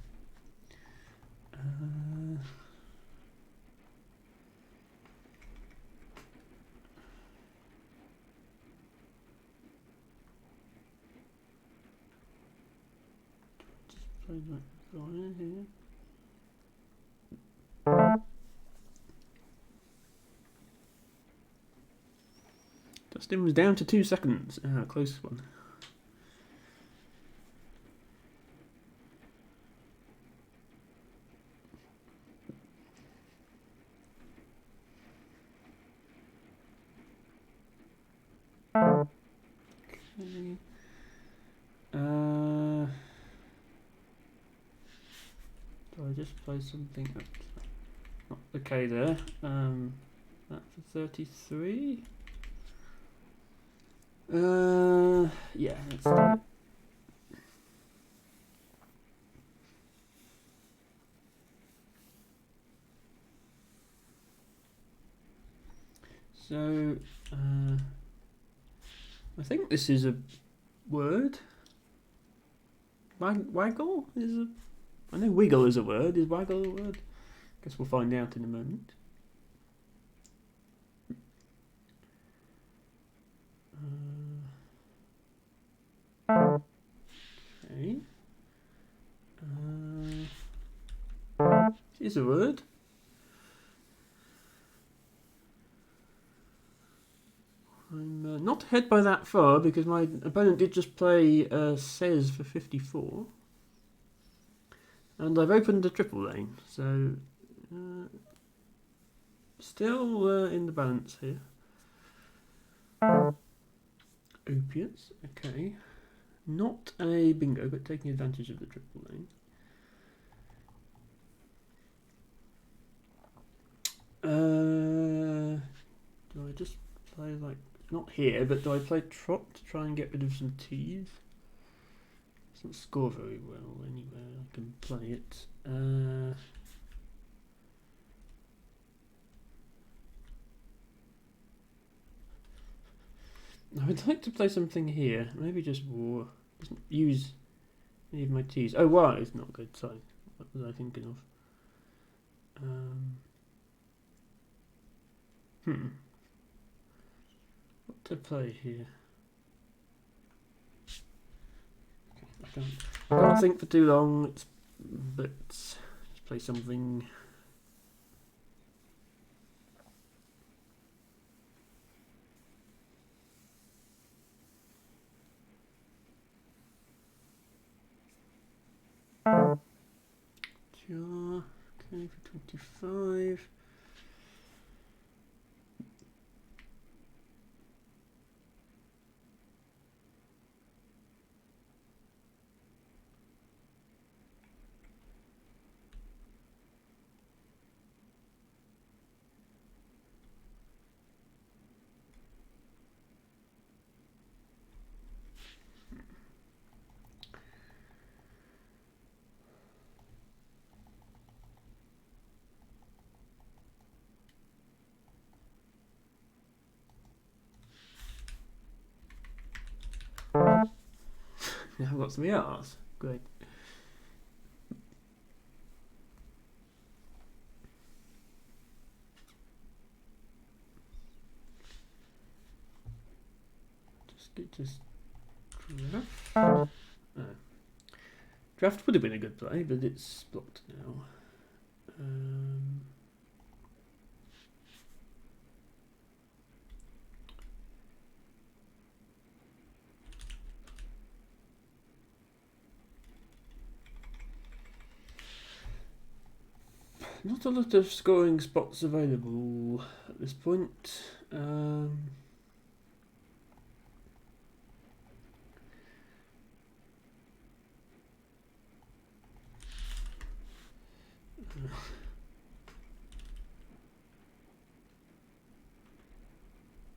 Just play that guy here. Dustin was down to 2 seconds. Close one. Okay. Do I just play something up? Not the K there. That for 33. Yeah, let's do it. So, I think this is a word. Waggle is a... I know wiggle is a word. Is waggle a word? Guess we'll find out in a moment. is a word. I'm not ahead by that far because my opponent did just play says for 54. And I've opened a triple lane, so still in the balance here. Opiates, okay. Not a bingo, but taking advantage of the triple lane. Do I just play like, not here, but do I play trot to try and get rid of some T's? Doesn't score very well anywhere, I can play it. I would like to play something here, maybe just war. Doesn't use any of my T's. Oh, wow, it's not good, sorry. What was I thinking of? What to play here? Okay, I can't think for too long, but let's play something. Sure, okay, for 25. Now I've got some R's. Great. Just get this draft. Oh. Draft would have been a good play, but it's blocked now. Not a lot of scoring spots available at this point.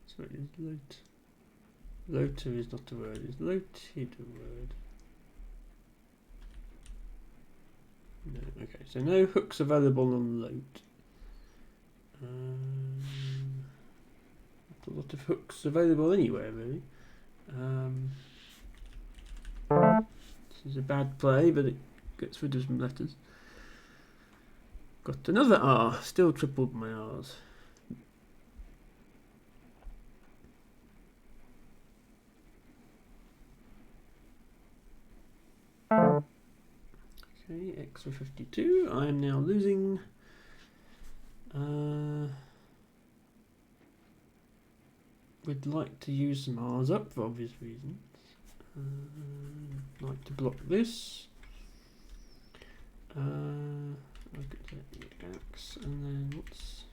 Sorry, is load. Loader is not a word. Is loaded a word? No. Okay, so no hooks available on load. Not a lot of hooks available anywhere really. This is a bad play, but it gets rid of some letters. Got another R. Still tripled my R's. Okay, X for 52. I am now losing. We'd like to use some R's up for obvious reasons. Like to block this. I'll get the X, and then what's.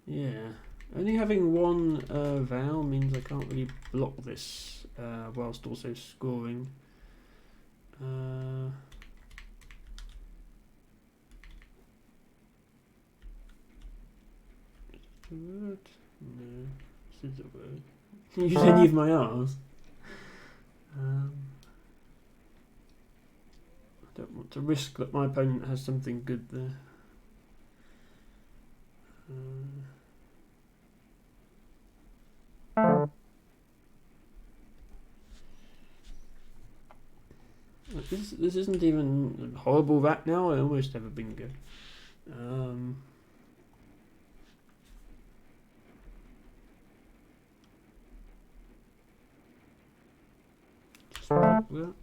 Yeah. Only having one vowel means I can't really block this whilst also scoring. Is it a word? No, this is a word. Can you use any of my R's? I don't want to risk that my opponent has something good there. This isn't even a horrible rat now. I almost have a bingo. Just like that.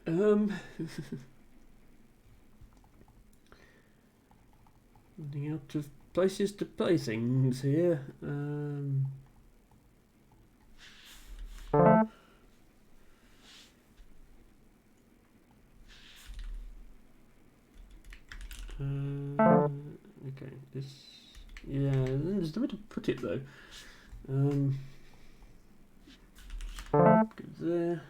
Running out of places to play things here. Okay, this. Yeah, there's nowhere to put it though. Go there.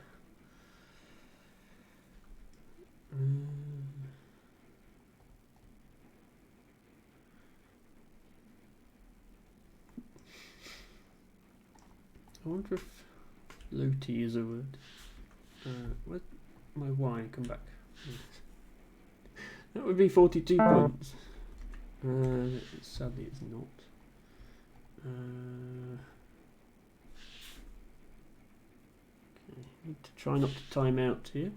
I wonder if Loti is a word. Where'd my Y come back? That would be 42 points. Sadly, it's not. Okay, need to try not to time out here.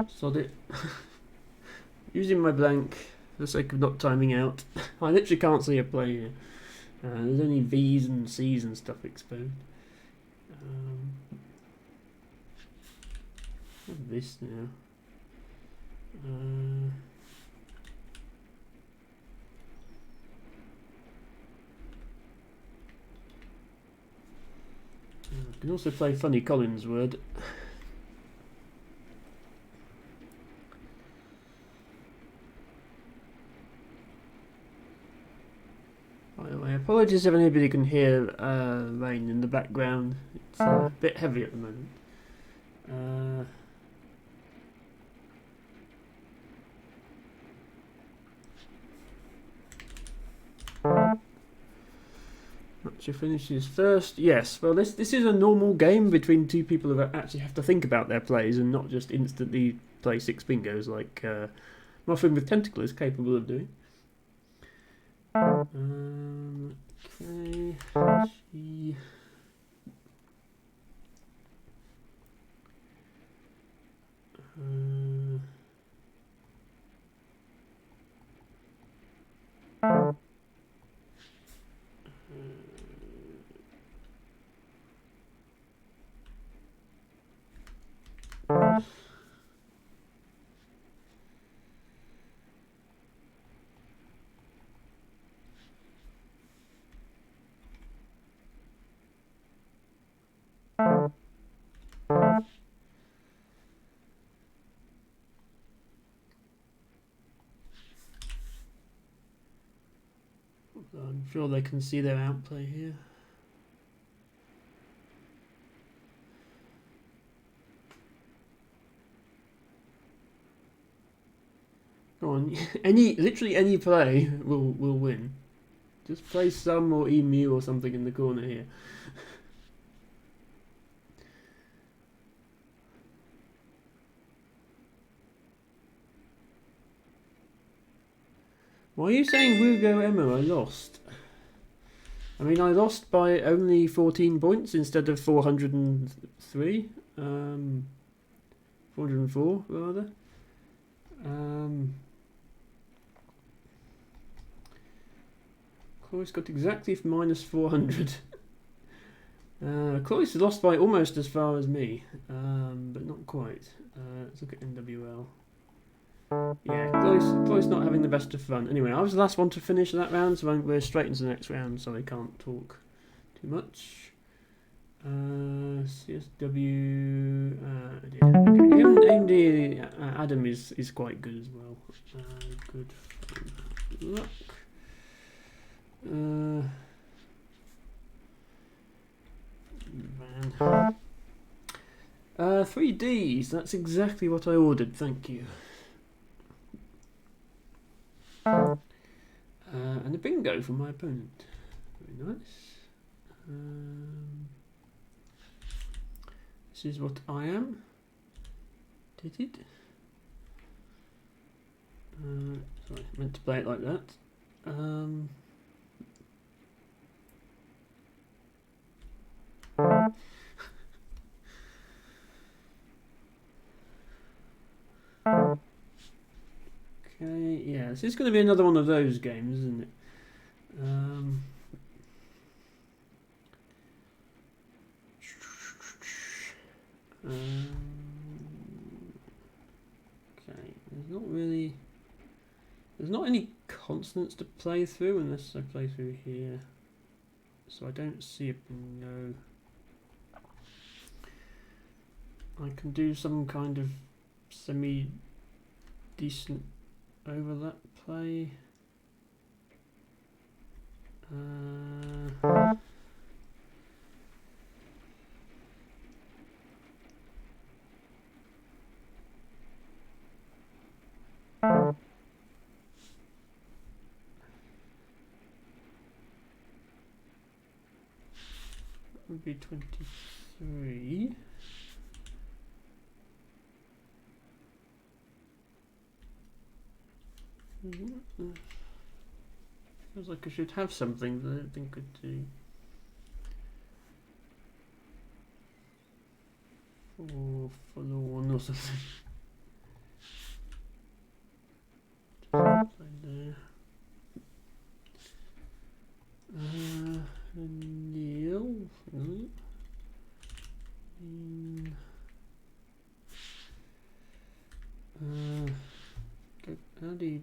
Sod it. Using my blank for the sake of not timing out. I literally can't see a play here. There's only V's and C's and stuff exposed. What's this now? I can also play Funny Collins word. By the way, apologies if anybody can hear rain in the background. It's a bit heavy at the moment. Matcher finishes first. Yes, well this is a normal game between two people who actually have to think about their plays and not just instantly play 6 bingos like Muffin with Tentacle is capable of doing. Okay. G. I'm sure they can see their outplay here. Go on, literally any play will win. Just play some or emu or something in the corner here. Why are you saying Wugo Emo? I lost. I mean, I lost by only 14 points instead of 403. 404, rather. Cloyce got exactly minus 400. Cloyce lost by almost as far as me, but not quite. Let's look at NWL. Yeah, Cloyce not having the best of fun. Anyway, I was the last one to finish that round, so we're straight into the next round, so I can't talk too much. CSW. Okay. AMD Adam is quite good as well. Good luck. 3Ds. That's exactly what I ordered. Thank you. And a bingo from my opponent. Very nice. This is what I am. Did it? Sorry, I meant to play it like that. Yeah, this is going to be another one of those games, isn't it? Okay, there's not any consonants to play through unless I play through here. So I don't see a no. I can do some kind of semi-decent overlap play. Would be 23. Feels like I should have something that I don't think could do. Or forlorn or something. There. Neil. How do you?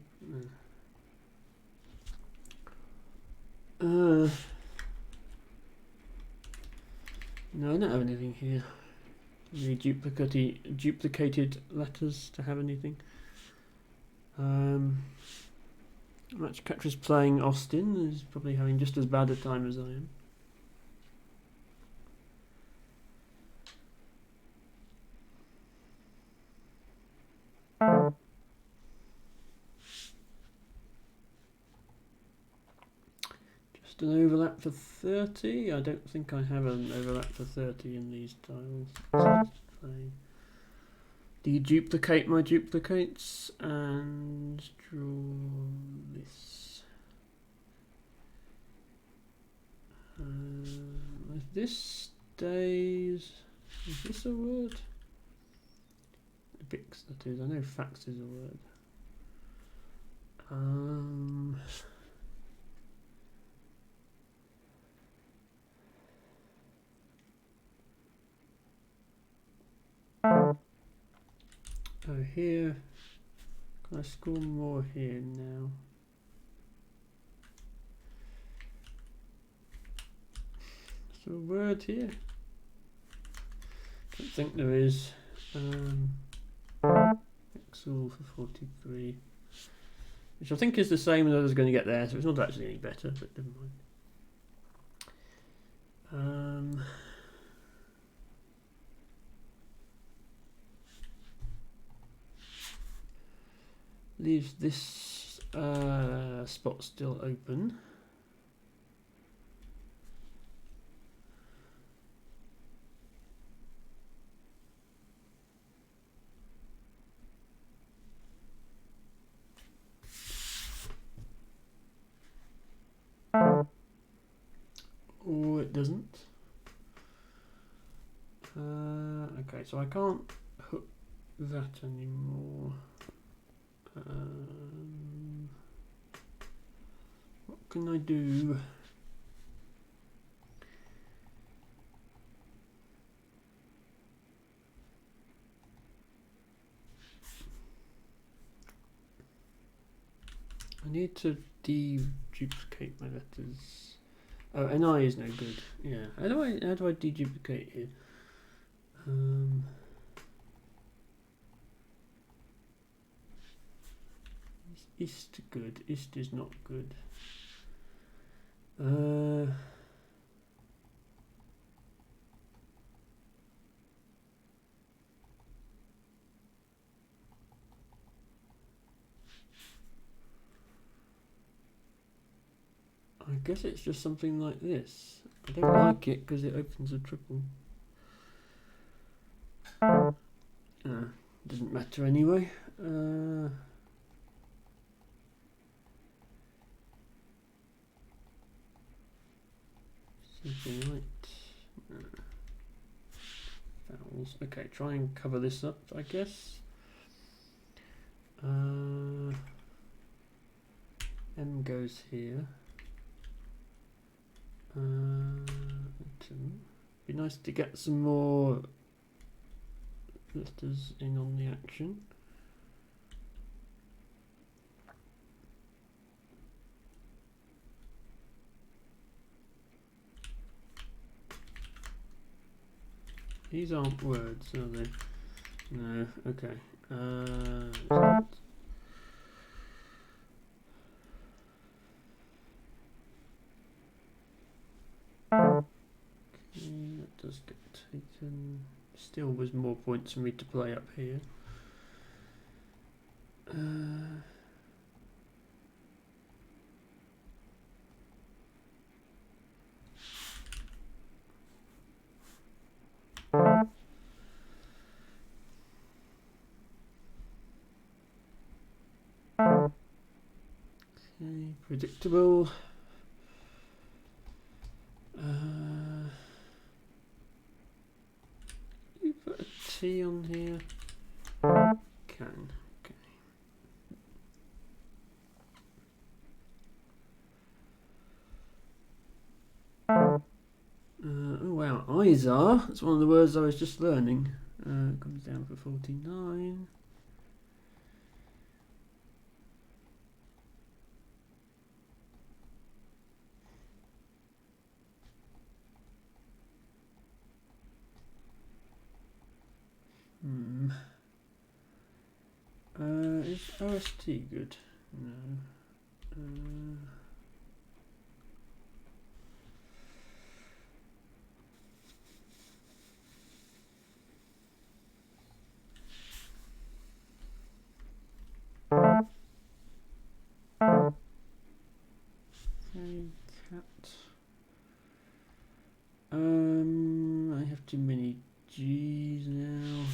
No, I don't have anything here. Any duplicated letters to have anything. Matchcatcher's playing Austin is probably having just as bad a time as I am. Just an overlap for 30. I don't think I have an overlap for 30 in these tiles. Deduplicate my duplicates and draw this. If this stays, is this a word? Bix, that is. I know fax is a word. Oh, here. Can I score more here now? Is there a word here? Don't think there is. Excel for 43. Which I think is the same as I was going to get there, so it's not actually any better, but never mind. Leaves this spot still open. Oh, it doesn't. Okay, so I can't hook that anymore. What can I do? I need to deduplicate my letters. Oh, NI is no good. Yeah. How do I deduplicate here? Is ist good? Ist is not good. I guess it's just something like this. I don't like it because it opens a triple. Doesn't matter anyway. Something right. Vowels. Okay, try and cover this up, I guess. M goes here. Be nice to get some more letters in on the action. These aren't words, are they? No, okay. Okay, that does get taken. Still was more points for me to play up here. Okay, predictable. You put a T on here? Can. Okay. Oh wow, Izar. That's one of the words I was just learning. Comes down for 49. Is OST good? No. Okay, cat. I have too many G's now.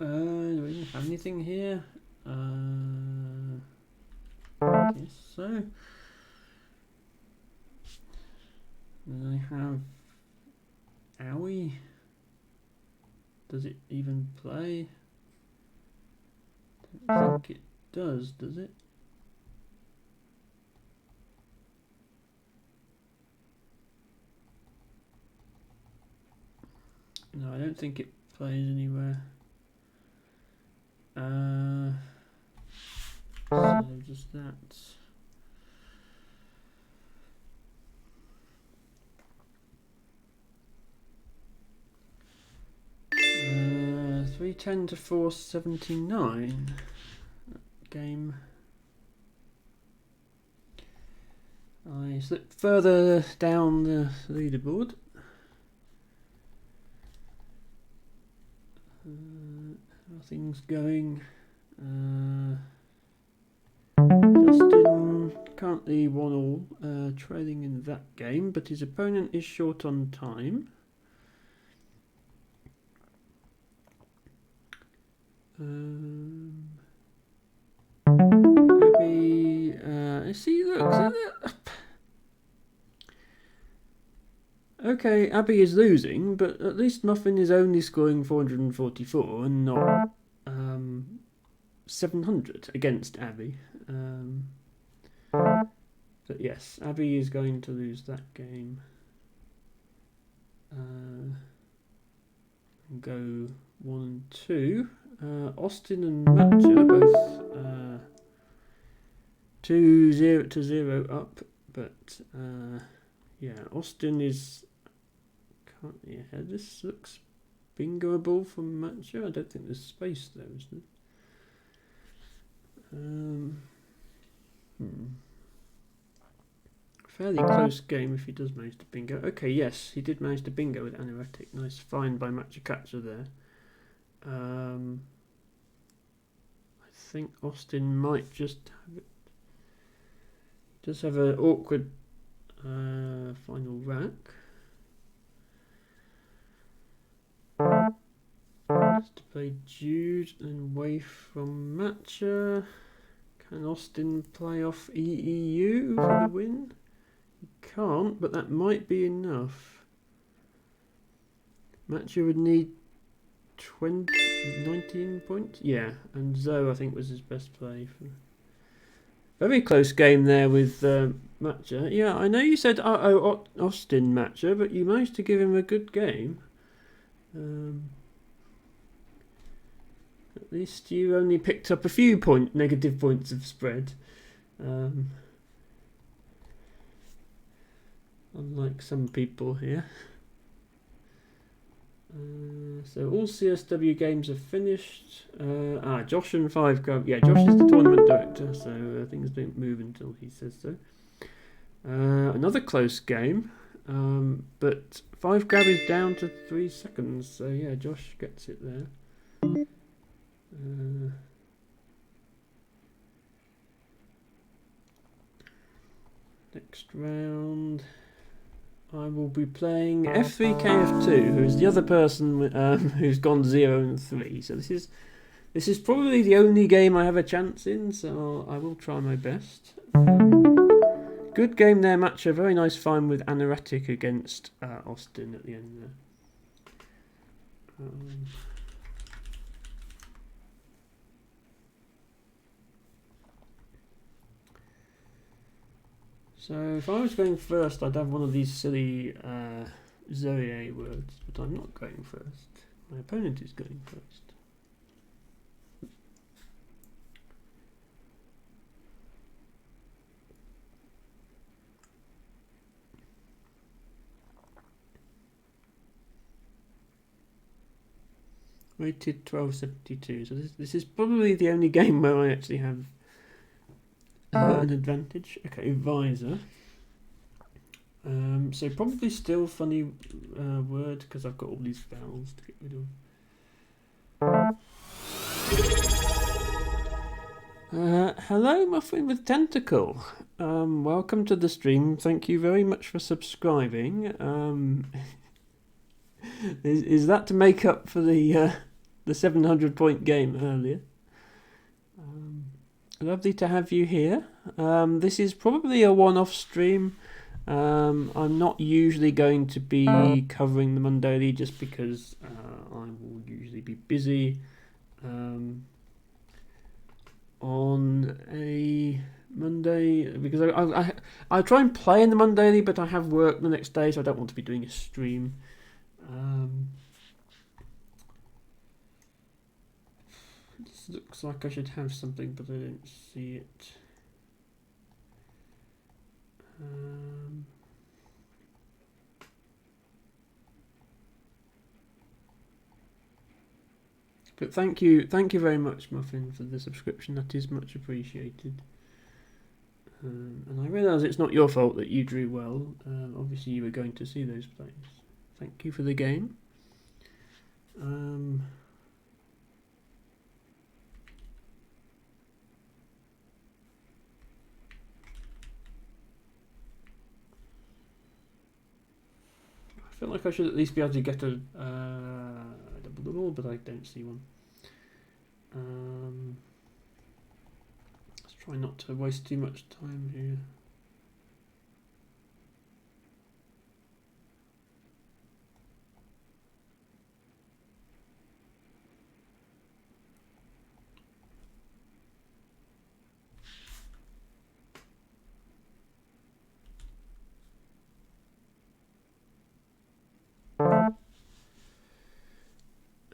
Do we even have anything here? I guess so. Then I have Owie. Does it even play? Don't think it does it? No, I don't think it plays anywhere. So just that. Uh, 310 to 479. Game. I slipped further down the leaderboard. Nothing's going. Justin currently 1-all, trailing in that game, but his opponent is short on time. Abby, see, look. Okay, Abby is losing, but at least Muffin is only scoring 444 and not 700 against Abby. But yes, Abby is going to lose that game. Go 1 and 2. Austin and Matcha both 2-0 up, but yeah, Austin is currently ahead. This looks bingoable from Matcha. I don't think there's space there, isn't it? Fairly close game if he does manage to bingo. Okay, yes, he did manage to bingo with Anoretic. Nice find by Matcha there. I think Austin might just have it. He does have an awkward final rack. To play Jude and away from Matcha. Can Austin play off EEU for the win? He can't, but that might be enough. Matcha would need 19 points? Yeah, and Zoe I think was his best play. Very close game there with Matcha. Yeah, I know you said Austin Matcha, but you managed to give him a good game. At least you only picked up a few negative points of spread. Unlike some people here. So all CSW games are finished. Josh and 5 yeah, Josh is the tournament director, so things don't move until he says so. Another close game, but 5 is down to 3 seconds, so yeah, Josh gets it there. Next round, I will be playing F3KF2, who is the other person who's gone 0 and 3. So this is probably the only game I have a chance in, so I will try my best. Good game there, Matcha. Very nice find with Anoretic against Austin at the end there. So if I was going first, I'd have one of these silly Zoe words, but I'm not going first. My opponent is going first. Rated 1272. So this is probably the only game where I actually have an advantage. Okay, Visor. So probably still funny word because I've got all these vowels to get rid of. Hello, Muffin with Tentacle. Welcome to the stream. Thank you very much for subscribing. Is that to make up for the 700-point game earlier? Lovely to have you here. This is probably a one-off stream. I'm not usually going to be covering the Mondaily just because I will usually be busy on a Monday, because I try and play in the Mondaily, but I have work the next day, so I don't want to be doing a stream. This looks like I should have something, but I don't see it. But thank you very much, Muffin, for the subscription. That is much appreciated. And I realise it's not your fault that you drew well. Obviously, you were going to see those plays. Thank you for the game. I feel like I should at least be able to get a double, but I don't see one. Let's try not to waste too much time here.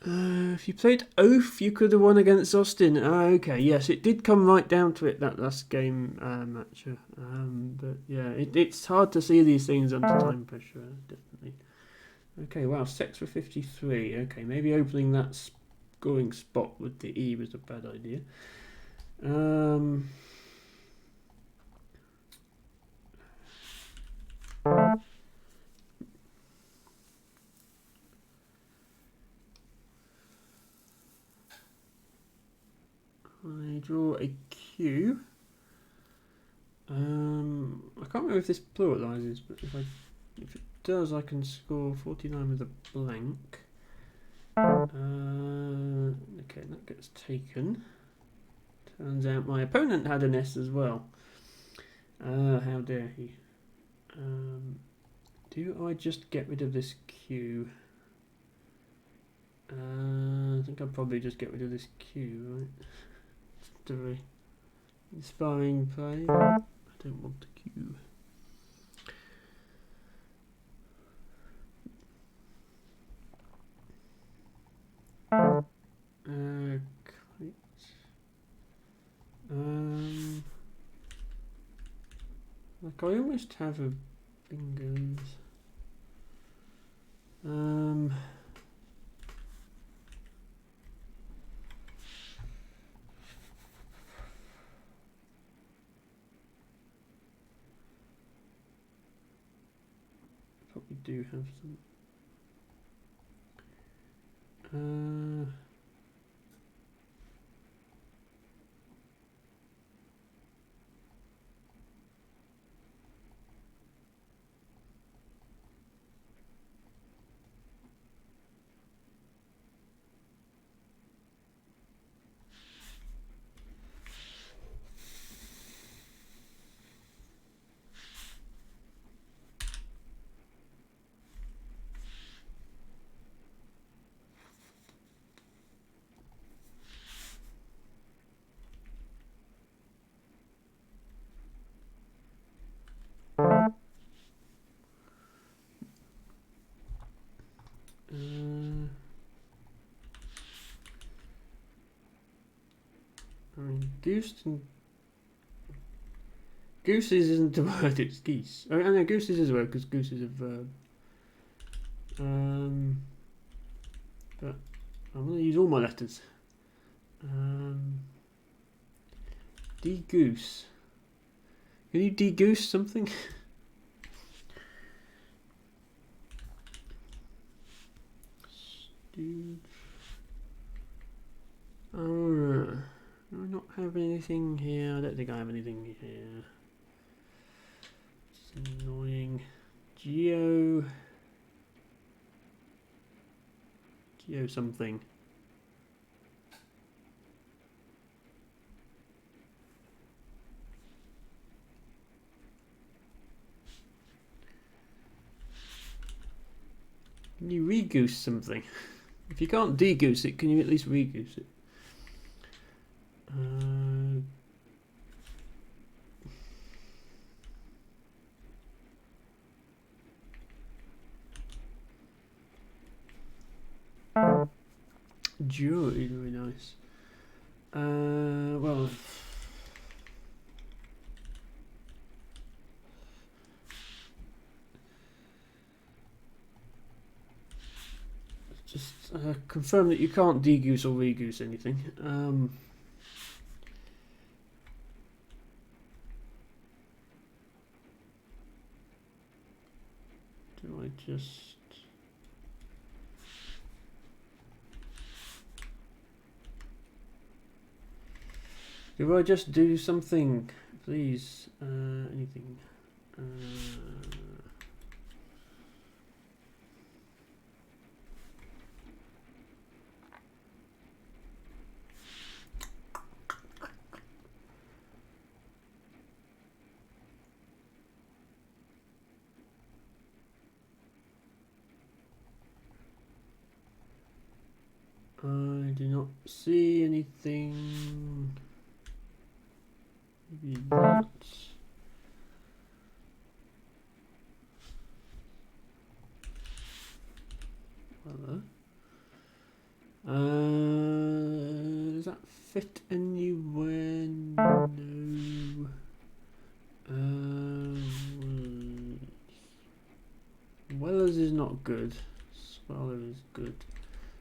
If you played Oath, you could have won against Austin. Okay, yes, it did come right down to it, that last game match. But yeah, it's hard to see these things under time pressure, definitely. Okay, wow, 6 for 53. Okay, maybe opening that scoring spot with the E was a bad idea. I draw a Q. I can't remember if this pluralizes, but if it does, I can score 49 with a blank. Okay, that gets taken. Turns out my opponent had an S as well. How dare he. Do I just get rid of this Q? I think I'll probably just get rid of this Q, right? It's a very inspiring play. I don't want the Q. Like I almost have a fingers. Probably do have some. I mean, gooses isn't a word, it's geese. Oh, no, gooses is a word because goose is a verb. But I'm going to use all my letters. De-goose. Can you de-goose something? Do I not have anything here? I don't think I have anything here. It's annoying. Geo something. Can you re-goose something? If you can't de-goose it, can you at least re-goose it? Jewelry is very nice. Well, just confirm that you can't de-goose or re-goose anything. Do I just... Do I just do something, please? Anything? I do not see anything. Maybe that. Well, does that fit anywhere? No. Wellers is not good. Sweller is good.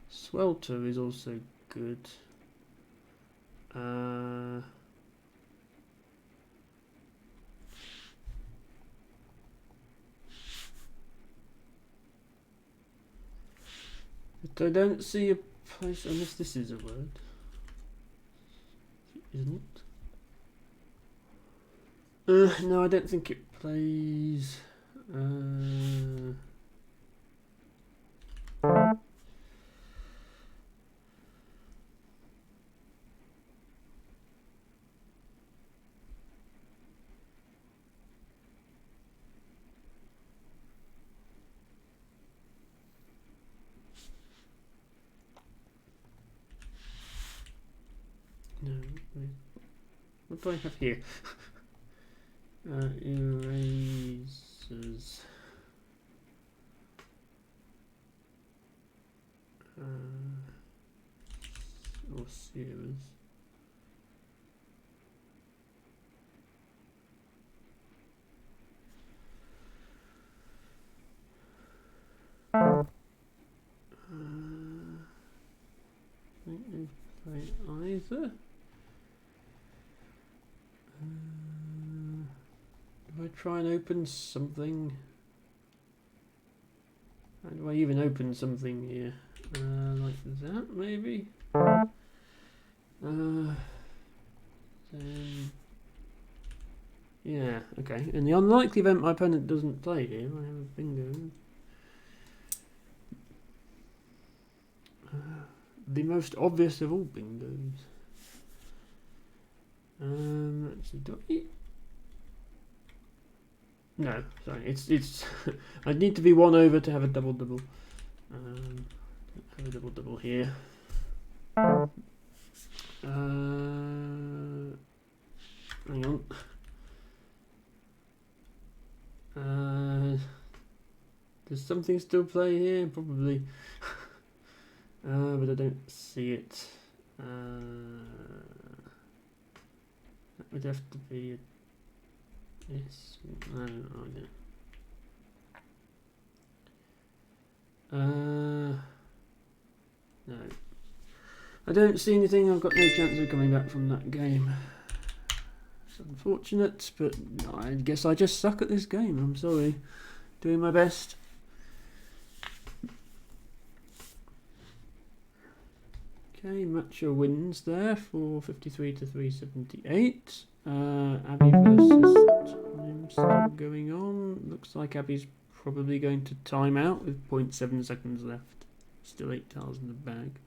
Swelter is also good. But I don't see a place, unless this is a word. Isn't it? No, I don't think it plays. What do I have here? Erasers. Or series. I think they play either. If I try and open something, how do I even open something here? Like that, maybe? Then, yeah, okay. In the unlikely event my opponent doesn't play here, I have a bingo. The most obvious of all bingos. Let's see, do I... No, sorry, it's I'd need to be 1 over to have a double-double. Have a double-double here. Hang on. Does something still play here? Probably. But I don't see it. That would have to be a... Yes. I don't know. No. I don't see anything. I've got no chance of coming back from that game. It's unfortunate, but I guess I just suck at this game. I'm sorry. Doing my best. Okay, Matcha wins there for 53 to 378. Abby versus time still going on. Looks like Abby's probably going to time out with 0.7 seconds left. Still 8 tiles in the bag.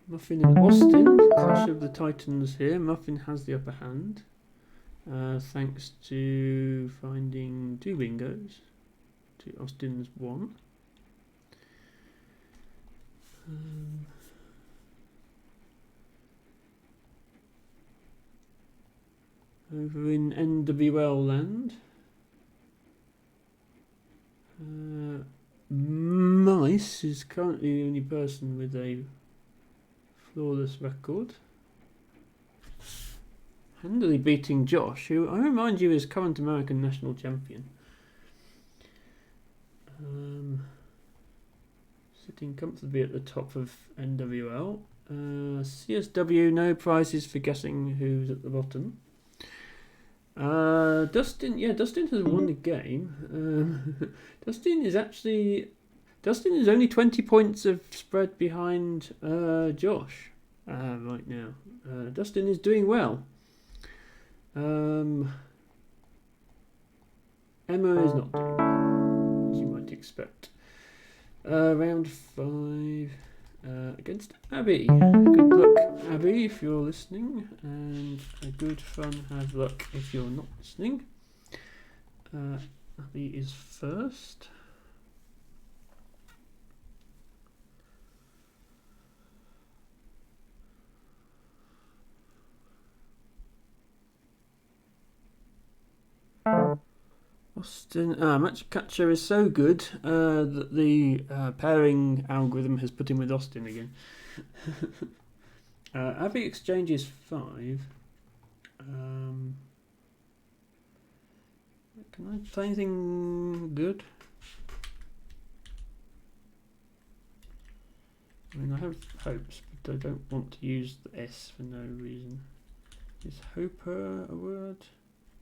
Muffin and Austin, clash of the titans here. Muffin has the upper hand, thanks to finding 2 bingos to Austin's 1. Over in NWL land, Mice is currently the only person with a flawless record, handily beating Josh, who I remind you is current American national champion. Sitting comfortably at the top of NWL. CSW, no prizes for guessing who's at the bottom. Dustin has won the game. Dustin is only 20 points of spread behind Josh right now. Dustin is doing well. Emma is not doing well, as you might expect. Round 5 against Abby. Good luck, Abby, if you're listening, and a good fun hard luck if you're not listening. Abby is first. Austin, Match Catcher is so good that the pairing algorithm has put him with Austin again. Abby exchanges 5. Can I play anything good? I mean, I have hopes, but I don't want to use the S for no reason. Is hoper a word?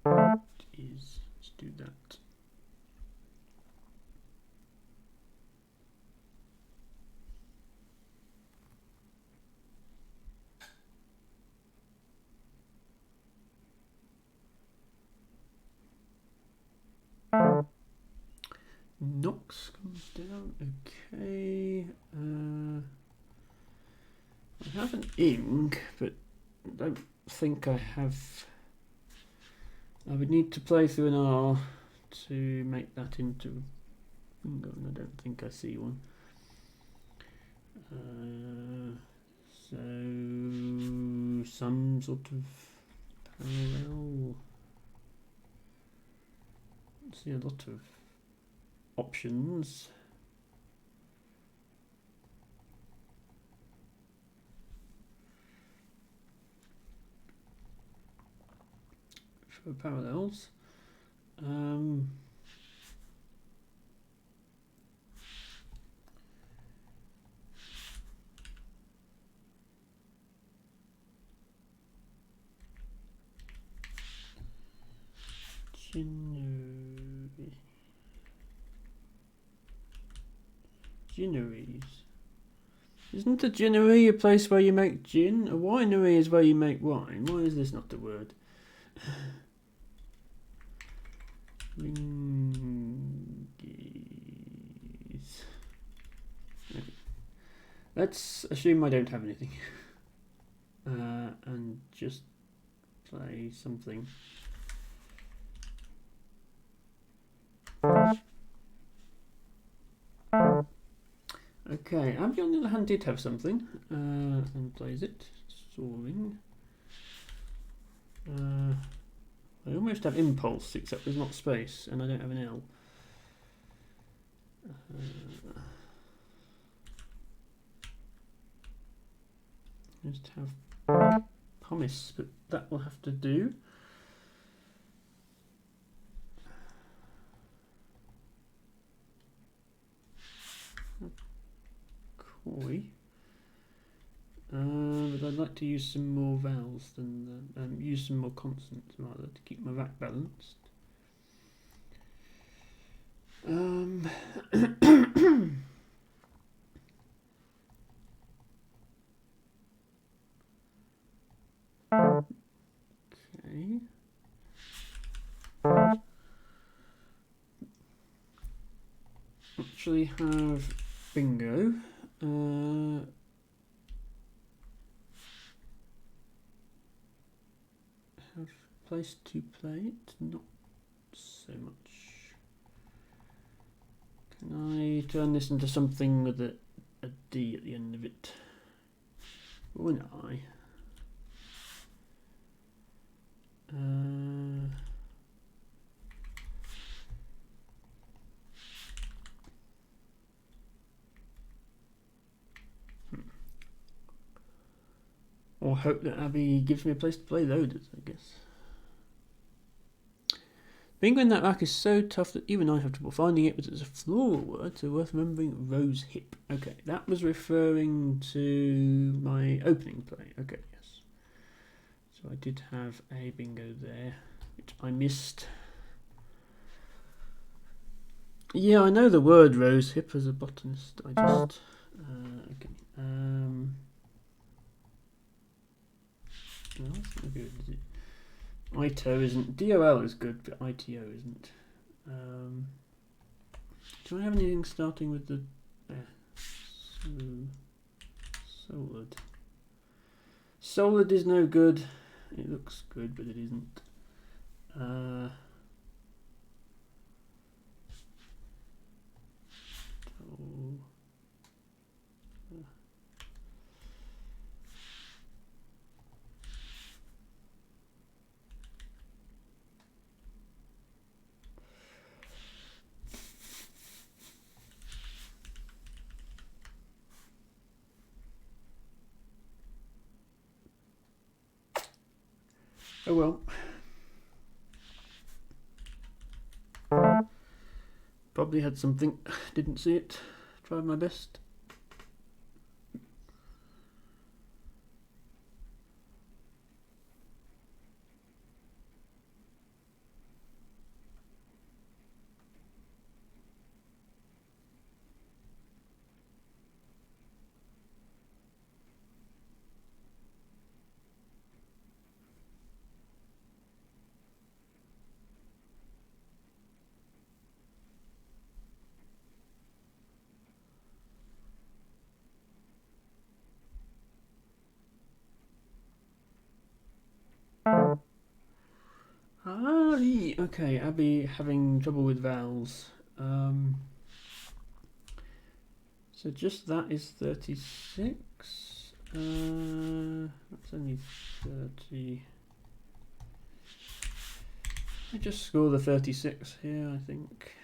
It is. Let's do that. Nox comes down. Okay. I have an ing, but I don't think I have. I would need to play through an R to make that into bingo, and I don't think I see one. So some sort of parallel. See a lot of options. For parallels. Ginneries. Isn't a ginnery a place where you make gin? A winery is where you make wine. Why is this not the word? Ringies. Let's assume I don't have anything. And just play something. Okay, Abby on the other hand did have something, and plays it. Soaring. I almost have impulse, except there's not space, and I don't have an L. Just have pumice, but that will have to do. Koi. But I'd like to use some more vowels than use some more consonants rather to keep my rack balanced. Okay. Actually have bingo. Have place to play it, not so much. Can I turn this into something with a D at the end of it? Or an I? Or hope that Abby gives me a place to play loaders, I guess. Bingo in that rack is so tough that even I have trouble finding it, but it's a floral word, so worth remembering. Rose hip. Okay, that was referring to my opening play. Okay, yes. So I did have a bingo there, which I missed. Yeah, I know the word rose hip as a botanist. I just... okay. No, that's not good, is it? ITO isn't. DOL is good, but ITO isn't. Do I have anything starting with the... Solid. Solid is no good. It looks good, but it isn't. Oh well. Probably had something, didn't see it. Tried my best. Okay, Abby having trouble with vowels. So just that is 36. That's only 30. I just score the 36 here, I think.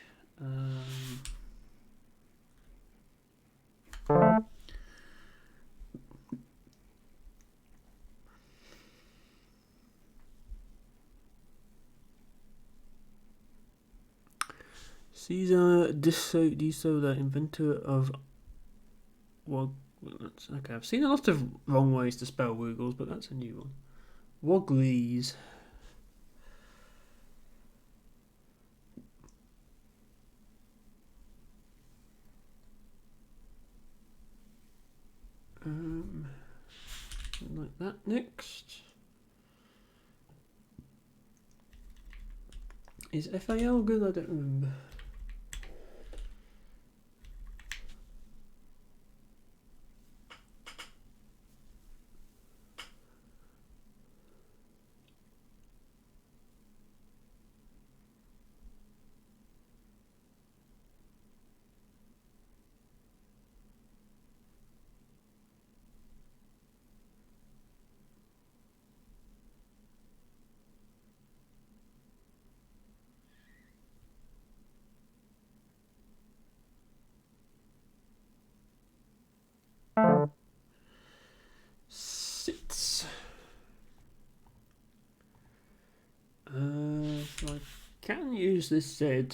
Caesar de Sola, inventor of okay, I've seen a lot of wrong ways to spell Woogles, but that's a new one. Wogglies. Like that next. Is FAL good? I don't remember. Sits. So I can use this Z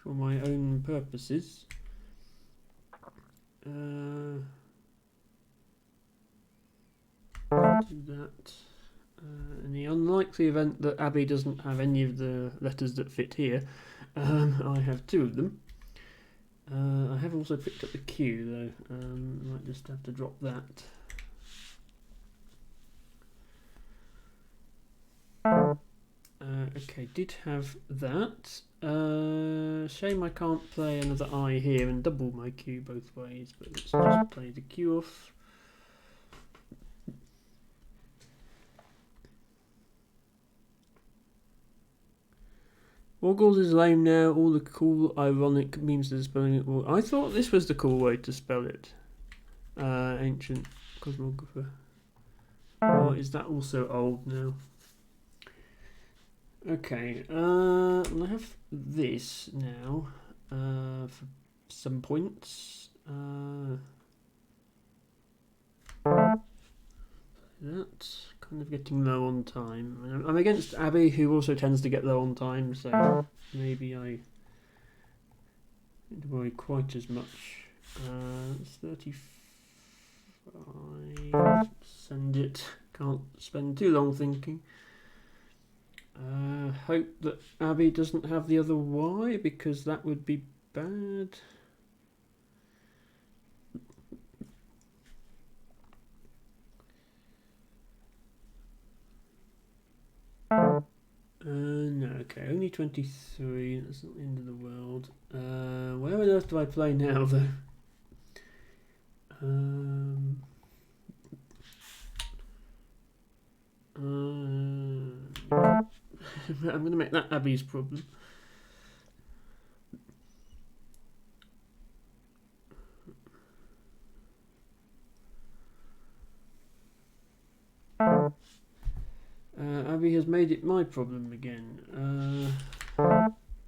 for my own purposes. Do that. In the unlikely event that Abby doesn't have any of the letters that fit here, I have two of them. I have also picked up the Q though. I might just have to drop that. Okay, did have that. Shame I can't play another I here and double my Q both ways, but let's just play the Q off. Woggles is lame now. All the cool, ironic memes that are spelling it. Well, I thought this was the cool way to spell it. Ancient cosmographer. Or is that also old now? Okay, I have this now for some points. That's kind of getting low on time. I'm against Abby, who also tends to get low on time, so maybe I don't worry quite as much. It's 35. Send it. Can't spend too long thinking. Hope that Abby doesn't have the other Y, because that would be bad. No, okay, only 23, that's not the end of the world. Where on earth do I play now, though? I'm going to make that Abby's problem. Abby has made it my problem again.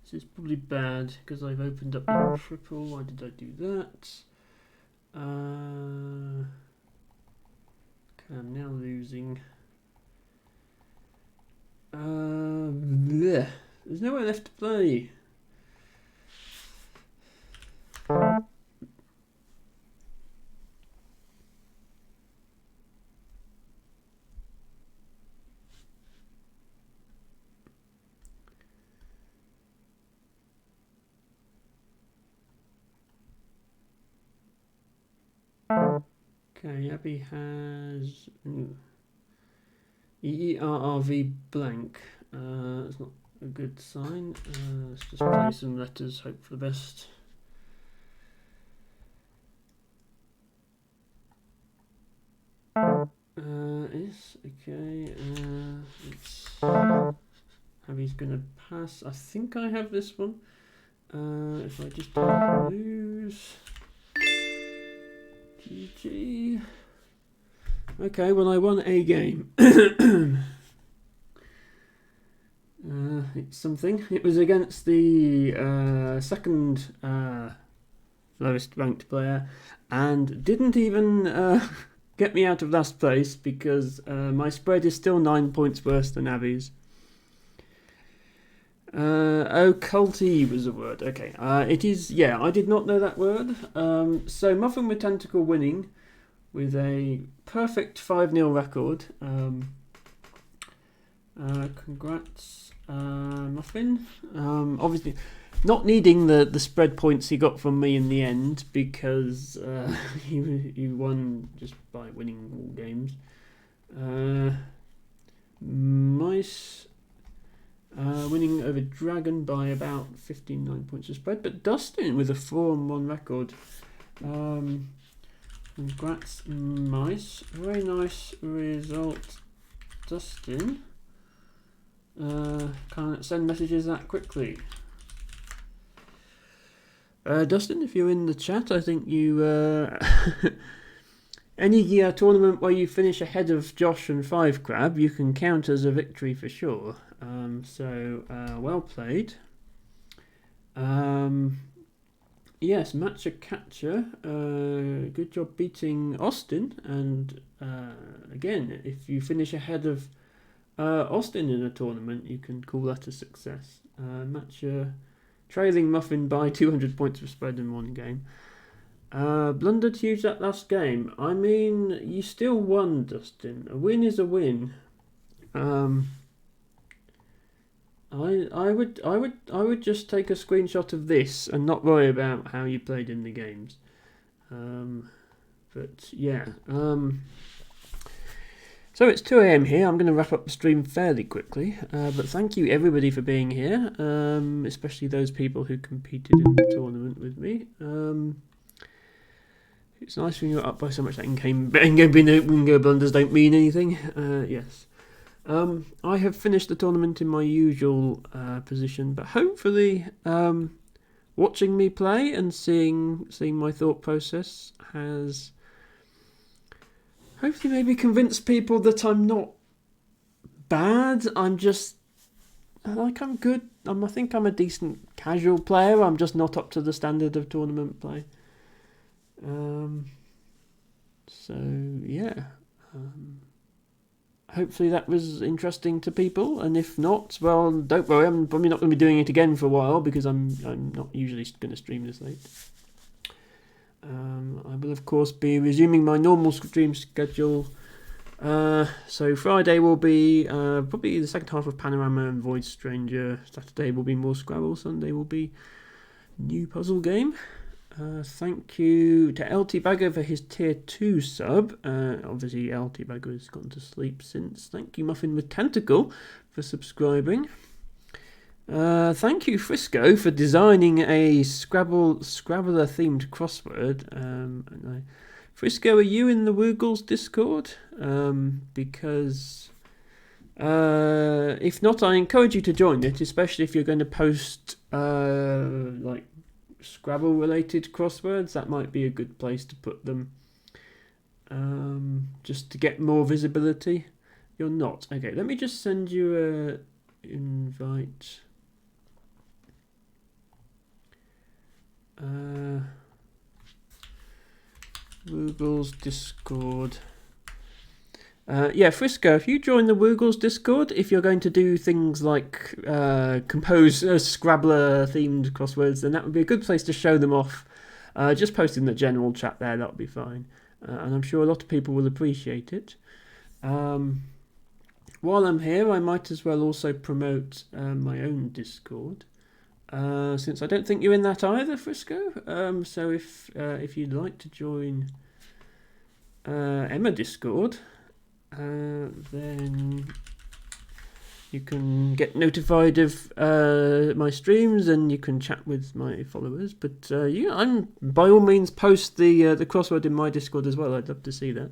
This is probably bad because I've opened up the triple. Why did I do that? Okay, I'm now losing. There's nowhere left to play. Okay, Abby has EERRV blank. That's not a good sign. Let's just play some letters, hope for the best. Yes, okay. Abby's gonna pass. I think I have this one. If I just don't lose. GG. Okay, well I won a game. It's something. It was against the second lowest ranked player, and didn't even get me out of last place because my spread is still 9 points worse than Abby's. Occulty was a word. Okay, it is. Yeah, I did not know that word. So Muffin with Tentacle winning with a perfect 5-0 record. Congrats, Muffin. Obviously, not needing the spread points he got from me in the end because he won just by winning all games. Mice winning over Dragon by about 59 points of spread, but Dustin with a 4-1 record. Congrats, Mice. Very nice result, Dustin. Can't send messages that quickly. Dustin, if you're in the chat, I think you any tournament where you finish ahead of Josh and 5Crab, you can count as a victory for sure. So well played. Yes, Matcha Catcher. Good job beating Austin. And again, if you finish ahead of Austin in a tournament, you can call that a success. Matcha trailing Muffin by 200 points of spread in one game. Blundered huge that last game. I mean, you still won, Dustin. A win is a win. I would just take a screenshot of this and not worry about how you played in the games. But yeah. So it's 2 AM here. I'm going to wrap up the stream fairly quickly. But thank you everybody for being here, especially those people who competed in the tournament with me. It's nice when you're up by so much that bingo blunders don't mean anything. Yes. I have finished the tournament in my usual position, but hopefully watching me play and seeing my thought process has hopefully maybe convinced people that I'm not bad. I'm just I'm good. I think I'm a decent casual player. I'm just not up to the standard of tournament play. So yeah. Hopefully that was interesting to people, and if not, well, don't worry. I'm probably not going to be doing it again for a while because I'm not usually going to stream this late. I will of course be resuming my normal stream schedule. So Friday will be probably the second half of Panorama and Void Stranger. Saturday will be more Scrabble. Sunday will be new puzzle game. Thank you to LT Bagger for his tier 2 sub. Obviously LT Bagger has gone to sleep since. Thank you Muffin with Tentacle for subscribing. Thank you Frisco for designing a Scrabbler themed crossword. Frisco, are you in the Woogles Discord? Because if not, I encourage you to join it, especially if you're going to post like Scrabble related crosswords. That might be a good place to put them, just to get more visibility. You're not. Okay, let me just send you a invite. Woogles Discord. Yeah, Frisco, if you join the Woogles Discord, if you're going to do things like compose Scrabbler themed crosswords, then that would be a good place to show them off. Just post in the general chat there, that would be fine. And I'm sure a lot of people will appreciate it. While I'm here, I might as well also promote my own Discord. Since I don't think you're in that either, Frisco. So if you'd like to join Emma Discord, then you can get notified of my streams and you can chat with my followers. But yeah, I'm by all means post the crossword in my Discord as well. I'd love to see that.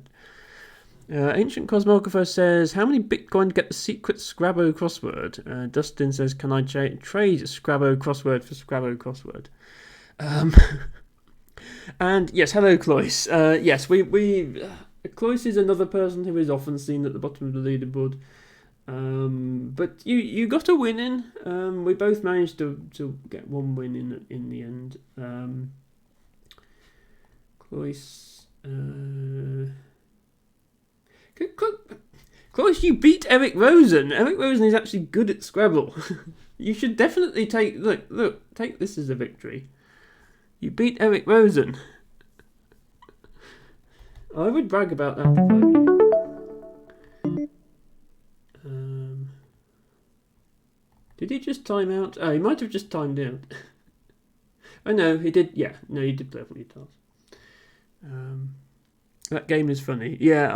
Ancient Cosmographer says, how many Bitcoin to get the secret Scrabble crossword? Dustin says, can I trade Scrabble crossword for Scrabble crossword? And yes, hello, Cloyce. Yes, Cloyce is another person who is often seen at the bottom of the leaderboard. But you got a win in. We both managed to get one win in the end. Cloyce. Cloyce, you beat Eric Rosen. Eric Rosen is actually good at Scrabble. You should definitely take this as a victory. You beat Eric Rosen. I would brag about that if I were you. Did he just time out? Oh, he might have just timed out. Oh no, he did. Yeah, no, he did play for your task. That game is funny. Yeah,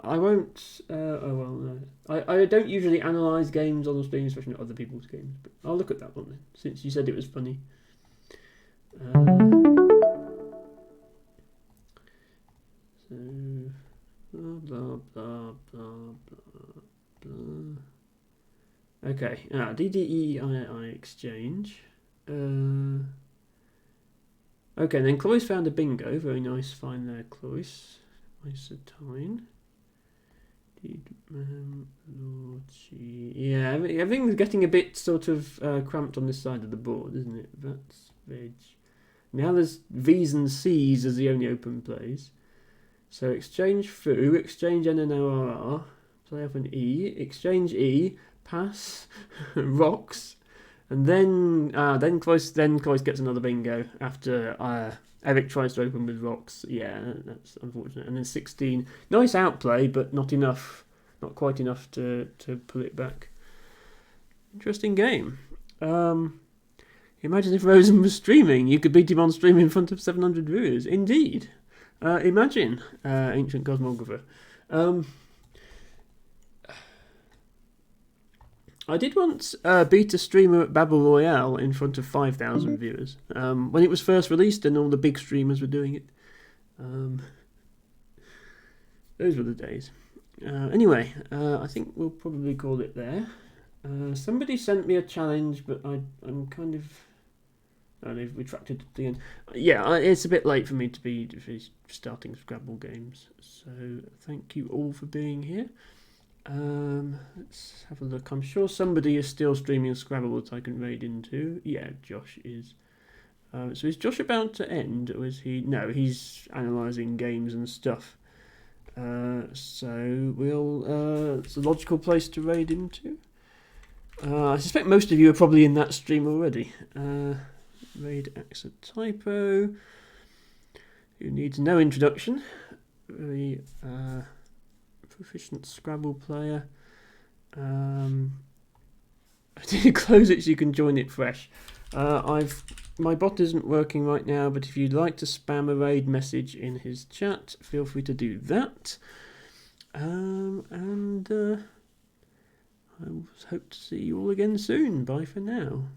I won't. Oh well, no. I don't usually analyse games on the stream, especially not other people's games. But I'll look at that one then, since you said it was funny. So blah blah blah blah blah. Okay. DDEII exchange. Okay, then Cloyce found a bingo. Very nice find there, Cloyce. Isotine. Yeah, everything's getting a bit sort of cramped on this side of the board, isn't it? That's veg. Now there's V's and C's as the only open plays. So exchange foo, exchange NNORR, play off an E, exchange E, pass, rocks, and then Cloyce gets another bingo after Eric tries to open with rocks. Yeah, that's unfortunate. And then 16, nice outplay, but not enough, not quite enough to pull it back. Interesting game. Imagine if Rosen was streaming. You could beat him on stream in front of 700 viewers. Indeed. Imagine, ancient cosmographer. I did once beat a streamer at Battle Royale in front of 5,000 viewers when it was first released and all the big streamers were doing it. Those were the days. Anyway, I think we'll probably call it there. Somebody sent me a challenge, but I'm kind of... Oh, they've retracted at the end. Yeah, it's a bit late for me to be starting Scrabble games. So thank you all for being here. Let's have a look. I'm sure somebody is still streaming Scrabble that I can raid into. Yeah, Josh is. So is Josh about to end, or is he? No, he's analysing games and stuff. So it's a logical place to raid into. I suspect most of you are probably in that stream already. Raid acts a typo. Who needs no introduction. Very proficient Scrabble player. I did close it so you can join it fresh. My bot isn't working right now, but if you'd like to spam a raid message in his chat, feel free to do that. I hope to see you all again soon. Bye for now.